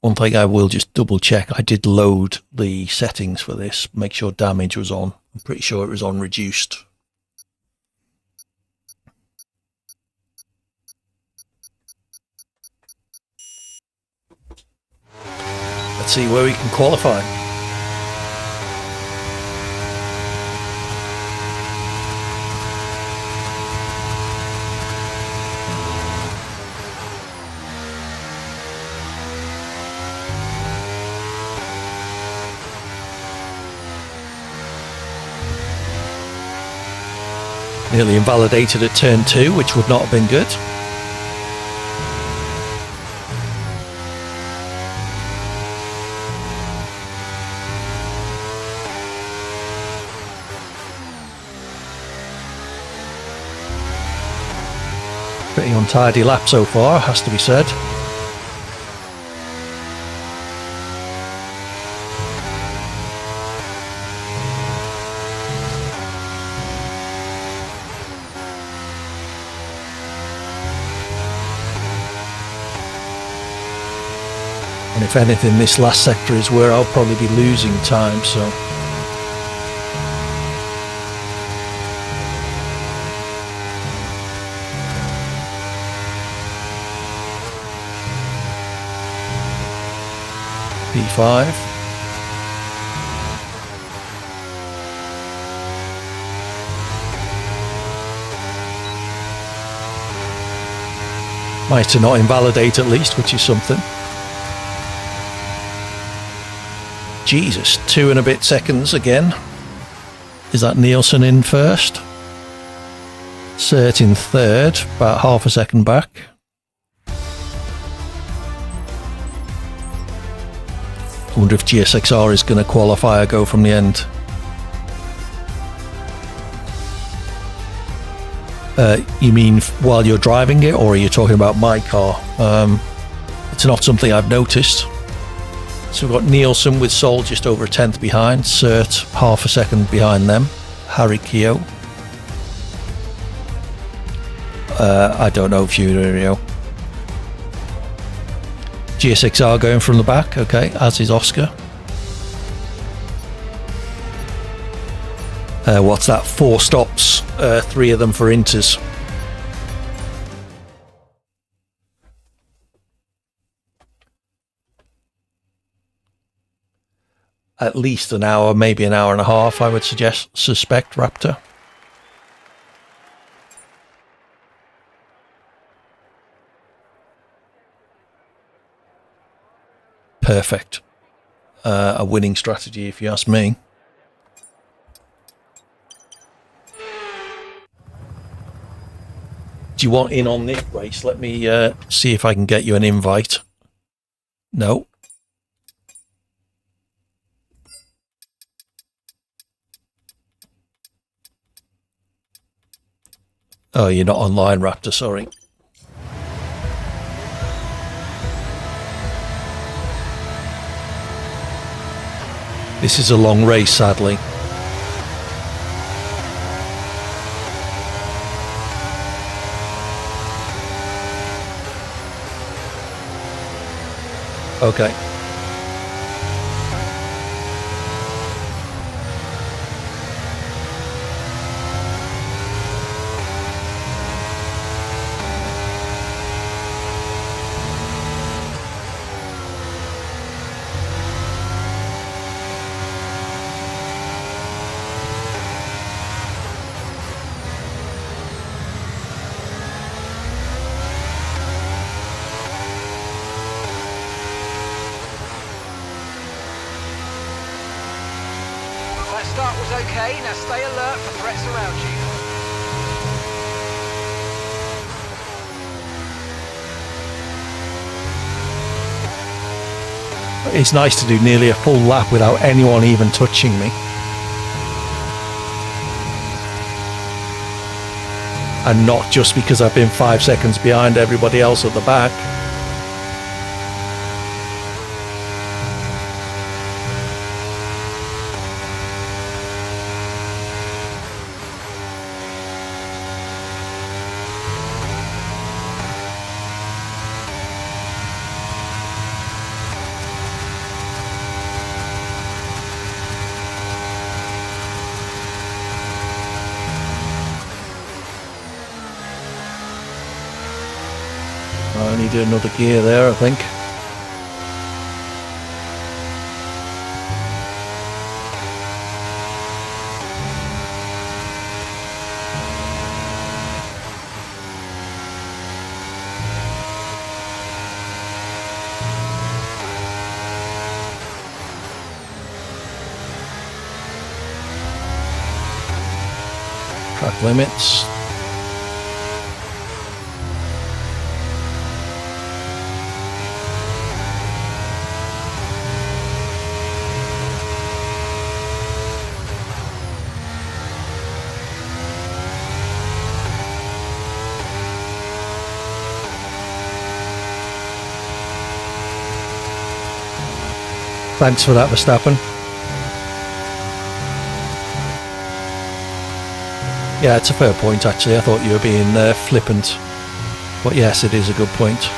[SPEAKER 1] One thing I will just double check, I did load the settings for this, make sure damage was on. I'm pretty sure it was on reduced. Let's see where we can qualify. Nearly invalidated at turn 2, which would not have been good. Pretty untidy lap so far, has to be said. And if anything, this last sector is where I'll probably be losing time, so. P5. Nice to not invalidate at least, which is something. Jesus, 2 and a bit seconds again. Is that Nielsen in first? Cert in third, about half a second back. I wonder if GSXR is going to qualify or go from the end. You mean while you're driving it, or are you talking about my car? It's not something I've noticed. So we've got Nielsen with Sol just over a tenth behind, Cert half a second behind them, Harry Keogh. I don't know Furio. GSXR going from the back, okay, as is Oscar. What's that? 4 stops, 3 of them for Inters. At least an hour, maybe an hour and a half, I would suspect, Raptor. Perfect. A winning strategy, if you ask me. Do you want in on this race? Let me see if I can get you an invite. No. Oh, you're not online, Raptor, sorry. This is a long race, sadly. Okay.
[SPEAKER 2] That start was okay, now stay alert for threats around you.
[SPEAKER 1] It's nice to do nearly a full lap without anyone even touching me. And not just because I've been 5 seconds behind everybody else at the back. I need another gear there, I think. Track limits. Thanks for that, Verstappen. Yeah, it's a fair point, actually. I thought you were being flippant. But yes, it is a good point.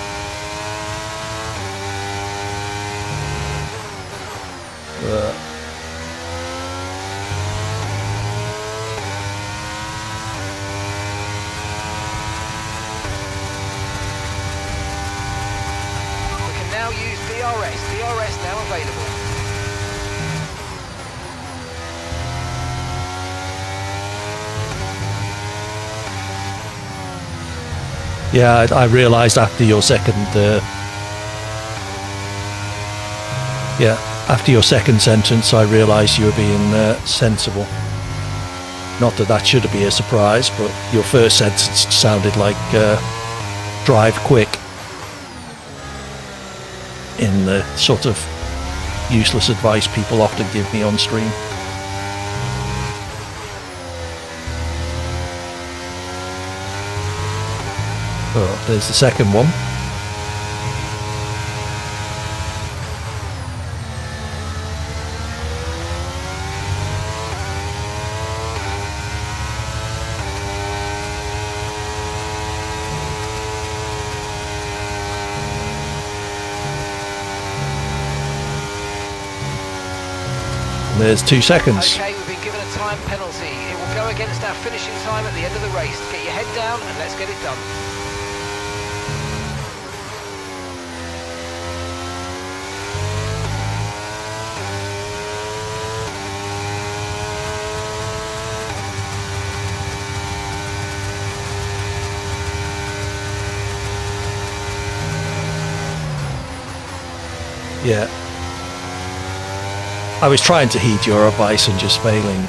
[SPEAKER 2] We can now use DRS. DRS now available.
[SPEAKER 1] Yeah, I realised after your second... after your second sentence, I realised you were being sensible. Not that that should be a surprise, but your first sentence sounded like drive quick in the sort of useless advice people often give me on stream. Oh, there's the second one. There's 2 seconds.
[SPEAKER 2] Okay, we've been given a time penalty. It will go against our finishing time at the end of the race. Get your head down and let's get it done.
[SPEAKER 1] Yeah. I was trying to heed your advice and just failing.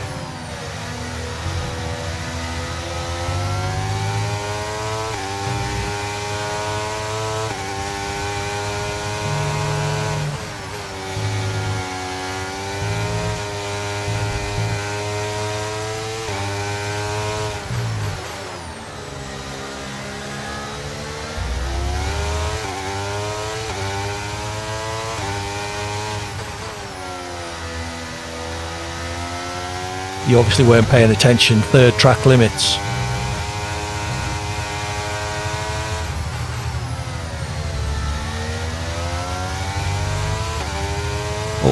[SPEAKER 1] You obviously weren't paying attention. Third track limits.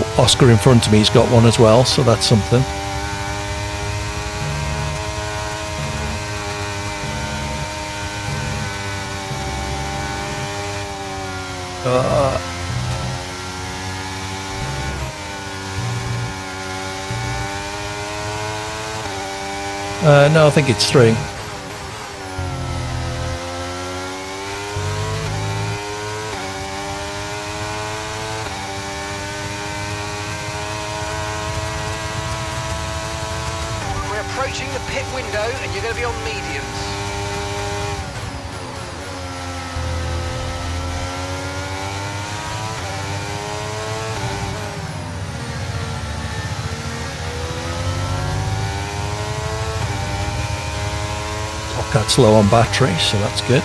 [SPEAKER 1] Oh, Oscar in front of me's got one as well, so that's something. No, I think it's 3.
[SPEAKER 2] We're approaching the pit window and you're going to be on mediums.
[SPEAKER 1] That's low on battery, so that's good.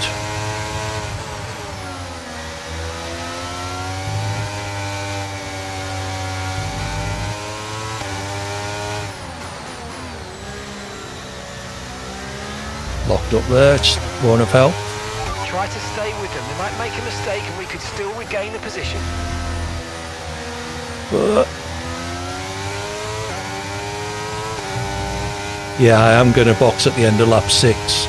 [SPEAKER 1] Locked up there, just won't have helped.
[SPEAKER 2] Try to stay with them. They might make a mistake and we could still regain the position.
[SPEAKER 1] But yeah, I am going to box at the end of lap 6.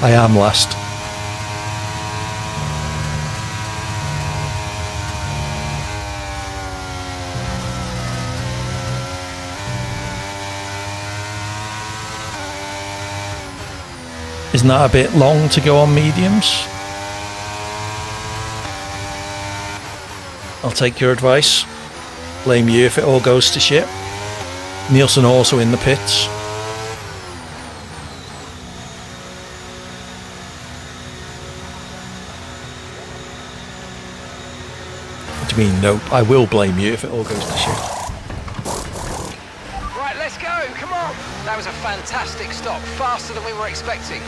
[SPEAKER 1] I am last. Isn't that a bit long to go on mediums? I'll take your advice. Blame you if it all goes to shit. Nielsen also in the pits. What do you mean, nope? I will blame you if it all goes to shit.
[SPEAKER 2] Right, let's go. Come on. That was a fantastic stop. Faster than we were expecting.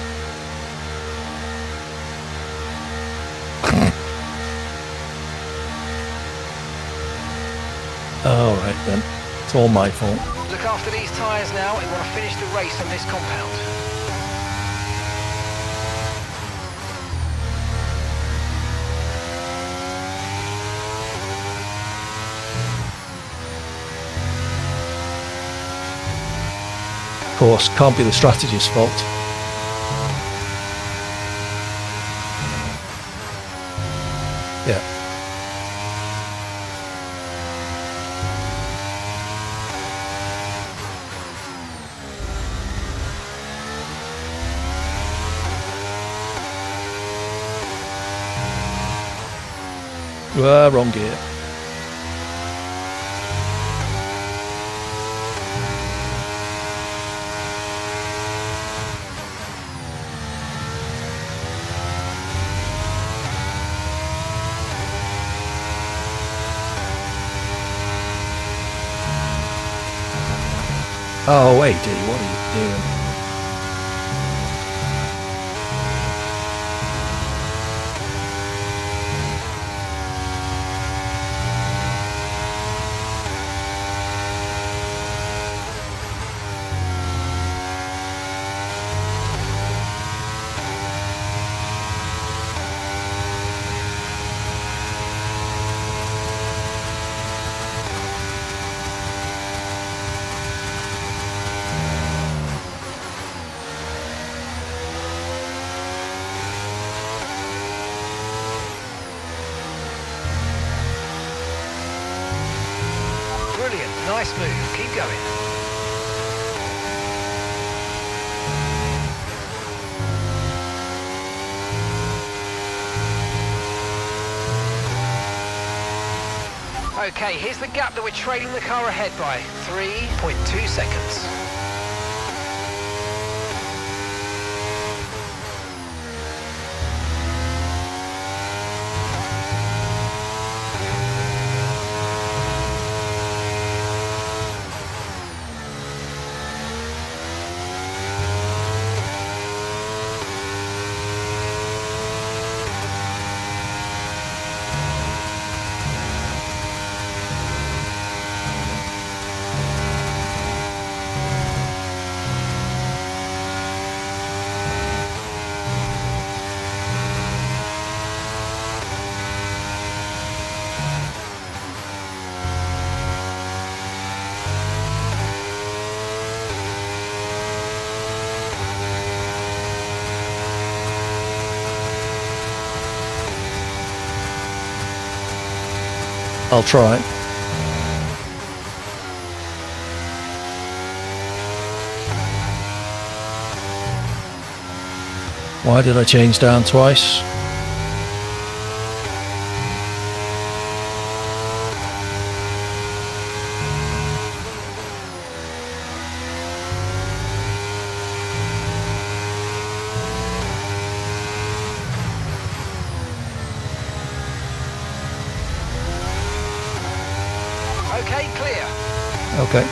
[SPEAKER 1] All right then. It's all my fault.
[SPEAKER 2] Look after these tyres now. We want to finish the race on this compound.
[SPEAKER 1] Of course, can't be the strategy's fault. Yeah. Wrong gear. Oh, wait, dude, what are you doing?
[SPEAKER 2] Brilliant. Nice move. Keep going. Okay, here's the gap that we're trailing the car ahead by. 3.2 seconds.
[SPEAKER 1] I'll try. Why did I change down twice?
[SPEAKER 2] Okay, clear.
[SPEAKER 1] Okay.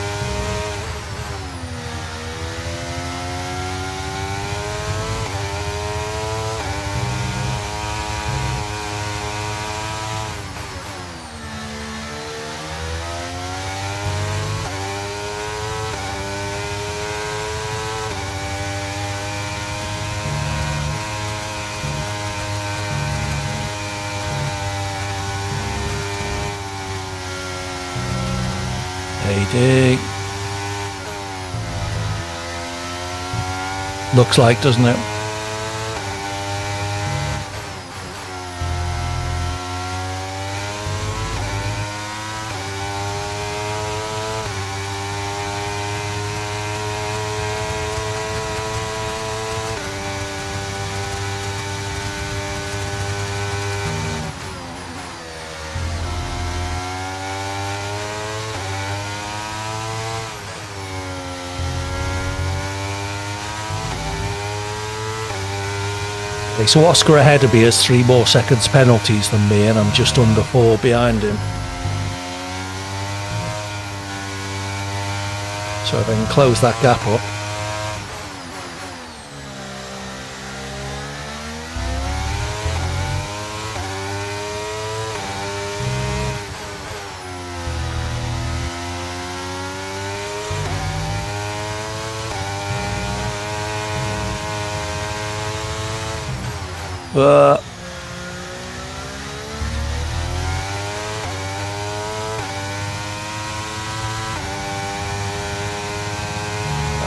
[SPEAKER 1] AD. Looks like, doesn't it? Okay, so Oscar ahead of me has 3 more seconds penalties than me, and I'm just under 4 behind him. So if I can close that gap up. That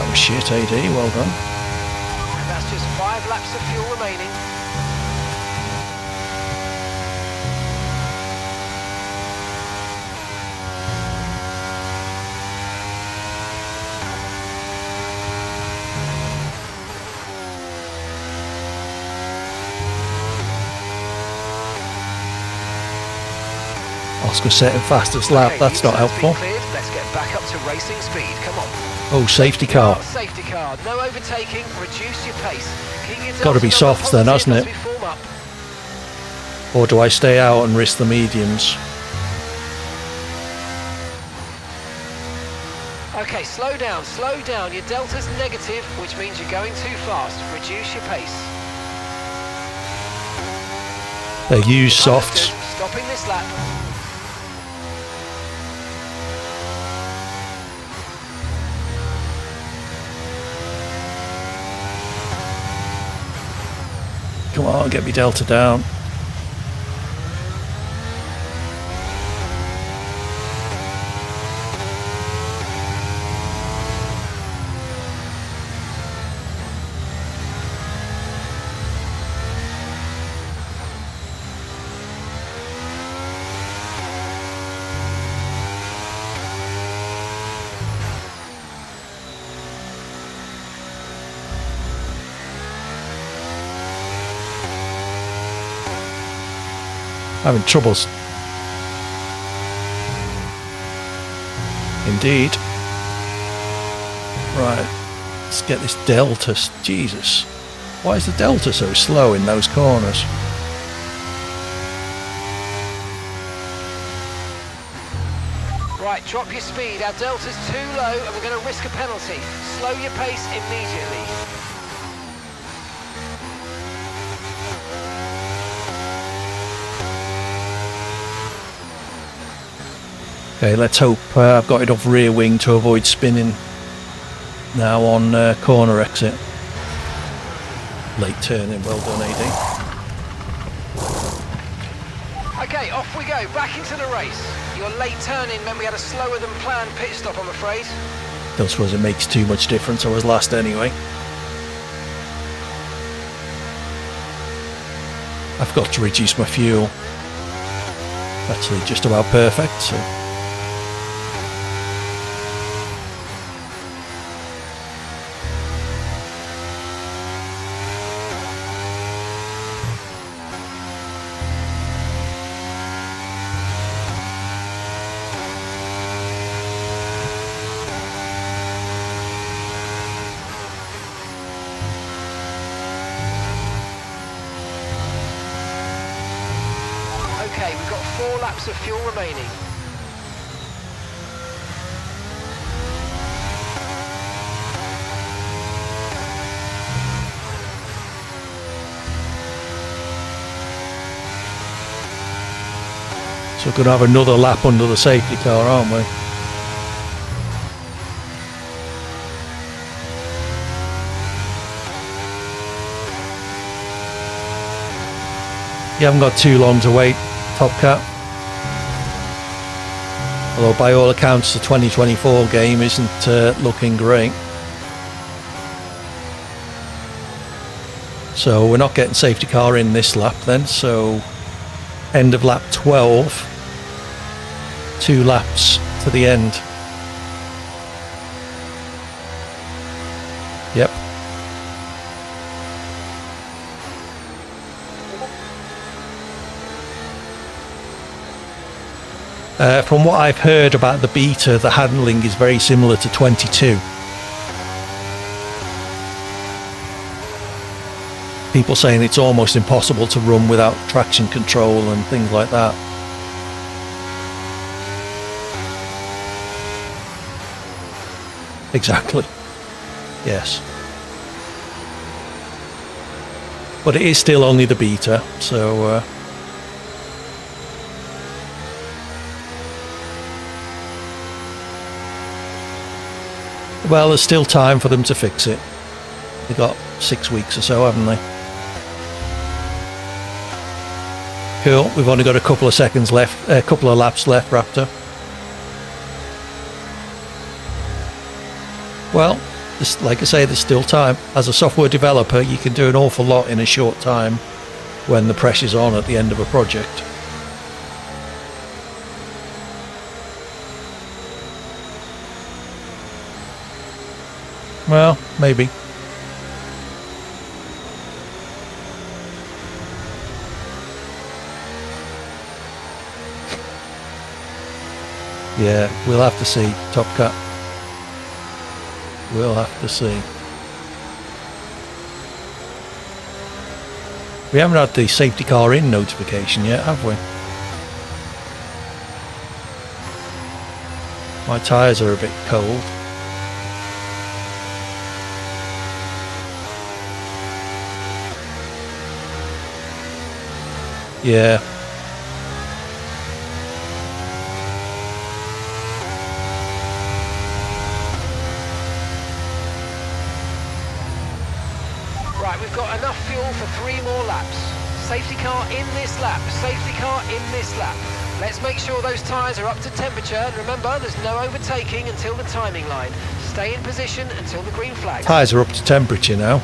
[SPEAKER 1] was shit, AD, well done.
[SPEAKER 2] And that's just 5 laps of fuel remaining.
[SPEAKER 1] Oscar setting fastest lap,
[SPEAKER 2] Okay,
[SPEAKER 1] that's not
[SPEAKER 2] U-turn's
[SPEAKER 1] helpful.
[SPEAKER 2] been cleared. Let's get back up to racing speed. Come on.
[SPEAKER 1] Oh, safety car.
[SPEAKER 2] Safety car. No overtaking. Reduce your pace. Keep your
[SPEAKER 1] Gotta be
[SPEAKER 2] delta number
[SPEAKER 1] softs then,
[SPEAKER 2] positive
[SPEAKER 1] hasn't
[SPEAKER 2] as
[SPEAKER 1] it?
[SPEAKER 2] we form up.
[SPEAKER 1] Or do I stay out and risk the mediums?
[SPEAKER 2] Okay, slow down, slow down. Your delta's negative, which means you're going too fast. Reduce your pace.
[SPEAKER 1] They use
[SPEAKER 2] Understood.
[SPEAKER 1] softs.
[SPEAKER 2] Stopping this lap.
[SPEAKER 1] Come on, get me delta down. Having troubles. Indeed. Right. Let's get this delta. Jesus. Why is the delta so slow in those corners?
[SPEAKER 2] Right, drop your speed. Our delta's too low and we're going to risk a penalty. Slow your pace immediately.
[SPEAKER 1] Okay, let's hope I've got enough rear wing to avoid spinning now on corner exit. Late turning, well done AD.
[SPEAKER 2] Okay, off we go, back into the race. Your late turn-in meant we had a slower than planned pit stop, I'm afraid.
[SPEAKER 1] Don't suppose it makes too much difference, I was last anyway. I've got to reduce my fuel. Actually, just about perfect. So.
[SPEAKER 2] Okay, we've got 4 laps of fuel remaining.
[SPEAKER 1] So we're going to have another lap under the safety car, aren't we? You haven't got too long to wait, Top Cat. Although by all accounts the 2024 game isn't looking great. So we're not getting safety car in this lap then, so end of lap 12, 2 laps to the end. Yep. From what I've heard about the beta, the handling is very similar to 22. People saying it's almost impossible to run without traction control and things like that. Exactly. Yes. But it is still only the beta, so... well, there's still time for them to fix it. They've got 6 weeks or so, haven't they? Cool. We've only got a couple of seconds left, a couple of laps left, Raptor. Well, like I say, there's still time. As a software developer, you can do an awful lot in a short time when the pressure's on at the end of a project. Well, maybe. Yeah, we'll have to see, Top Cat. We'll have to see. We haven't had the safety car in notification yet, have we? My tyres are a bit cold. Yeah.
[SPEAKER 2] Right, we've got enough fuel for 3 more laps. Safety car in this lap, safety car in this lap. Let's make sure those tyres are up to temperature, and remember, there's no overtaking until the timing line. Stay in position until the green flag.
[SPEAKER 1] Tyres are up to temperature now.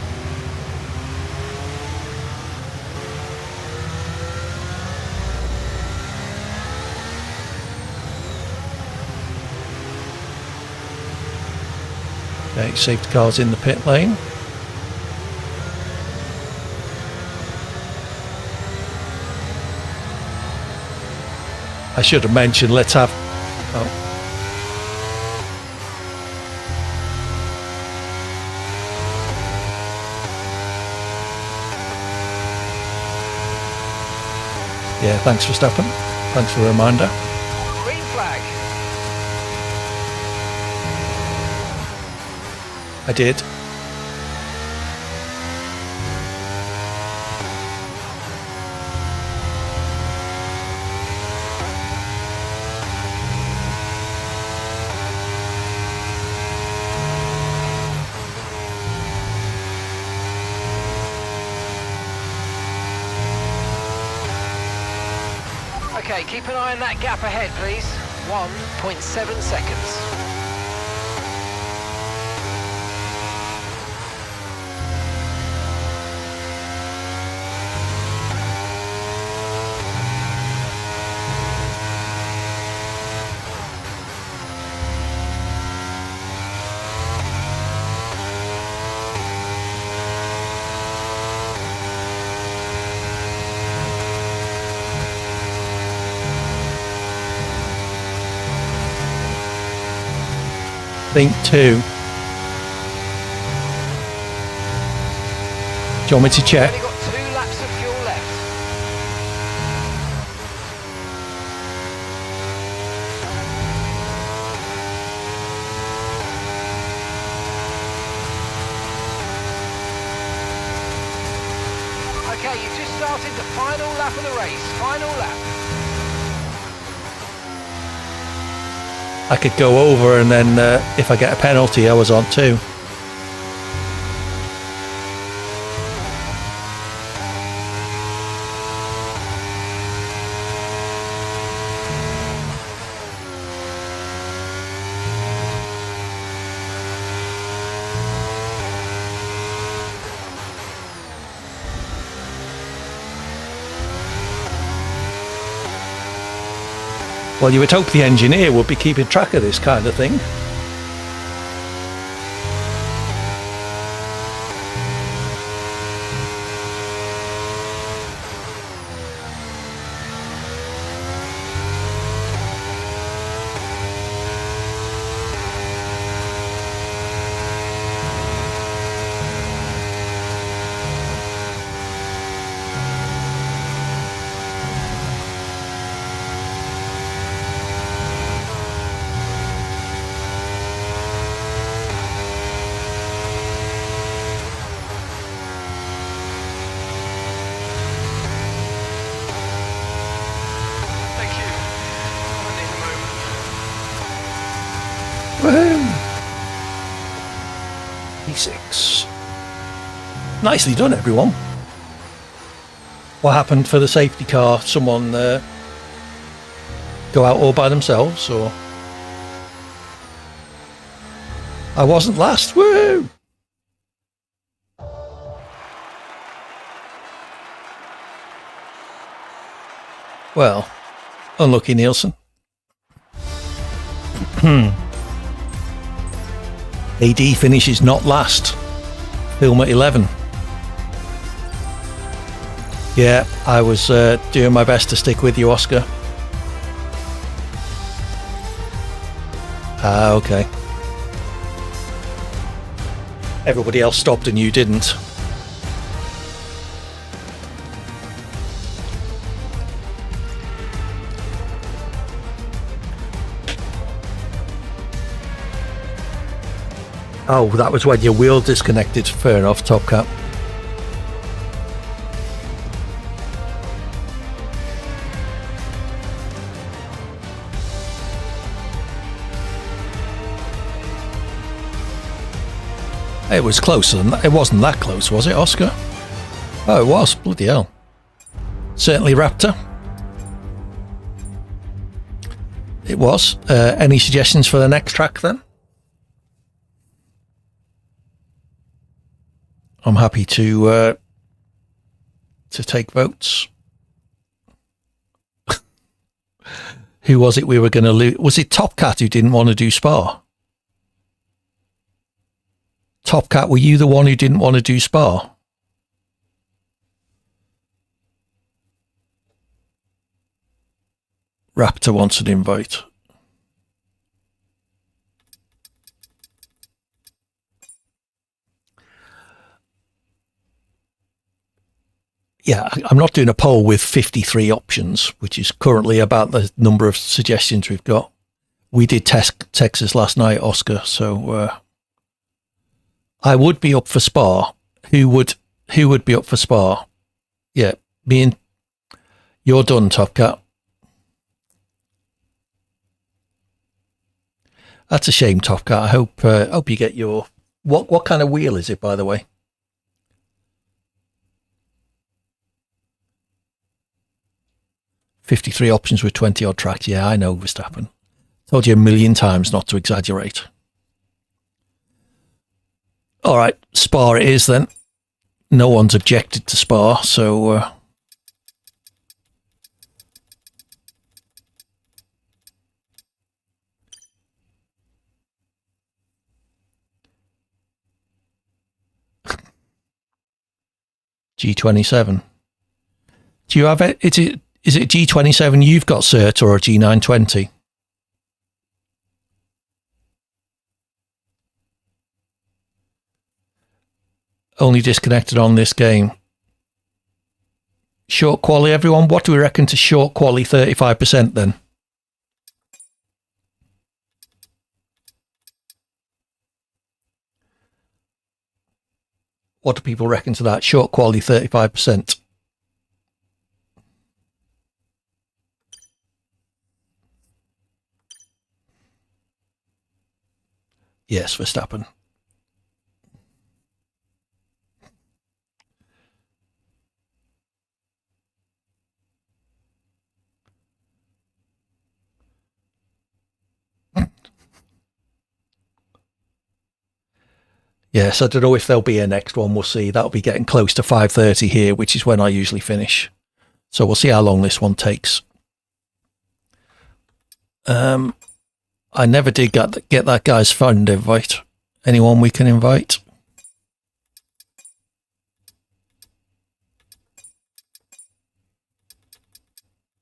[SPEAKER 1] Okay, safety car's in the pit lane. I should have mentioned, let's have... Oh. Yeah, thanks for stopping. Thanks for the reminder.
[SPEAKER 2] Green flag.
[SPEAKER 1] I did.
[SPEAKER 2] Okay, keep an eye on that gap ahead, please. 1.7 seconds.
[SPEAKER 1] think 2. Do you want me to check?
[SPEAKER 2] Only got 2 laps of fuel left. Okay, you've just started the final lap of the race. Final lap.
[SPEAKER 1] I could go over and then if I get a penalty, I was on 2. Well, you would hope the engineer would be keeping track of this kind of thing. Woohoo! P6. Nicely done, everyone. What happened for the safety car? Someone go out all by themselves, or? I wasn't last. Woo! Well, unlucky Nielsen. AD finishes not last. Film at 11. Yeah, I was doing my best to stick with you, Oscar. Ah, okay. Everybody else stopped and you didn't. Oh, that was when your wheel disconnected. Fair enough, Top Cap. It was closer than that. It wasn't that close, was it, Oscar? Oh, it was. Bloody hell. Certainly, Raptor. It was. Any suggestions for the next track, then? I'm happy to take votes. Who was it we were going to lose? Was it Top Cat who didn't want to do Spa? Top Cat, were you the one who didn't want to do Spa? Raptor wants an invite. Yeah, I'm not doing a poll with 53 options, which is currently about the number of suggestions we've got. We did test Texas last night, Oscar, so I would be up for Spa. Who would be up for Spa? Yeah, me and you're done, Top Cat. That's a shame, Top Cat. I hope you get your what kind of wheel is it, by the way? "53 options with 20 odd tracks." Yeah, I know, Verstappen. Told you a million times not to exaggerate. All right, Spa it is then. No one's objected to Spa, so G27. Do you have it? Is it G27 you've got cert or a G920? only disconnected on this game. Short quali, everyone. What do we reckon to short quali 35% then? What do people reckon to that? Short quali 35%. Yes, Verstappen. Yes, I don't know if there'll be a next one. We'll see. That'll be getting close to 5:30 here, which is when I usually finish. So we'll see how long this one takes. I never did get that guy's friend invite. Anyone we can invite?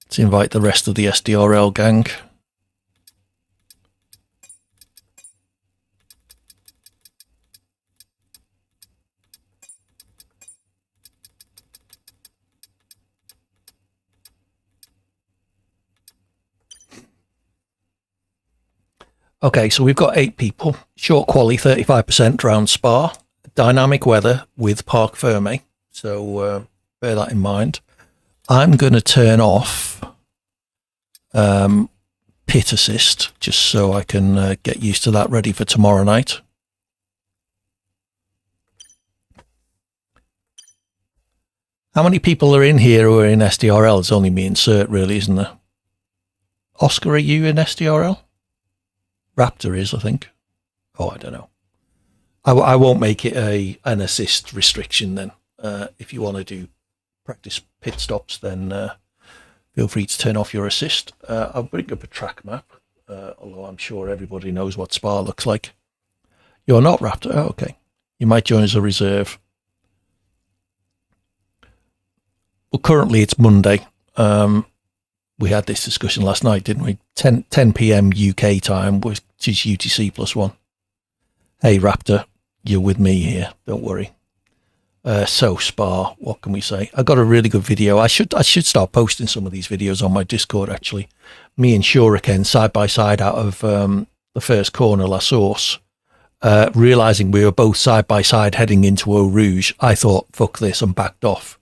[SPEAKER 1] Let's invite the rest of the SDRL gang. Okay, so we've got 8 people. Short quali, 35% round Spa. Dynamic weather with Parc Ferme. So bear that in mind. I'm going to turn off pit assist just so I can get used to that, ready for tomorrow night. How many people are in here who are in SDRL? It's only me and Cert, really, isn't there? Oscar, are you in SDRL? Raptor is, I think. Oh, I don't know. I won't make it an assist restriction then. If you want to do practice pit stops, then feel free to turn off your assist. I'll bring up a track map, although I'm sure everybody knows what Spa looks like. You're not Raptor? Oh, okay. You might join as a reserve. Well, currently it's Monday. We had this discussion last night, didn't we? 10 p.m. UK time, which is UTC +1. Hey, Raptor, you're with me here. Don't worry. So Spa, what can we say? I got a really good video. I should start posting some of these videos on my Discord. Actually, me and Shuriken side by side out of the first corner, La Source. Realizing we were both side by side heading into Eau Rouge, I thought, fuck this, and backed off.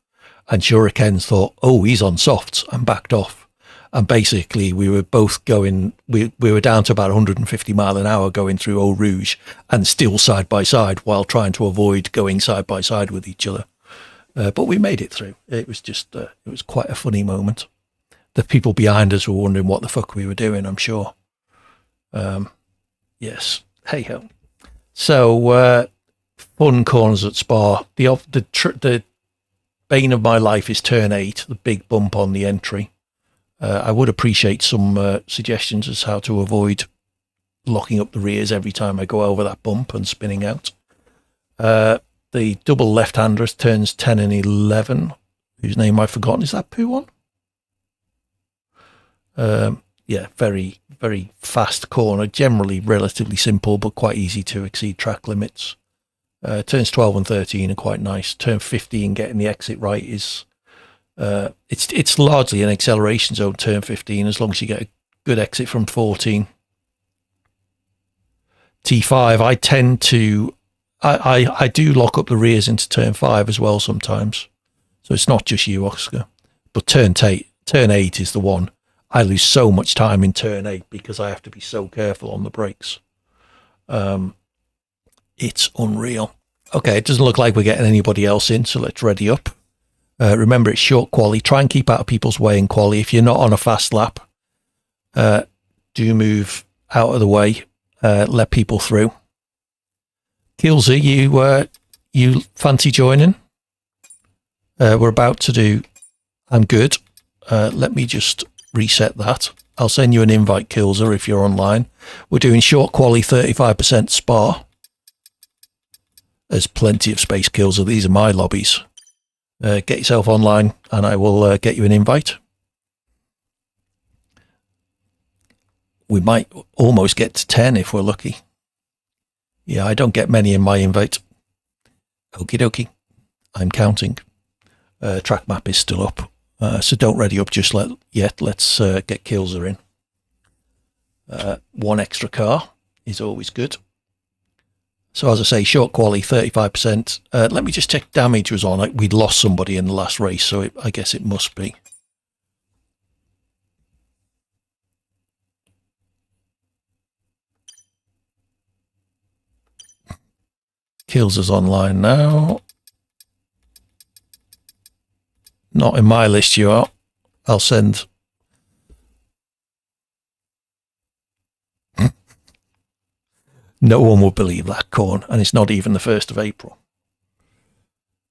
[SPEAKER 1] And Shuriken thought, oh, he's on softs, and backed off. And basically, we were both going, we were down to about 150 mile an hour going through Eau Rouge and still side by side while trying to avoid going side by side with each other. But we made it through. It was just, it was quite a funny moment. The people behind us were wondering what the fuck we were doing, I'm sure. Yes. Hey ho. So, fun corners at Spa. The bane of my life is turn 8, the big bump on the entry. I would appreciate some suggestions as how to avoid locking up the rears every time I go over that bump and spinning out. The double left-hander turns 10 and 11, whose name I've forgotten. Is that Poo on? Yeah, very, very fast corner. Generally relatively simple, but quite easy to exceed track limits. Turns 12 and 13 are quite nice. Turn 15, getting the exit right is... it's largely an acceleration zone, turn 15, as long as you get a good exit from 14. T5, I tend to... I do lock up the rears into turn 5 as well sometimes. So it's not just you, Oscar. But turn 8 is the one. I lose so much time in turn 8 because I have to be so careful on the brakes. It's unreal. Okay, it doesn't look like we're getting anybody else in, so let's ready up. Remember, it's short quali. Try and keep out of people's way in quali. If you're not on a fast lap, do move out of the way. Let people through. Kilsey, you fancy joining? We're about to do... I'm good. Let me just reset that. I'll send you an invite, Kilser, if you're online. We're doing short quali 35% Spa. There's plenty of space, Kilser. These are my lobbies. Get yourself online and I will get you an invite. We might almost get to 10 if we're lucky. Yeah, I don't get many in my invite. Okie dokie. I'm counting. Track map is still up. So don't ready up just yet. Let's get Kilser in. One extra car is always good. So as I say, short quality, 35%. Let me just check damage was on. We'd lost somebody in the last race, so I guess it must be. Kilser's online now. Not in my list, you are. I'll send. No one would believe that, Corn, and it's not even the 1st of April.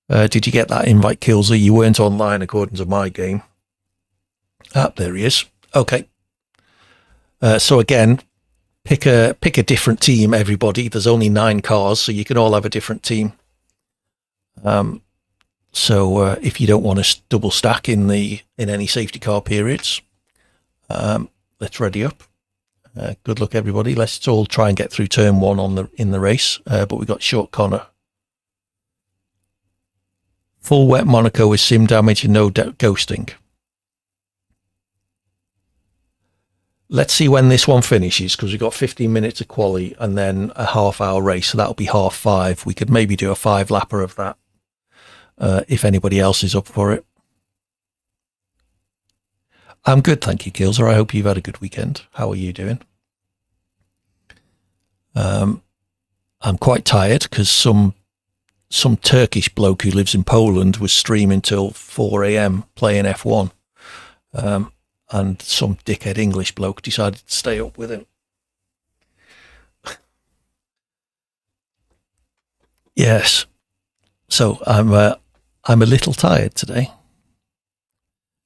[SPEAKER 1] Did you get that invite, Kilser? You weren't online according to my game. Ah, there he is. Okay. So again, pick a different team, everybody. There's only 9 cars, so you can all have a different team. So if you don't want to double stack in any safety car periods, let's ready up. Good luck, everybody. Let's all try and get through turn 1 in the race. But we've got short corner. Full wet Monaco with sim damage and no ghosting. Let's see when this one finishes, because we've got 15 minutes of quali and then a half-hour race, so that'll be 5:30. We could maybe do a 5-lapper of that if anybody else is up for it. I'm good, thank you, Kilser. I hope you've had a good weekend. How are you doing? I'm quite tired because some Turkish bloke who lives in Poland was streaming till 4 a.m. playing F1. And some dickhead English bloke decided to stay up with him. Yes. So I'm a little tired today.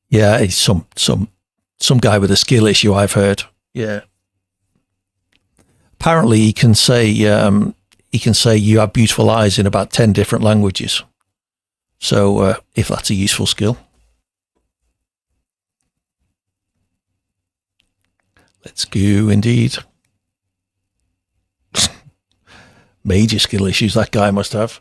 [SPEAKER 1] Yeah, it's some guy with a skill issue, I've heard. Yeah. Apparently he can say you have beautiful eyes in about 10 different languages. So if that's a useful skill. Let's go, indeed. Major skill issues that guy must have.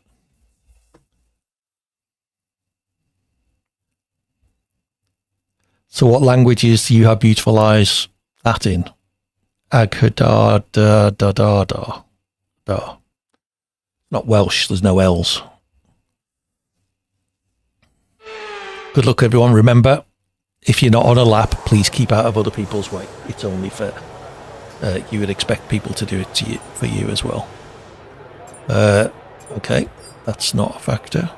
[SPEAKER 1] So what languages do you have beautiful eyes that in? Aghda da da da da da. Not Welsh, there's no L's. Good luck, everyone. Remember, if you're not on a lap, please keep out of other people's way. It's only fair. You would expect people to do it to you, for you as well. Okay, that's not a factor.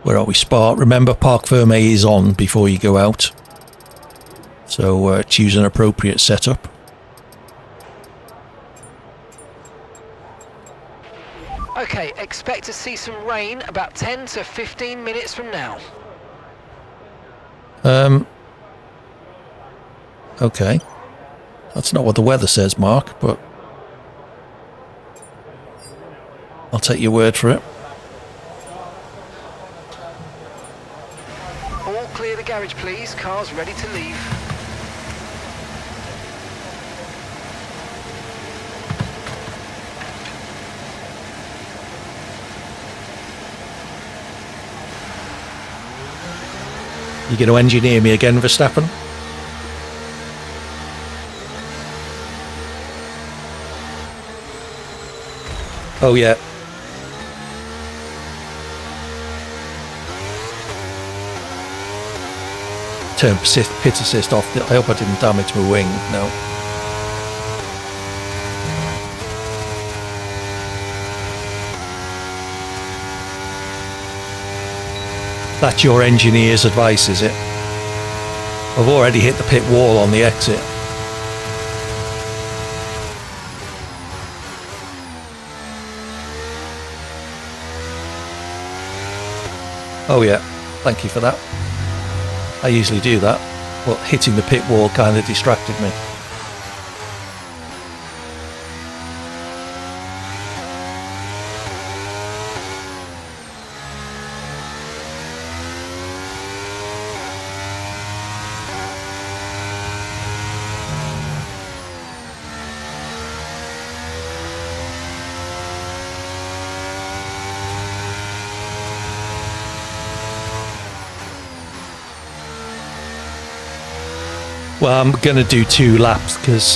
[SPEAKER 1] Where are we? Spa. Remember, Parc Fermé is on before you go out. So choose an appropriate setup.
[SPEAKER 2] Okay, expect to see some rain about 10 to 15 minutes from now.
[SPEAKER 1] Okay. That's not what the weather says, Mark, but I'll take your word for it.
[SPEAKER 2] All clear the garage, please. Cars ready to leave.
[SPEAKER 1] You going to engineer me again, Verstappen? Oh, yeah. Turn pit assist off. I hope I didn't damage my wing. No. That's your engineer's advice, is it? I've already hit the pit wall on the exit. Oh yeah, thank you for that. I usually do that, but hitting the pit wall kind of distracted me. Well, I'm going to do 2 laps because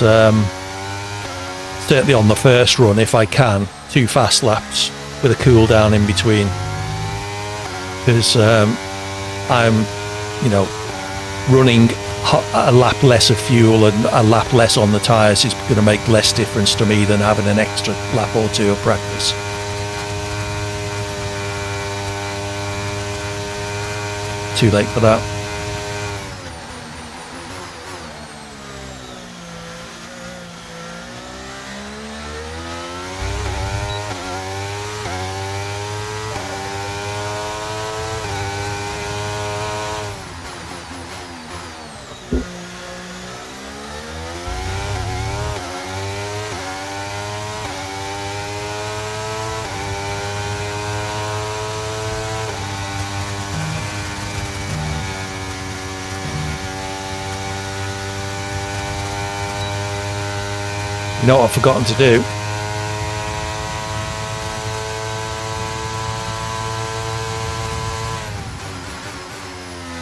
[SPEAKER 1] certainly on the first run, if I can, 2 fast laps with a cool down in between. Because I'm, you know, running a lap less of fuel and a lap less on the tyres is going to make less difference to me than having an extra lap or 2 of practice. Too late for that. You know what I've forgotten to do?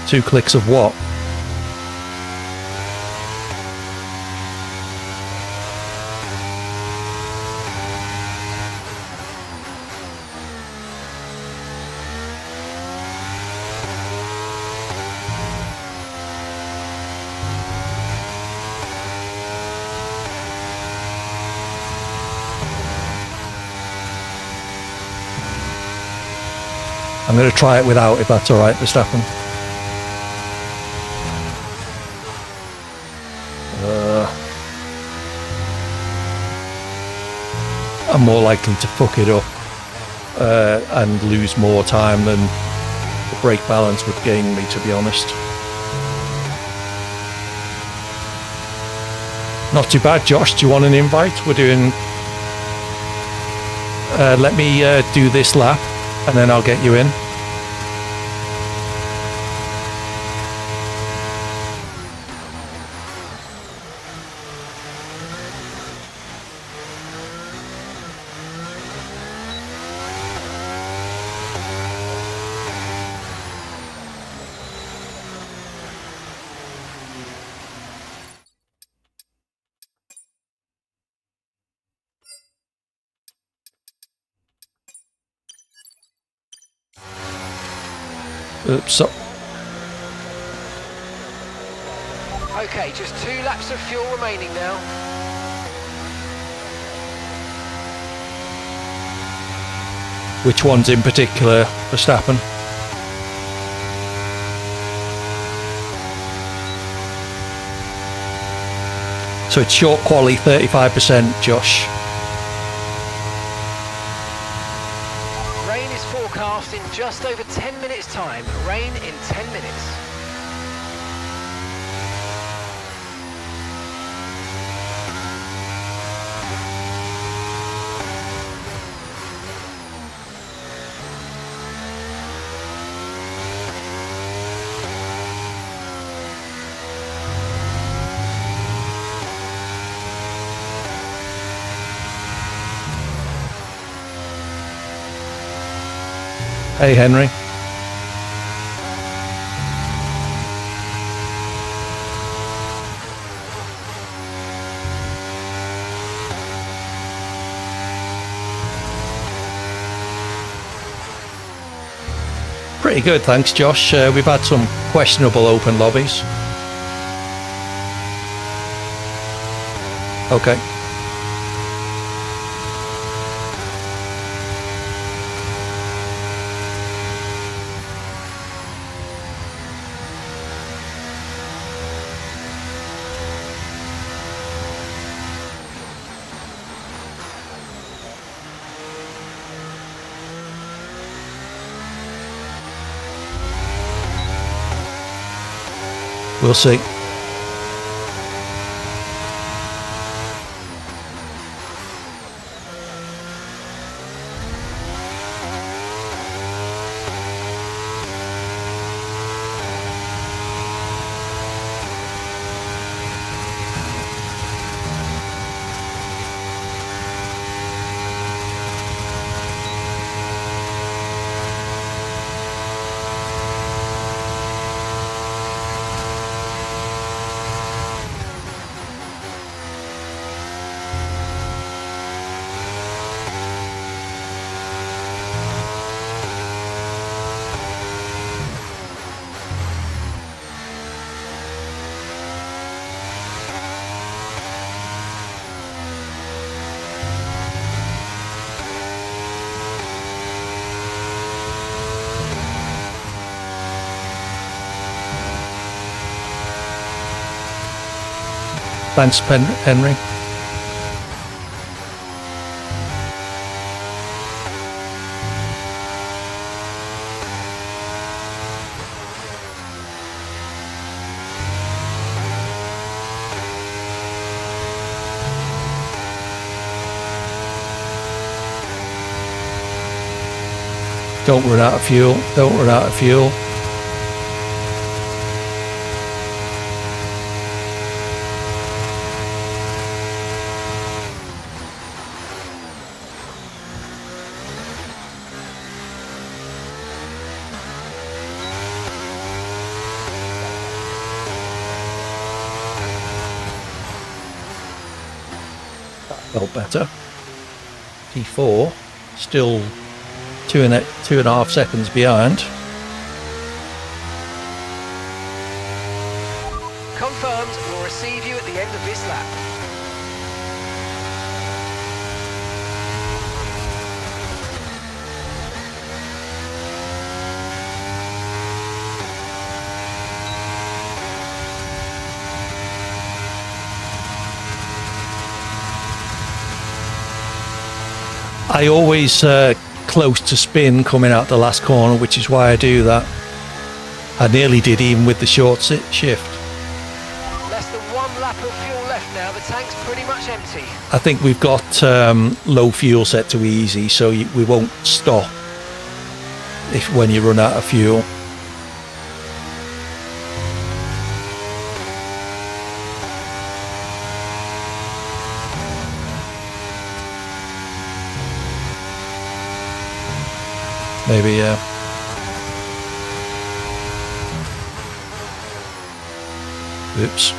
[SPEAKER 1] Two clicks of what? I'm going to try it without, if that's all right, Verstappen. I'm more likely to fuck it up and lose more time than the brake balance would gain me, to be honest. Not too bad, Josh. Do you want an invite? We're doing... let me do this lap and then I'll get you in. Oops, so
[SPEAKER 2] Okay, just 2 laps of fuel remaining now.
[SPEAKER 1] which ones in particular, Verstappen? So it's short quali, 35%, Josh.
[SPEAKER 2] Rain is forecast in just over 10 minutes' time. Rain in 10 minutes.
[SPEAKER 1] Hey, Henry. Pretty good, thanks, Josh. We've had some questionable open lobbies. Okay. We'll see. Thanks, Henry. Don't run out of fuel. Don't run out of fuel. That felt better. P4 still 2.5 seconds behind.
[SPEAKER 2] Confirmed, we'll receive you at the end of this lap.
[SPEAKER 1] I always close to spin coming out the last corner, which is why I do that. I nearly did even with the short shift.
[SPEAKER 2] Less than 1 lap of fuel left now, the tank's pretty much empty.
[SPEAKER 1] I think we've got low fuel set to easy, so we won't stop when you run out of fuel. Maybe, yeah. Oops.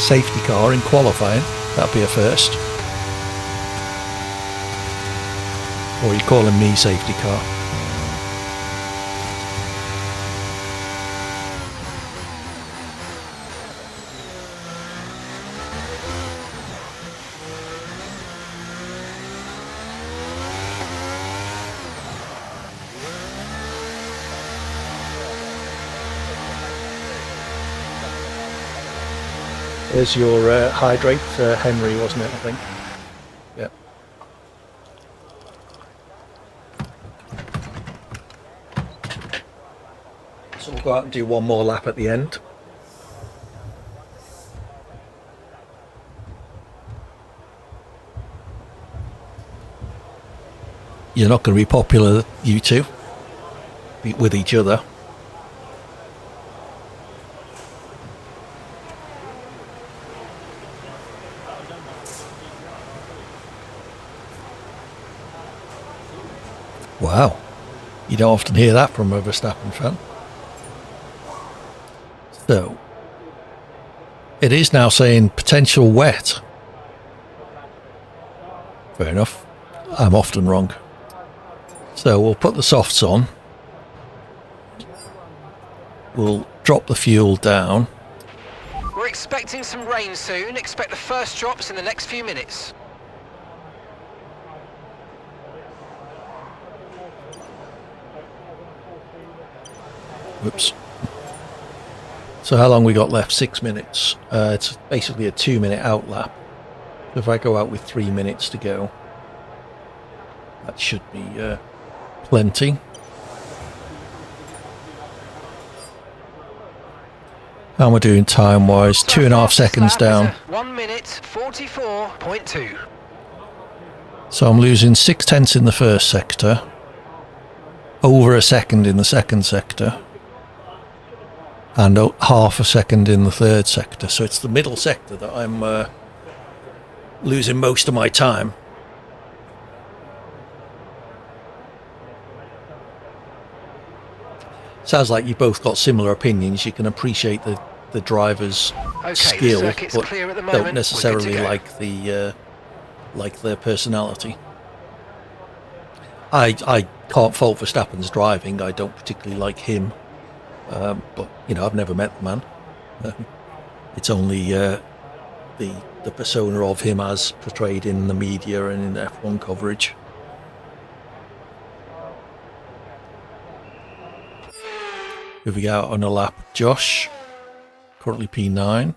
[SPEAKER 1] Safety car in qualifying. That'd be a first. Or are you calling me safety car? There's your hydrate, Henry, wasn't it, I think? Yeah. So we'll go out and do one more lap at the end. You're not going to be popular, you two, with each other. Wow, you don't often hear that from a Verstappen fan. So, it is now saying potential wet. Fair enough. I'm often wrong. So we'll put the softs on. We'll drop the fuel down.
[SPEAKER 2] We're expecting some rain soon. Expect the first drops in the next few minutes.
[SPEAKER 1] Whoops. So how long we got left? 6 minutes. It's basically a 2-minute out lap. So if I go out with 3 minutes to go, that should be plenty. How am I doing time-wise? 2.5 seconds down.
[SPEAKER 2] 1 minute 44.2.
[SPEAKER 1] So I'm losing 0.6 in the first sector, over a second in the second sector, and half a second in the third sector. So it's the middle sector that I'm losing most of my time. Sounds like you both got similar opinions. You can appreciate the driver's skill, but don't necessarily like their personality. I can't fault Verstappen's driving. I don't particularly like him, but you know, I've never met the man. It's only the persona of him as portrayed in the media and in F1 coverage. Here we go on a lap. Josh, currently P9.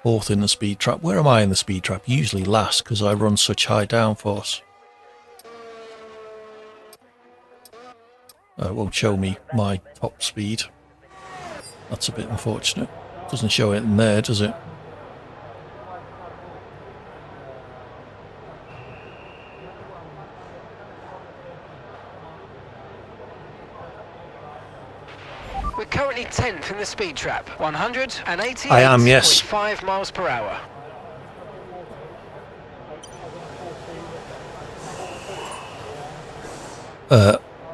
[SPEAKER 1] Fourth in the speed trap. Where am I in the speed trap? Usually last because I run such high downforce. It won't show me my top speed. That's a bit unfortunate. Doesn't show it in there, does it?
[SPEAKER 2] We're currently 10th in the speed trap. 188.5
[SPEAKER 1] I am, yes.
[SPEAKER 2] miles per hour.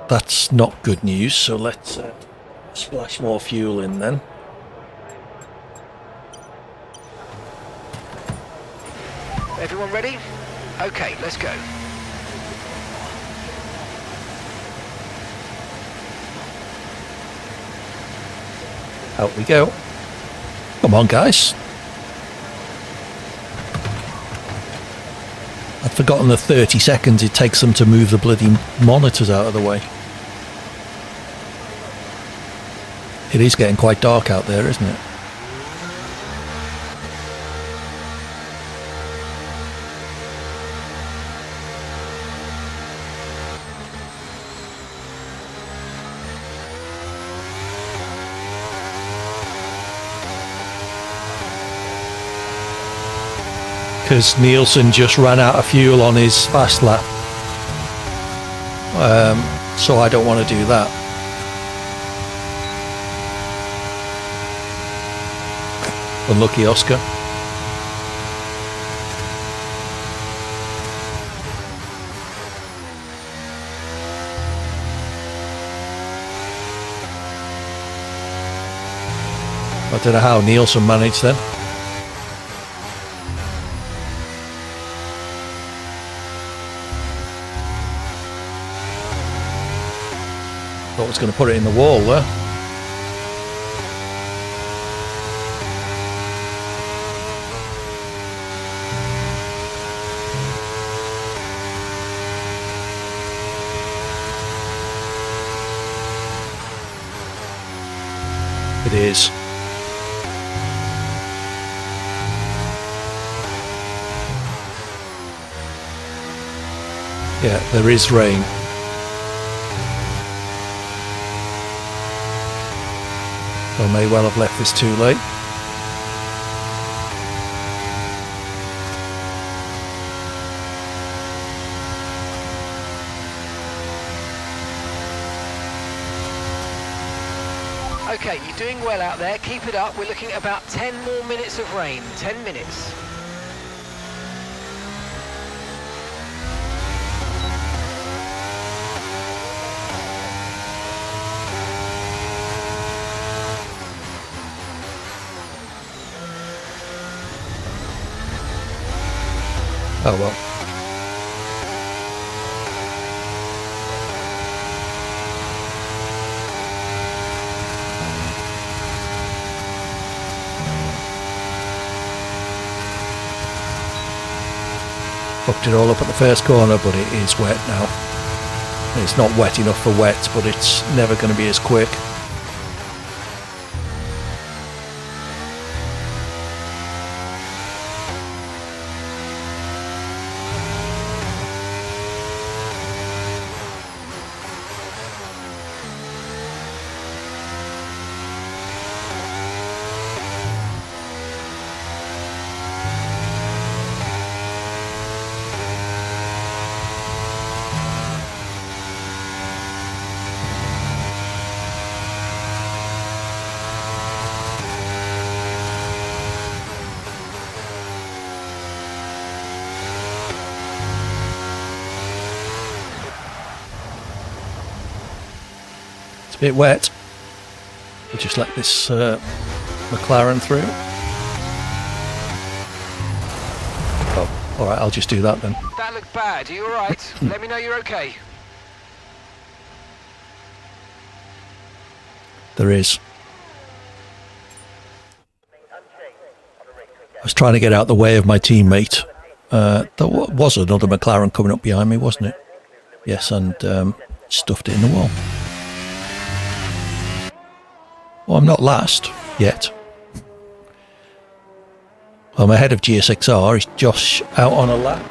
[SPEAKER 1] That's not good news, so let's splash more fuel in then.
[SPEAKER 2] Everyone ready? Okay, let's go.
[SPEAKER 1] Out we go. Come on, guys. I'd forgotten the 30 seconds it takes them to move the bloody monitors out of the way. It is getting quite dark out there, isn't it? Because Nielsen just ran out of fuel on his fast lap. So I don't want to do that. Unlucky Oscar. I don't know how Nielsen managed then. Thought I was going to put it in the wall there. It is. Yeah, there is rain. I may well have left this too late.
[SPEAKER 2] Okay, you're doing well out there. Keep it up. We're looking at about 10 more minutes of rain. 10 minutes.
[SPEAKER 1] Oh well. Fucked it all up at the first corner, but it is wet now. It's not wet enough for wet, but it's never going to be as quick. A bit wet. We'll just let this McLaren through. Oh, alright, I'll just do that then.
[SPEAKER 2] That looked bad. Are you alright? Let me know you're okay.
[SPEAKER 1] There is. I was trying to get out the way of my teammate. There was another McLaren coming up behind me, wasn't it? Yes, and stuffed it in the wall. Well, I'm not last yet. I'm ahead of GSXR. Is Josh out on a lap?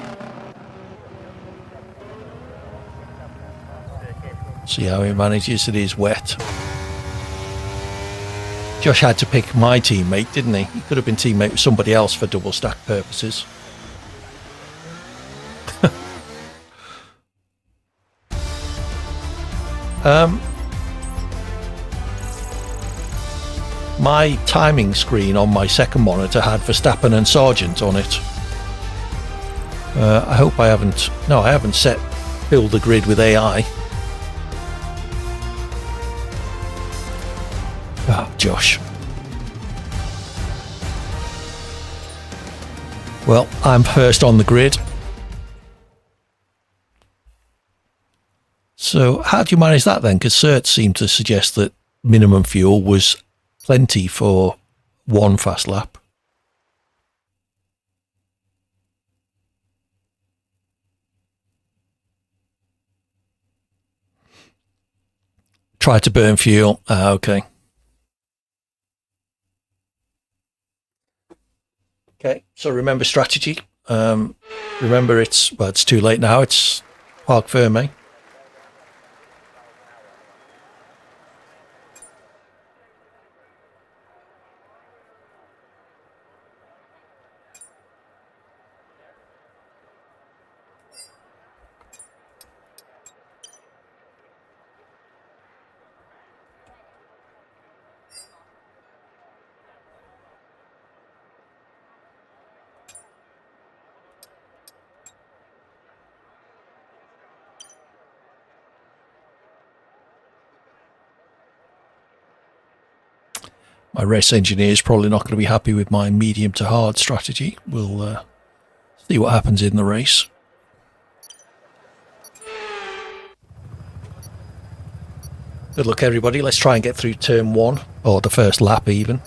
[SPEAKER 1] See how he manages. It is wet. Josh had to pick my teammate, didn't he? He could have been teammate with somebody else for double stack purposes. My timing screen on my second monitor had Verstappen and Sargent on it. I hope I haven't... No, I haven't set build the grid with AI. Oh, Josh. Well, I'm first on the grid. So how do you manage that then? Because certs seemed to suggest that minimum fuel was plenty for one fast lap. Try to burn fuel. Okay. Okay, so remember strategy. Remember it's too late now. It's Parc Ferme. My race engineer is probably not going to be happy with my medium to hard strategy. We'll see what happens in the race. Good luck, everybody. Let's try and get through turn one, or the first lap even.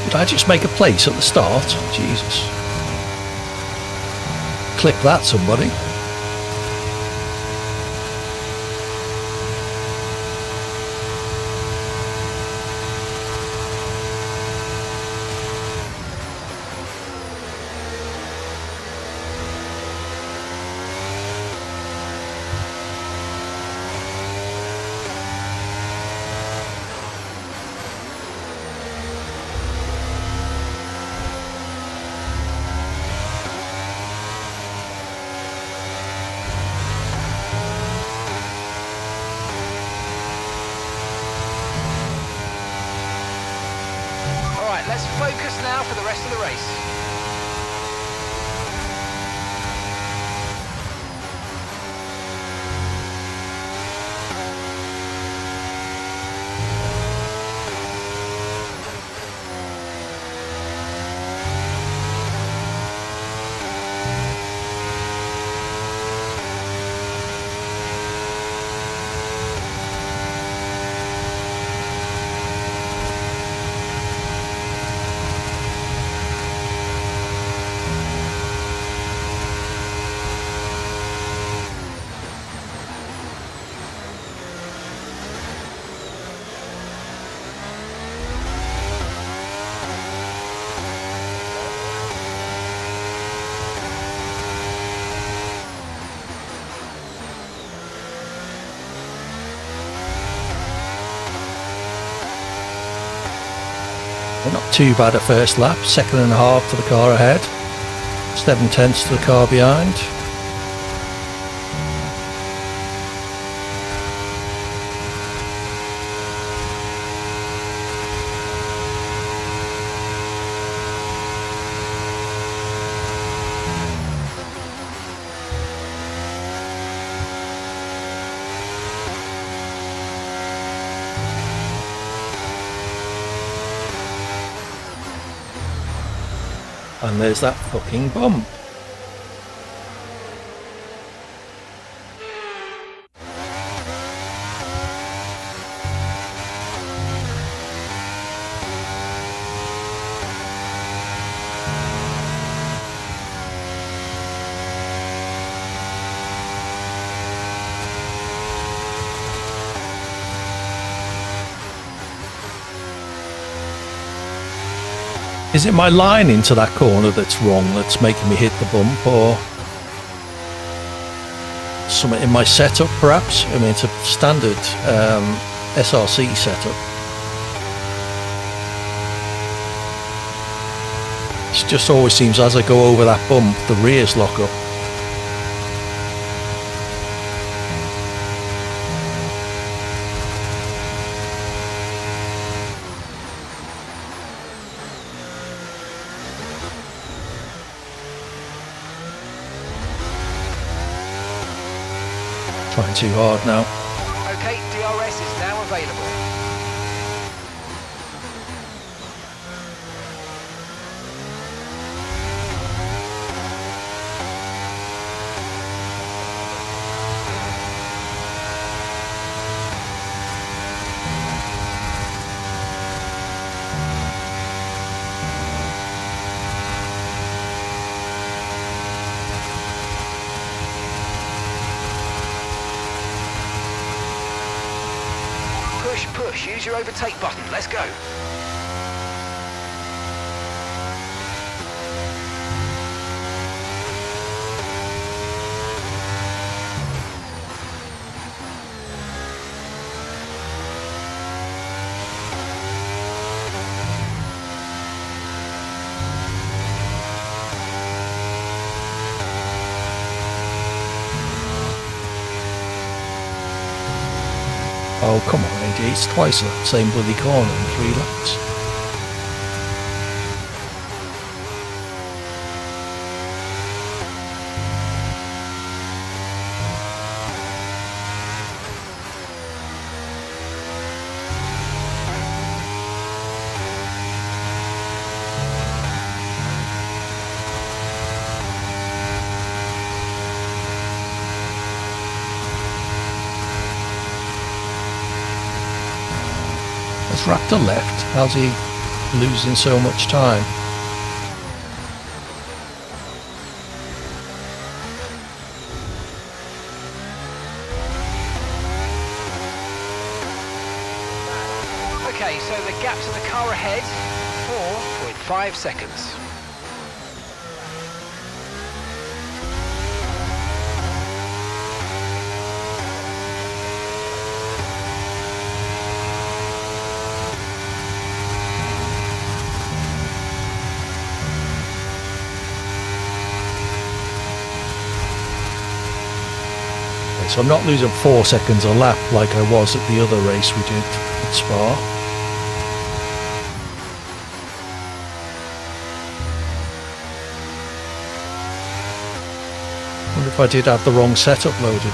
[SPEAKER 1] Did I just make a place at the start? Jesus. Clip that, somebody.
[SPEAKER 2] Let's focus now for the rest of the race.
[SPEAKER 1] Not too bad at first lap, second and a half to the car ahead, 7/10 to the car behind. And there's that fucking bump. Is it my line into that corner that's wrong, that's making me hit the bump, or something in my setup perhaps? I mean, it's a standard SRC setup. It just always seems as I go over that bump, the rears lock up. Trying too hard now.
[SPEAKER 2] Okay, DRS is now available. Push, use your overtake button, let's go.
[SPEAKER 1] Oh, come on, AD, it's twice that same bloody corner in 3 laps. Raptor left. How's he losing so much time?
[SPEAKER 2] Okay, so the gap to the car ahead, 4.5 seconds.
[SPEAKER 1] So I'm not losing 4 seconds a lap like I was at the other race we did at Spa. I wonder if I did have the wrong setup loaded.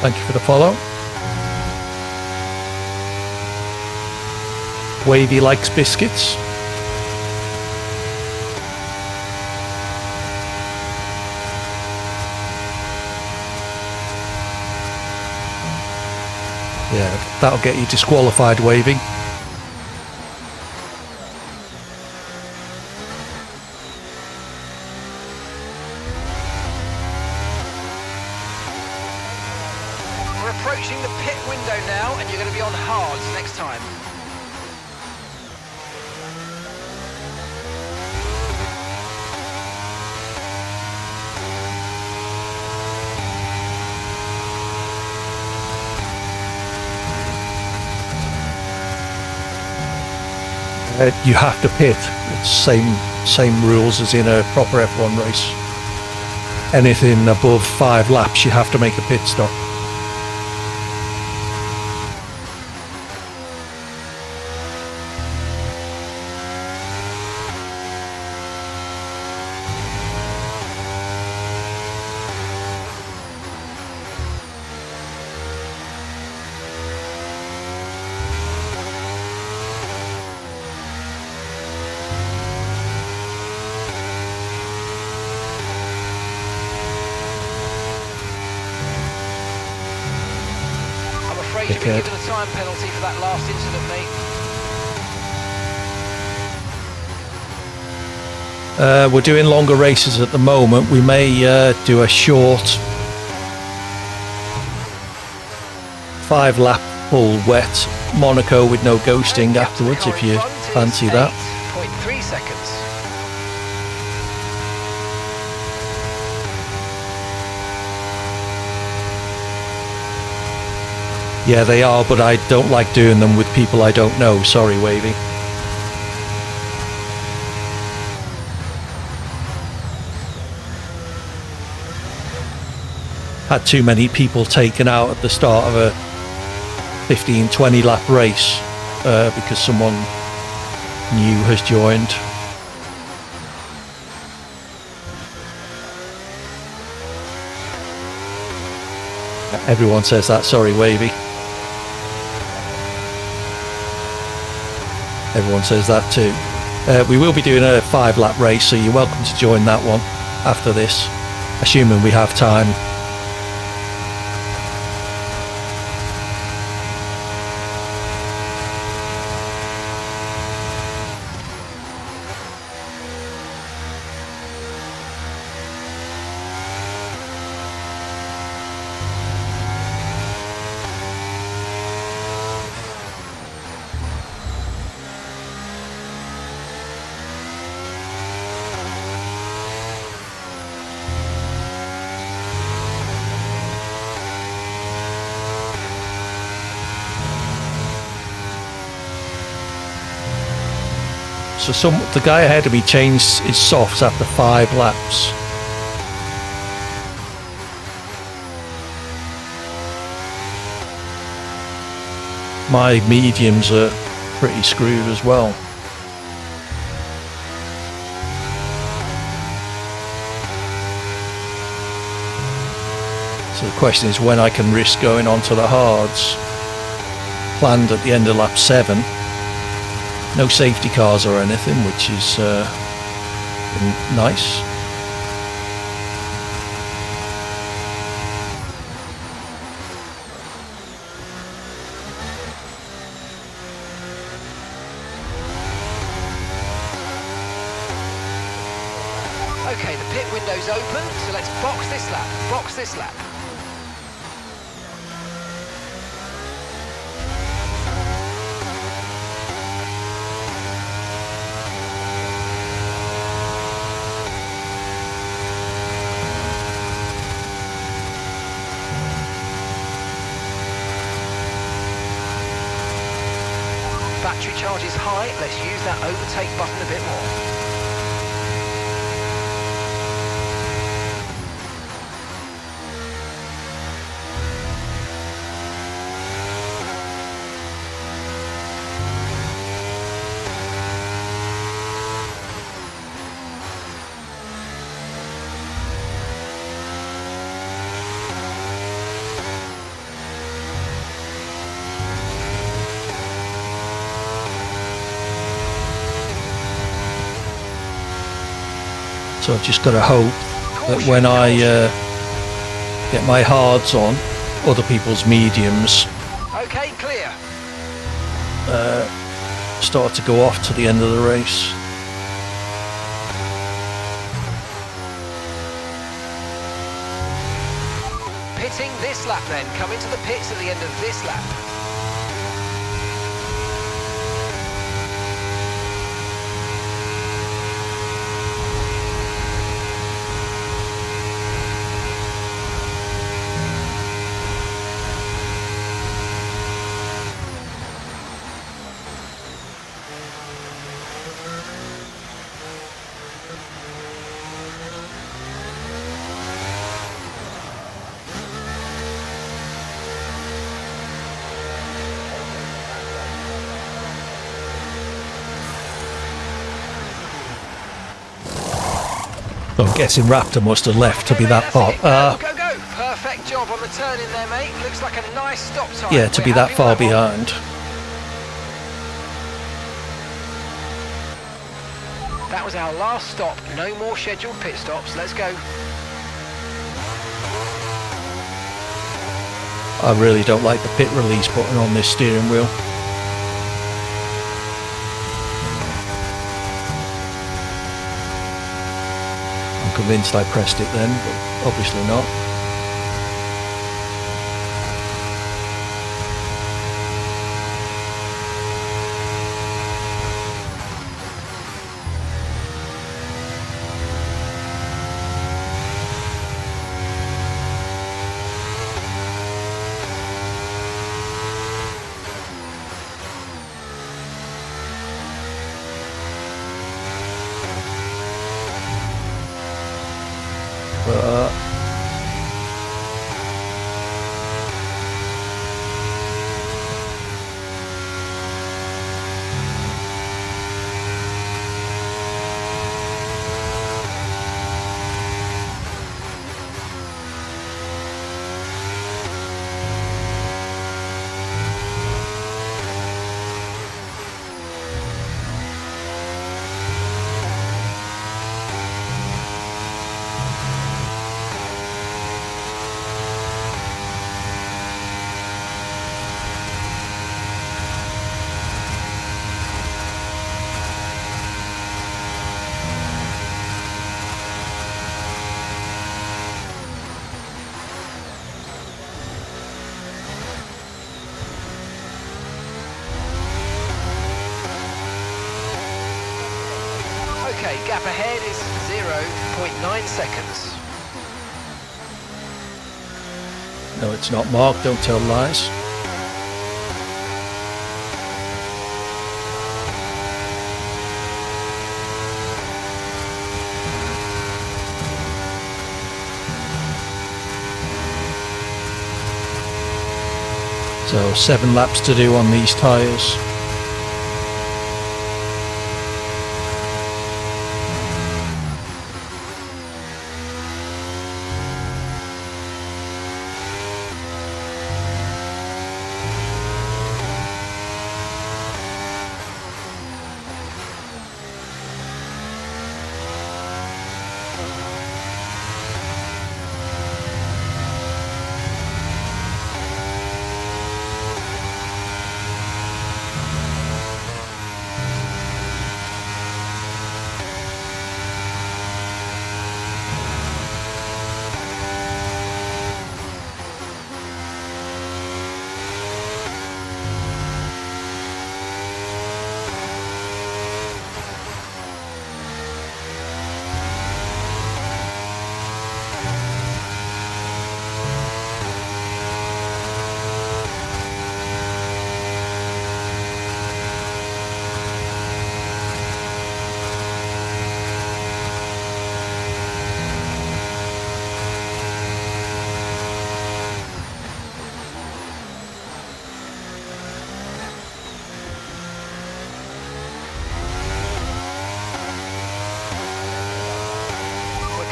[SPEAKER 1] Thank you for the follow. Wavy likes biscuits. Yeah, that'll get you disqualified, Wavy.
[SPEAKER 2] We're approaching the pit window now, and you're going to be on hards next time.
[SPEAKER 1] You have to pit. It's same rules as in a proper F1 race. Anything above 5 laps, you have to make a pit stop.
[SPEAKER 2] I'm afraid you've been given a time penalty for that last incident, mate.
[SPEAKER 1] We're doing longer races at the moment. We may do a short 5-lap full wet Monaco with no ghosting afterwards, if you fancy that.
[SPEAKER 2] 8.3 seconds.
[SPEAKER 1] Yeah, they are, but I don't like doing them with people I don't know. Sorry, Wavy. Had too many people taken out at the start of a 15-20 lap race because someone new has joined. Everyone says that. Sorry, Wavy. Everyone says that too. We will be doing a 5-lap race, so you're welcome to join that one after this, assuming we have time. So the guy ahead of me changed his softs after 5 laps. My mediums are pretty screwed as well. So the question is when I can risk going on to the hards. Planned at the end of lap 7. No safety cars or anything, which is nice.
[SPEAKER 2] Okay, the pit window's open, so let's box this lap. Box this lap. Battery charge is high, let's use that overtake button a bit more.
[SPEAKER 1] So I've just got to hope that when I get my hards on, other people's mediums
[SPEAKER 2] Okay, clear.
[SPEAKER 1] start to go off to the end of the race.
[SPEAKER 2] Pitting this lap then. Come into the pits at the end of this lap.
[SPEAKER 1] So I'm guessing Raptor must have left to be that far.
[SPEAKER 2] Go, go, go. Perfect job on the turn in there, mate. Looks like a nice stop time.
[SPEAKER 1] Yeah, to be that far behind.
[SPEAKER 2] That was our last stop. No more scheduled pit stops. Let's go.
[SPEAKER 1] I really don't like the pit release button on this steering wheel. I'm convinced I pressed it then, but obviously not.
[SPEAKER 2] Okay, gap ahead is 0.9 seconds.
[SPEAKER 1] No, it's not, Mark. Don't tell lies. So 7 laps to do on these tyres.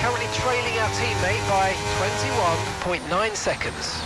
[SPEAKER 2] Currently trailing our teammate by 21.9 seconds.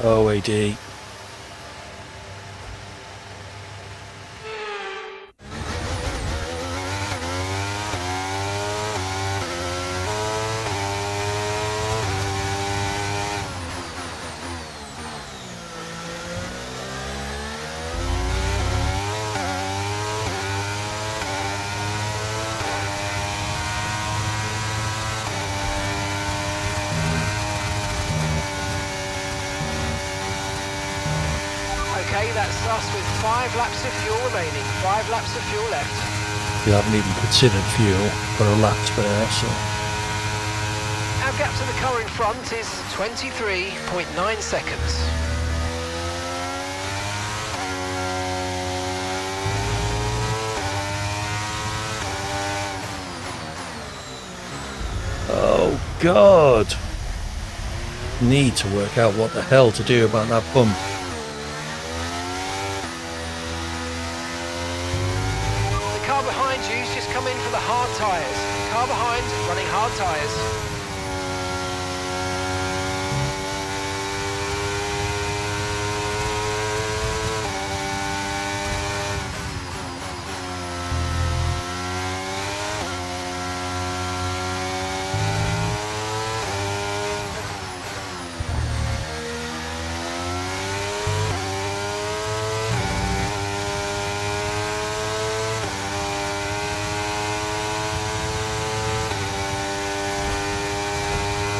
[SPEAKER 1] OAD.
[SPEAKER 2] Okay, that's us with 5 laps of fuel remaining. 5 laps of fuel left.
[SPEAKER 1] We haven't even considered fuel for a lap spare, so...
[SPEAKER 2] Our gap to the car in front is 23.9 seconds.
[SPEAKER 1] Oh, God! Need to work out what the hell to do about that bump.
[SPEAKER 2] The car behind you's just come in for the hard tyres. Car behind running hard tyres.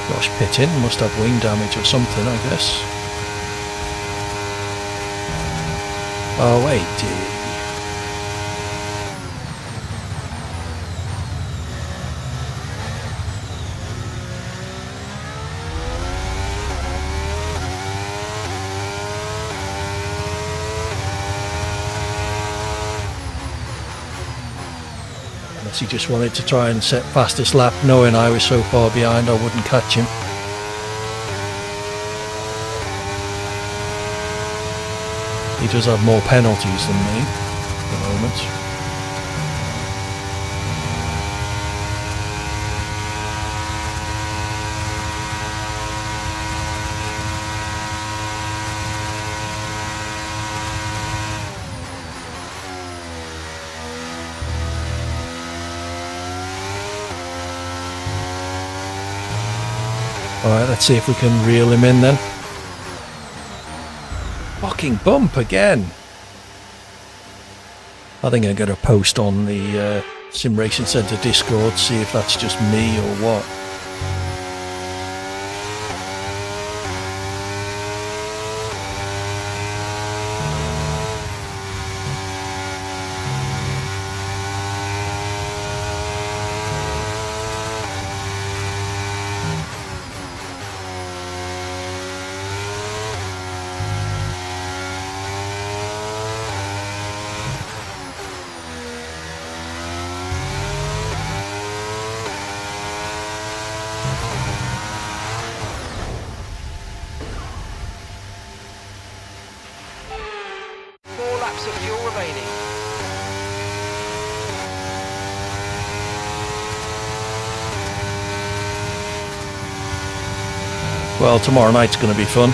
[SPEAKER 1] Gosh, pit in, must have wing damage or something, I guess. Oh, wait, unless he just wanted to try and set fastest lap, knowing I was so far behind I wouldn't catch him. He does have more penalties than me at the moment. Alright, let's see if we can reel him in then. Fucking bump again. I think I'm going to post on the Sim Racing Centre Discord, see if that's just me or what.
[SPEAKER 2] Of fuel remaining.
[SPEAKER 1] Well, tomorrow night's going to be fun.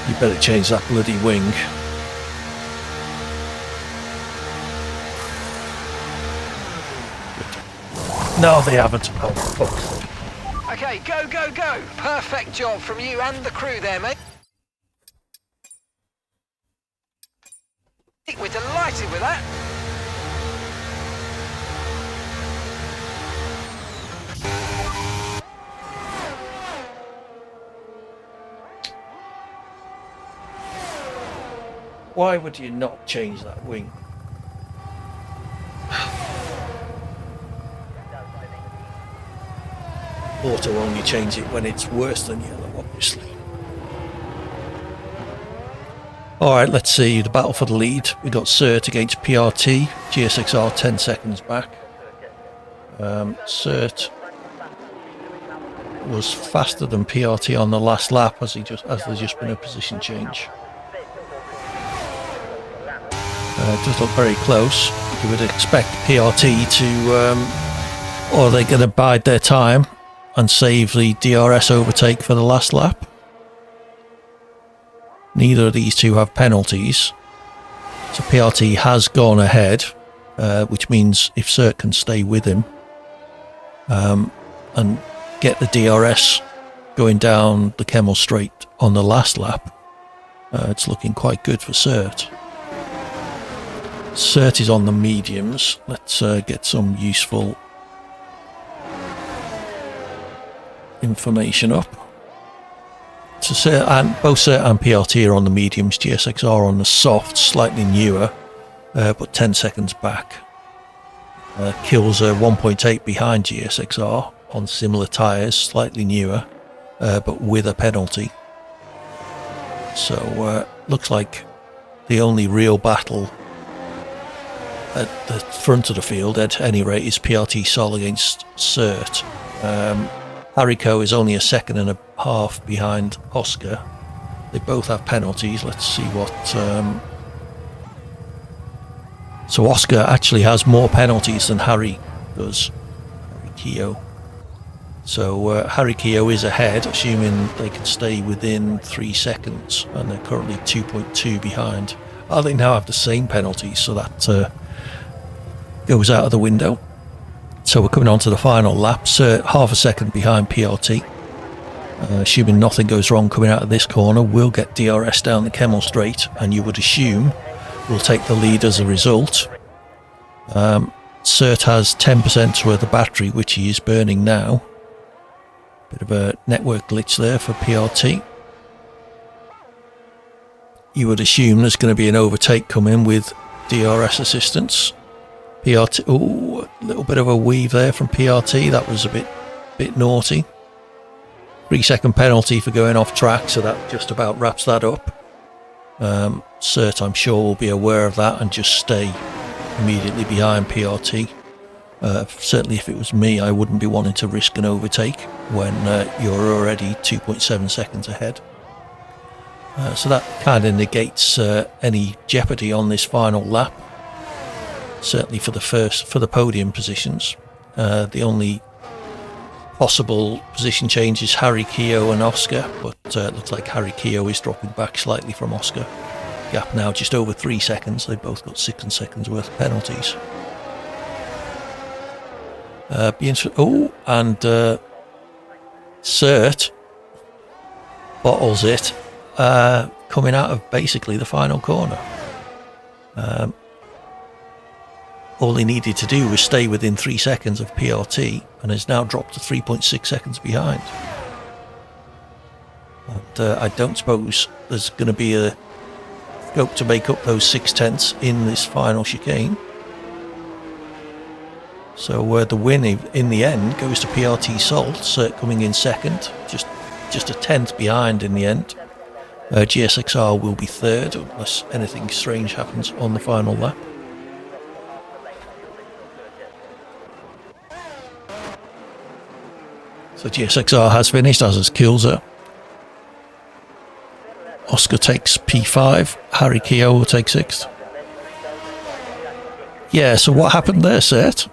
[SPEAKER 1] You better change that bloody wing. No, they haven't. Oh, fuck.
[SPEAKER 2] Okay, go, go, go. Perfect job from you and the crew there, mate. We're delighted with that.
[SPEAKER 1] Why would you not change that wing? Auto only change it when it's worse than yellow, obviously. Alright, let's see the battle for the lead. We got Cert against PRT, GSXR 10 seconds back. Cert was faster than PRT on the last lap as there's just been a position change. It does look very close. You would expect PRT to, or they're going to bide their time and save the DRS overtake for the last lap. Neither of these two have penalties. So PRT has gone ahead, which means if Cert can stay with him and get the DRS going down the Kemmel Straight on the last lap, it's looking quite good for Cert. Cert is on the mediums. Let's get some useful information up. So both Cert and PRT are on the mediums. GSXR on the soft, slightly newer, but 10 seconds back. Kills 1.8 behind GSXR on similar tyres, slightly newer, but with a penalty. So looks like the only real battle at the front of the field, at any rate, is PRT Sol against Cert. Hariko is only a second and a half behind Oscar. They both have penalties. Let's see what... So Oscar actually has more penalties than Harry does. Harry Keogh. So Harry Keogh is ahead, assuming they can stay within 3 seconds, and they're currently 2.2 behind. Oh, they now have the same penalties, so that goes out of the window. So we're coming on to the final lap. Cert half a second behind PRT. Assuming nothing goes wrong coming out of this corner, we'll get DRS down the Kemmel Straight, and you would assume we'll take the lead as a result. Cert has 10% worth of battery, which he is burning now. Bit of a network glitch there for PRT. You would assume there's going to be an overtake coming with DRS assistance. PRT, oh, a little bit of a weave there from PRT. That was a bit naughty. 3-second penalty for going off track, so that just about wraps that up. Cert, I'm sure, will be aware of that and just stay immediately behind PRT. Certainly if it was me, I wouldn't be wanting to risk an overtake when you're already 2.7 seconds ahead. So that kind of negates any jeopardy on this final lap. Certainly for the podium positions. The only possible position change is Harry Keogh and Oscar, but it looks like Harry Keogh is dropping back slightly from Oscar. Gap now just over 3 seconds. They've both got 6 seconds worth of penalties. Cert bottles it coming out of basically the final corner. All he needed to do was stay within 3 seconds of PRT and has now dropped to 3.6 seconds behind. And I don't suppose there's going to be a scope to make up those 0.6 in this final chicane. So the win in the end goes to PRT Sol, Cert coming in second, just a 10th behind in the end. GSXR will be third unless anything strange happens on the final lap. So GSXR has finished, as has Kilzer. Oscar takes P5, Harry Keogh will take 6th. Yeah, so what happened there, Cert?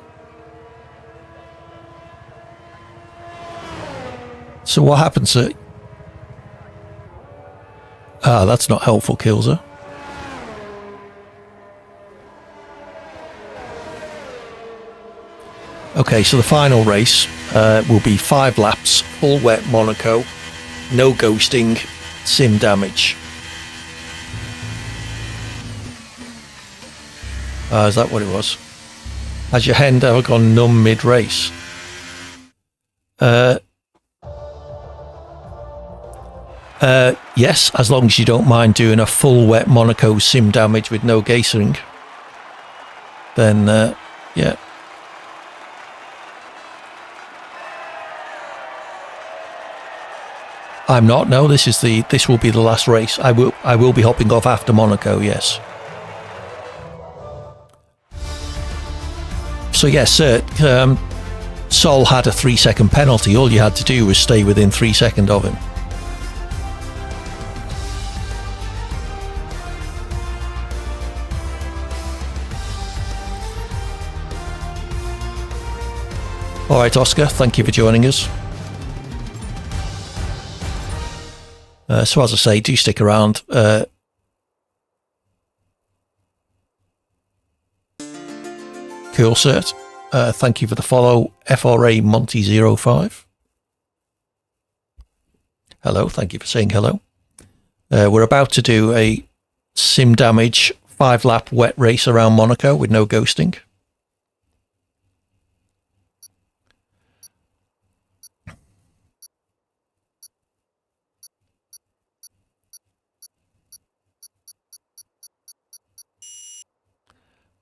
[SPEAKER 1] So what happened, Cert? Ah, that's not helpful, Kilzer. Okay, so the final race will be 5 laps, full wet Monaco, no ghosting, sim damage. Is that what it was? Has your hand ever gone numb mid-race? Yes, as long as you don't mind doing a full wet Monaco sim damage with no ghosting. Then, yeah. I'm not. No, this will be the last race. I will be hopping off after Monaco. Yes. So yes, Cert Sol had a 3-second penalty. All you had to do was stay within 3 seconds of him. All right, Oscar, thank you for joining us. So as I say, do stick around. Cool, Cert. Thank you for the follow, FRA Monty05. Hello, thank you for saying hello. We're about to do a sim damage 5-lap wet race around Monaco with no ghosting.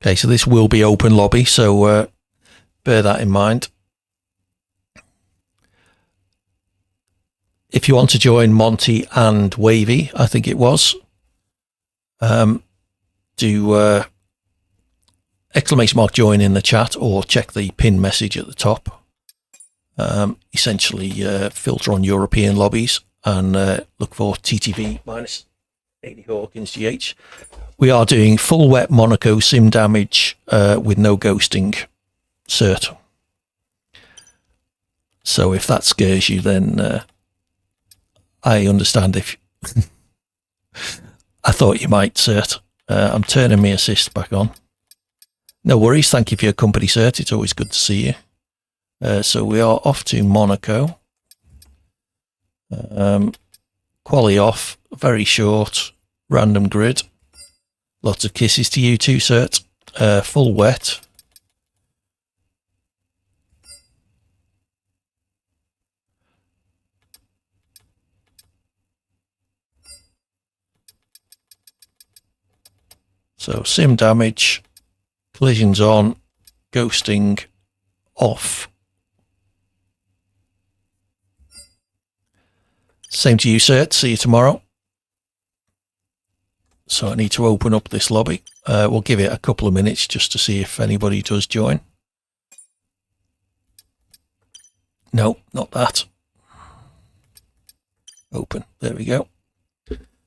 [SPEAKER 1] Okay, so this will be open lobby, so bear that in mind. If you want to join Monty and Wavy, I think it was, do exclamation mark join in the chat or check the pin message at the top. Essentially filter on European lobbies and look for TTV minus 80 Hawkins GH. We are doing full wet Monaco sim damage with no ghosting, Cert. So if that scares you, then I understand if I thought you might, Cert. I'm turning my assist back on. No worries. Thank you for your company, Cert. It's always good to see you. So we are off to Monaco. Quali off, very short, random grid. Lots of kisses to you too, Cert. Full wet. So sim damage, collisions on, ghosting off. Same to you, Cert. See you tomorrow. So I need to open up this lobby. We'll give it a couple of minutes just to see if anybody does join. No, not that. Open. There we go.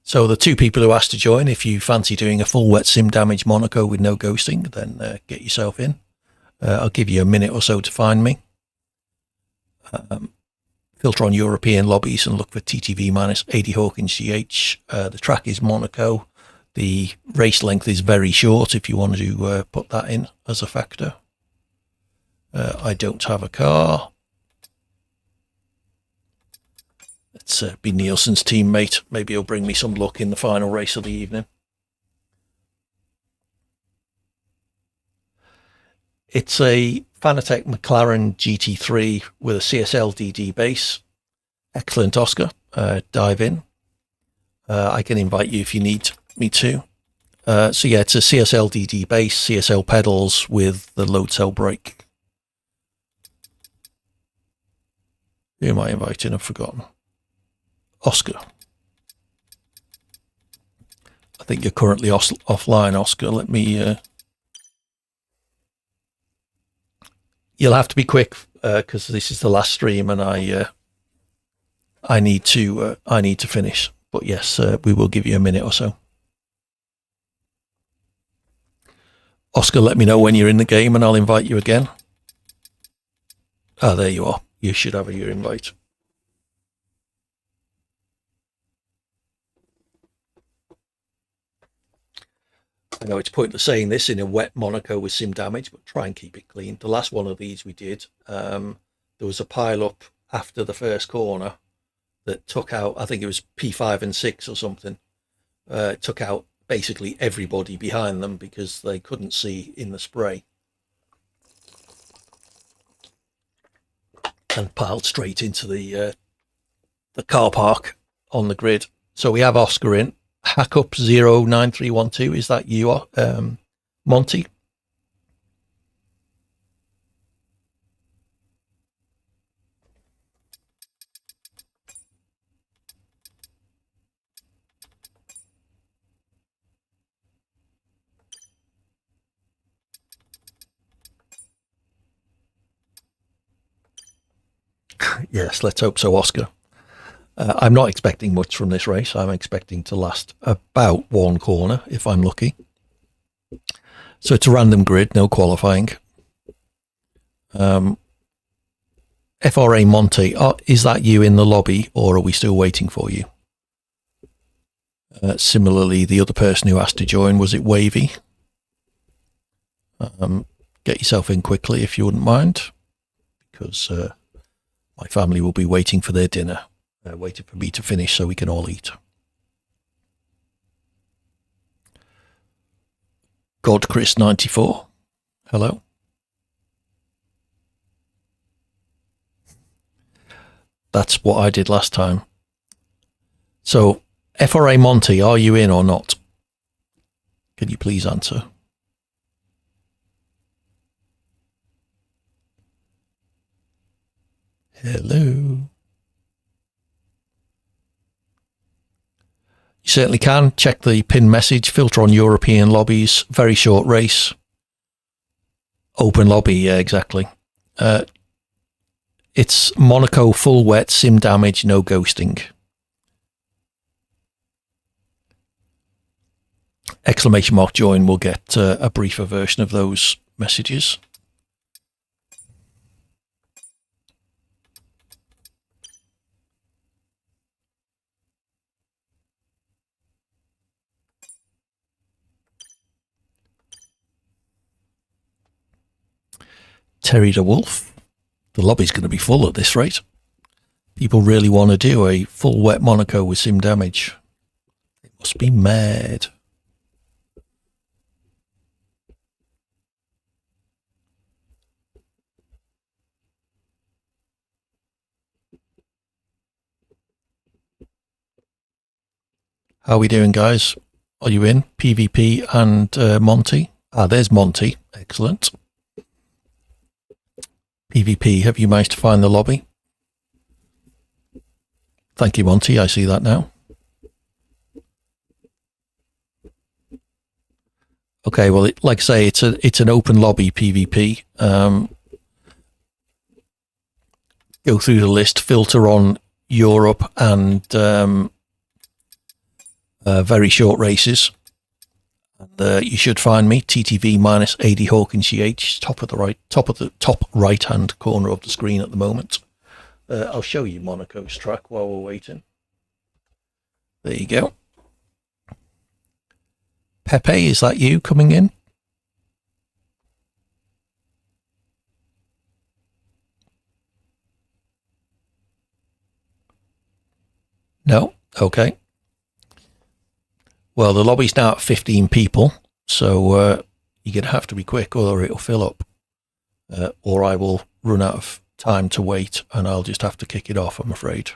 [SPEAKER 1] So the 2 people who asked to join, if you fancy doing a full wet sim damage Monaco with no ghosting, then get yourself in. I'll give you a minute or so to find me. Filter on European lobbies and look for TTV minus 80 Hawkins GH. The track is Monaco. The race length is very short if you want to put that in as a factor. I don't have a car. Let's be Nielsen's teammate. Maybe he'll bring me some luck in the final race of the evening. It's a Fanatec McLaren GT3 with a CSL DD base. Excellent, Oscar. Dive in. I can invite you if you need me to. So yeah, it's a CSL DD base, CSL pedals with the load cell brake. Who am I inviting? I've forgotten. Oscar. I think you're currently offline, Oscar. Let me... You'll have to be quick because this is the last stream and I need to finish. But yes, we will give you a minute or so. Oscar, let me know when you're in the game and I'll invite you again. Ah, there you are. You should have your invite. I know it's pointless saying this in a wet Monaco with sim damage, but try and keep it clean. The last one of these we did, there was a pile up after the first corner that took out, I think it was P5 and 6 or something, took out basically everybody behind them because they couldn't see in the spray. And piled straight into the car park on the grid. So we have Oscar in. Hackup 09312, is that you, Monty? Yes, let's hope so, Oscar. I'm not expecting much from this race. I'm expecting to last about one corner if I'm lucky. So it's a random grid, no qualifying. FRA Monty, is that you in the lobby or are we still waiting for you? Similarly, the other person who asked to join, was it Wavy? Get yourself in quickly if you wouldn't mind, because my family will be waiting for their dinner, waiting for me to finish so we can all eat. God Chris 94, hello. That's what I did last time. So, FRA Monty, are you in or not? Can you please answer? Hello. You certainly can. Check the pin message, filter on European lobbies, very short race. Open lobby, yeah, exactly. It's Monaco full wet, sim damage, no ghosting. Exclamation mark join will get a briefer version of those messages. Terry the Wolf. The lobby's going to be full at this rate. People really want to do a full wet Monaco with sim damage. It must be mad. How are we doing, guys? Are you in? PvP and Monty? There's Monty. Excellent. PvP, have you managed to find the lobby? Thank you, Monty. I see that now. Okay, well, like I say, it's an open lobby PvP. Go through the list, filter on Europe and very short races. And you should find me, TTV minus AD Hawkins GH, top of the top right hand corner of the screen at the moment. I'll show you Monaco's track while we're waiting. There you go. Pepe, is that you coming in? No? Okay. Well, the lobby's now at 15 people, so you're going to have to be quick or it'll fill up. Or I will run out of time to wait and I'll just have to kick it off, I'm afraid.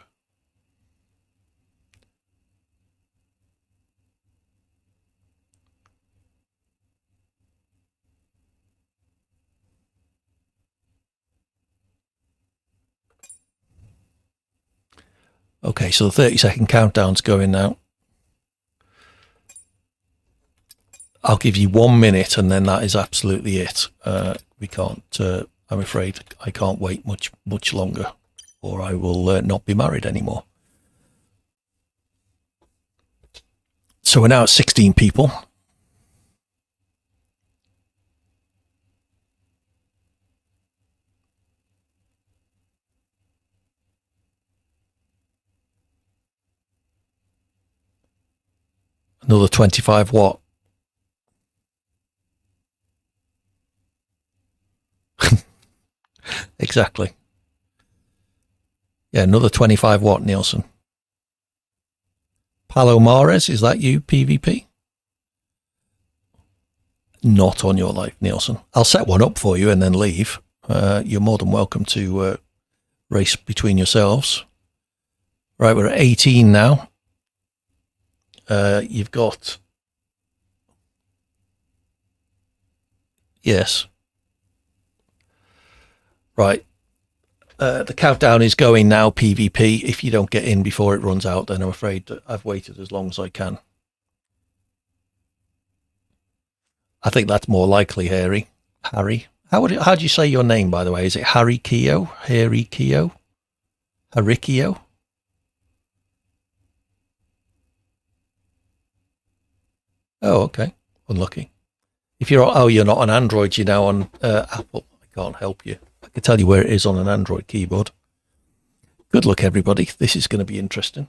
[SPEAKER 1] Okay, so the 30-second countdown's going now. I'll give you 1 minute and then that is absolutely it. We can't, I'm afraid I can't wait much longer or I will not be married anymore. So we're now at 16 people. Another 25 watt. Exactly. Yeah, another 25 watt, Nielsen. Palomares, is that you, PvP? Not on your life, Nielsen. I'll set one up for you and then leave. You're more than welcome to race between yourselves. Right, we're at 18 now. You've got... Yes. Right. The countdown is going now, PvP. If you don't get in before it runs out, then I'm afraid that I've waited as long as I can. I think that's more likely, Harry. How do you say your name, by the way? Is it Harry Keogh? Harry Keogh? Harikio. Oh, okay. Unlucky. If you're not on Android, you're now on Apple. I can't help you. I can tell you where it is on an Android keyboard. Good luck, everybody. This is going to be interesting.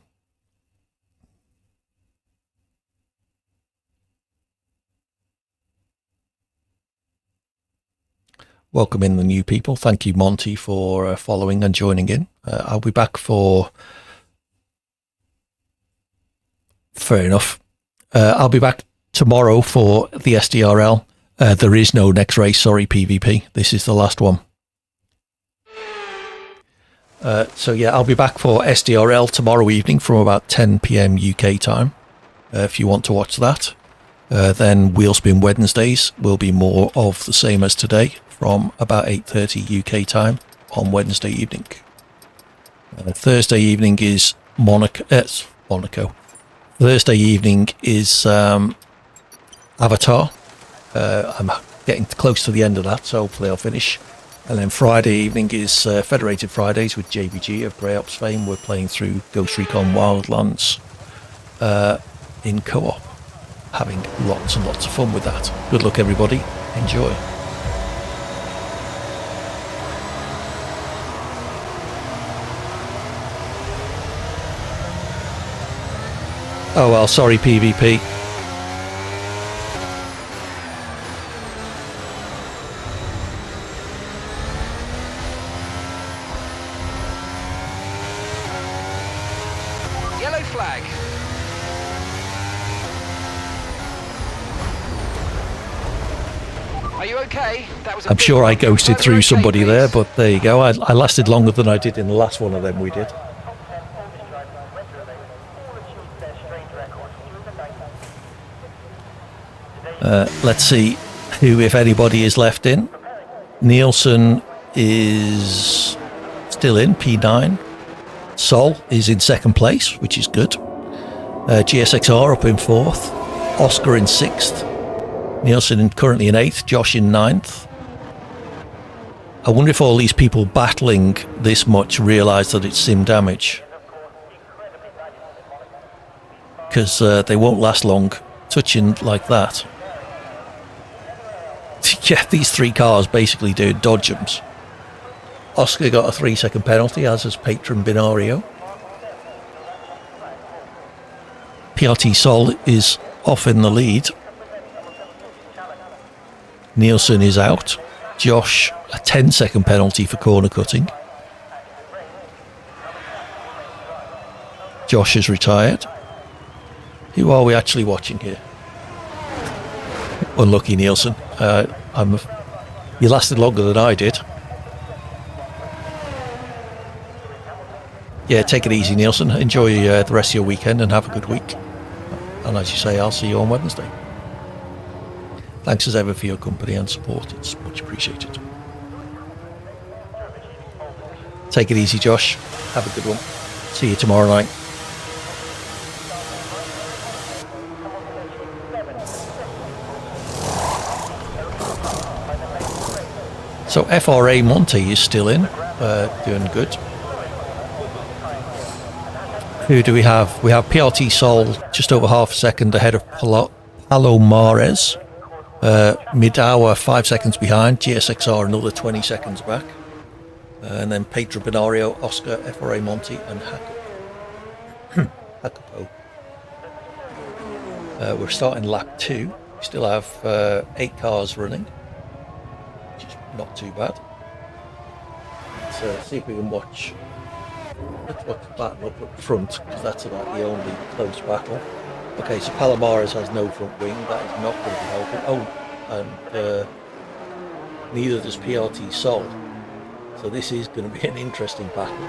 [SPEAKER 1] Welcome in the new people. Thank you, Monty, for following and joining in. I'll be back for... Fair enough. I'll be back tomorrow for the SDRL. There is no next race, sorry, PvP. This is the last one. So yeah, I'll be back for SDRL tomorrow evening from about 10 p.m. UK time. If you want to watch that. Then Wheelspin Wednesdays will be more of the same as today from about 8:30 UK time on Wednesday evening. Thursday evening is Monaco. Thursday evening is Avatar. I'm getting close to the end of that, so hopefully I'll finish. And then Friday evening is Federated Fridays with JBG of Grey Ops fame. We're playing through Ghost Recon Wildlands in co-op. Having lots and lots of fun with that. Good luck, everybody. Enjoy. Oh well, sorry, PvP.
[SPEAKER 2] Yellow flag. Are you okay? That was.
[SPEAKER 1] I'm sure I ghosted through somebody there, but there you go. I lasted longer than I did in the last one of them we did. Let's see who, if anybody, is left in. Nielsen is still in, P9. Sol is in second place, which is good. GSXR up in fourth. Oscar in sixth. Nielsen currently in eighth. Josh in ninth. I wonder if all these people battling this much realise that it's sim damage. Because they won't last long touching like that. Yeah, these three cars basically do dodgems. Oscar got a 3-second penalty, as has Patron Binario. PRT Sol is off in the lead. Nielsen is out. Josh, a 10-second penalty for corner cutting. Josh is retired. Who are we actually watching here? Unlucky Nielsen. You lasted longer than I did. Yeah, take it easy, Nielsen. Enjoy the rest of your weekend and have a good week. And as you say, I'll see you on Wednesday. Thanks as ever for your company and support. It's much appreciated. Take it easy, Josh. Have a good one. See you tomorrow night. So FRA Monty is still in, doing good. Who do we have? We have PRT Sol just over half a second ahead of Palomares. Mid-hour 5 seconds behind. GSXR another 20 seconds back. And then Pedro Binario, Oscar, FRA Monty and Hakupo. We're starting lap 2. We still have 8 cars running. Not too bad. Let's see if we can watch. Let's watch the battle up at front, because that's about the only close battle. Okay, so Palomares has no front wing. That is not going to be helping. Oh, and neither does PRT Sol. So this is going to be an interesting battle.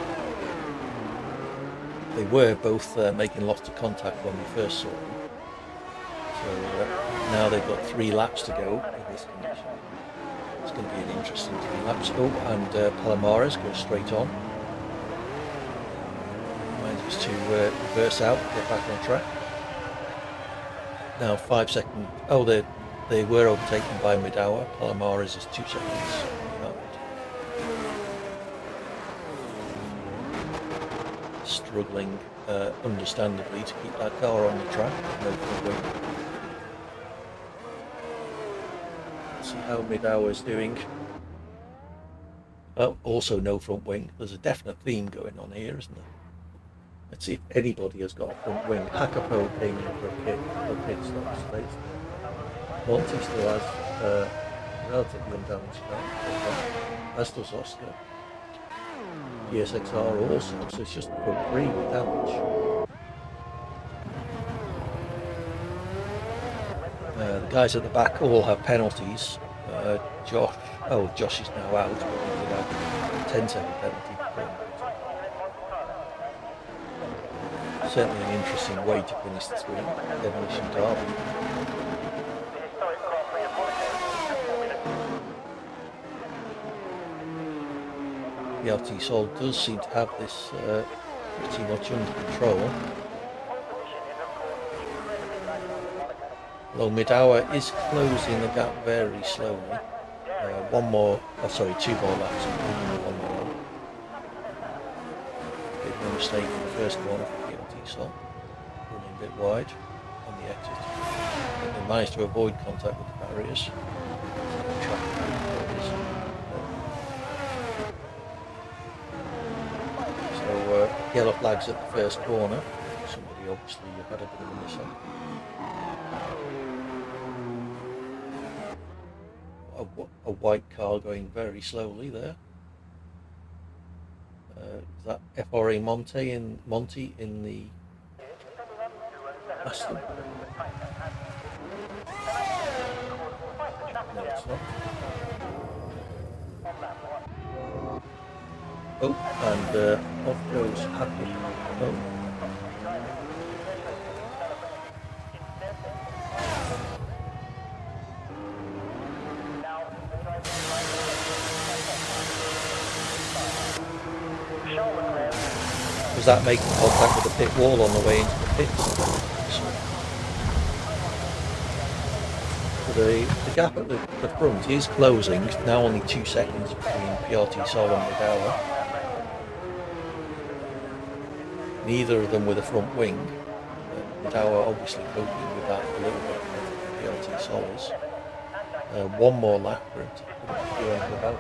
[SPEAKER 1] They were both making lots of contact when we first saw them. So now they've got 3 laps to go in this condition. It's going to be an interesting 3 laps. Oh, and Palomares goes straight on. Manages to reverse out, get back on track. Now 5 seconds. Oh, they were overtaken by mid-hour. Palomares is 2 seconds behind. struggling, understandably, to keep that car on the track. No front wing. Let's see how mid-hour's doing. Oh, also no front wing. There's a definite theme going on here, isn't there? Let's see if anybody has got a front wing. Hakapo came in for a pit stop space. Monty still has relatively undamaged car, as does Oscar. GSXR also, so it's just the front three with damage. The guys at the back all have penalties. Josh is now out, but he did have a 10-second penalty. Certainly an interesting way to finish this week. Demolition Derby. PRT Sol does seem to have this pretty much under control. Although mid-hour is closing the gap very slowly. Two more laps. One more. Bit of a mistake in the first corner for PRT Sol. Running a bit wide on the exit. But they managed to avoid contact with the barriers. So yellow flags at the first corner. Somebody obviously had a bit of a miss-up. A white car going very slowly there. Is that FRA Monty in the Aston? No, it's not. Oh, and off goes Happy. Oh. Was that making contact with the pit wall on the way into the pits? So the gap at the front is closing, now only 2 seconds between PRT Sol and mid-hour. Neither of them with a front wing. Mid-hour obviously coping with that a little bit better than PRT Sol is. One more lap for him to do anything about it.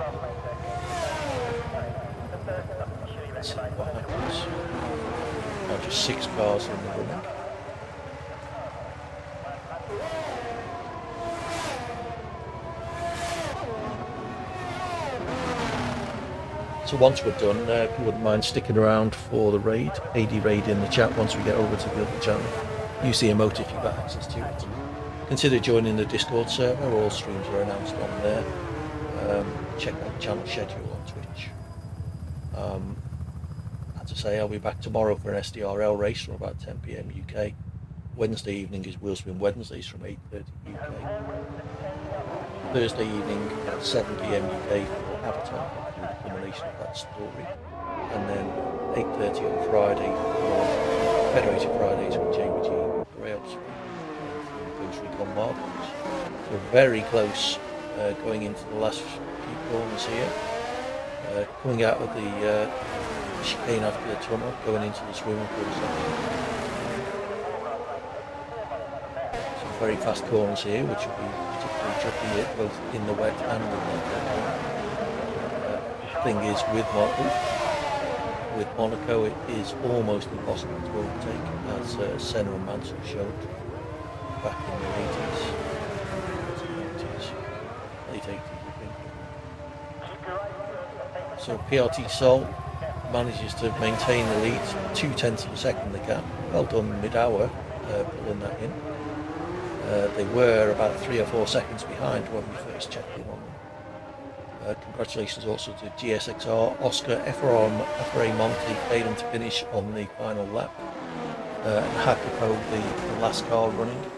[SPEAKER 1] Let's see what happens. Now just 6 cars in the running. So once we're done, if you wouldn't mind sticking around for the raid, AD raid in the chat once we get over to the other channel. Use the emote if you've got access to it. Consider joining the Discord server, all streams are announced on there. Check out the channel schedule on Twitch. As I say, I'll be back tomorrow for an SDRL race from about 10 PM UK. Wednesday evening is Wheelspin Wednesdays from 8:30 UK. Thursday evening at 7 PM UK for Avatar, the culmination of that story. And then 8:30 on Friday for Federated Fridays with JBG Rails from Ghost Recon Marbles. So very close going into the last few corners here. Coming out of the chicane after the tunnel, going into the swimming pool section. Some very fast corners here, which will be particularly tricky both in the wet and in the thing is with Monaco it is almost impossible to overtake, as Senna and Mansell showed back in the 80s, late 80s I think. So PRT Sol manages to maintain the lead, 0.2 of a second the gap. Well done mid-hour pulling that in. They were about 3 or 4 seconds behind when we first checked in on them. Congratulations also to GSXR, Oscar, FRA Monty failing to finish on the final lap. And Hakapo, the last car running.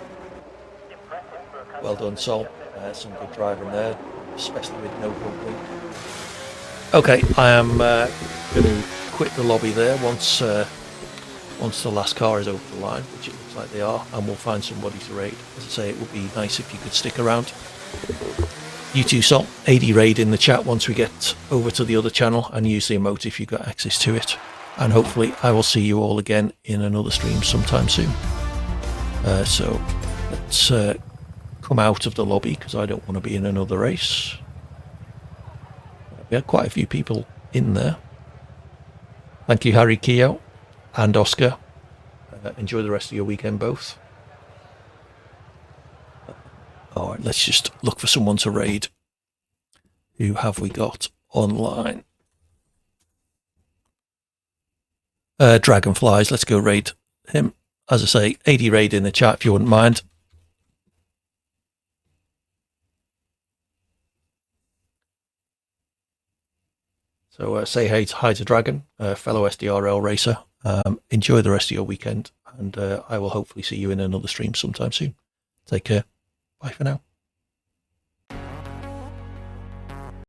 [SPEAKER 1] Well done Sol, some good driving there, especially with no front wing. Okay, I am going to quit the lobby there once the last car is over the line, which it looks like they are, and we'll find somebody to raid. As I say, it would be nice if you could stick around. You too, Sol. AD raid in the chat once we get over to the other channel, and use the emote if you've got access to it. and hopefully I will see you all again in another stream sometime soon. So let's come out of the lobby because I don't want to be in another race. We had quite a few people in there. Thank you, Harry Keogh and Oscar. Enjoy the rest of your weekend both. All right, let's just look for someone to raid. Who have we got online? Dragonflies, let's go raid him. As I say, 80 raid in the chat if you wouldn't mind. So say hi to Dragon, fellow SDRL racer. Enjoy the rest of your weekend, and I will hopefully see you in another stream sometime soon. Take care. Bye for now.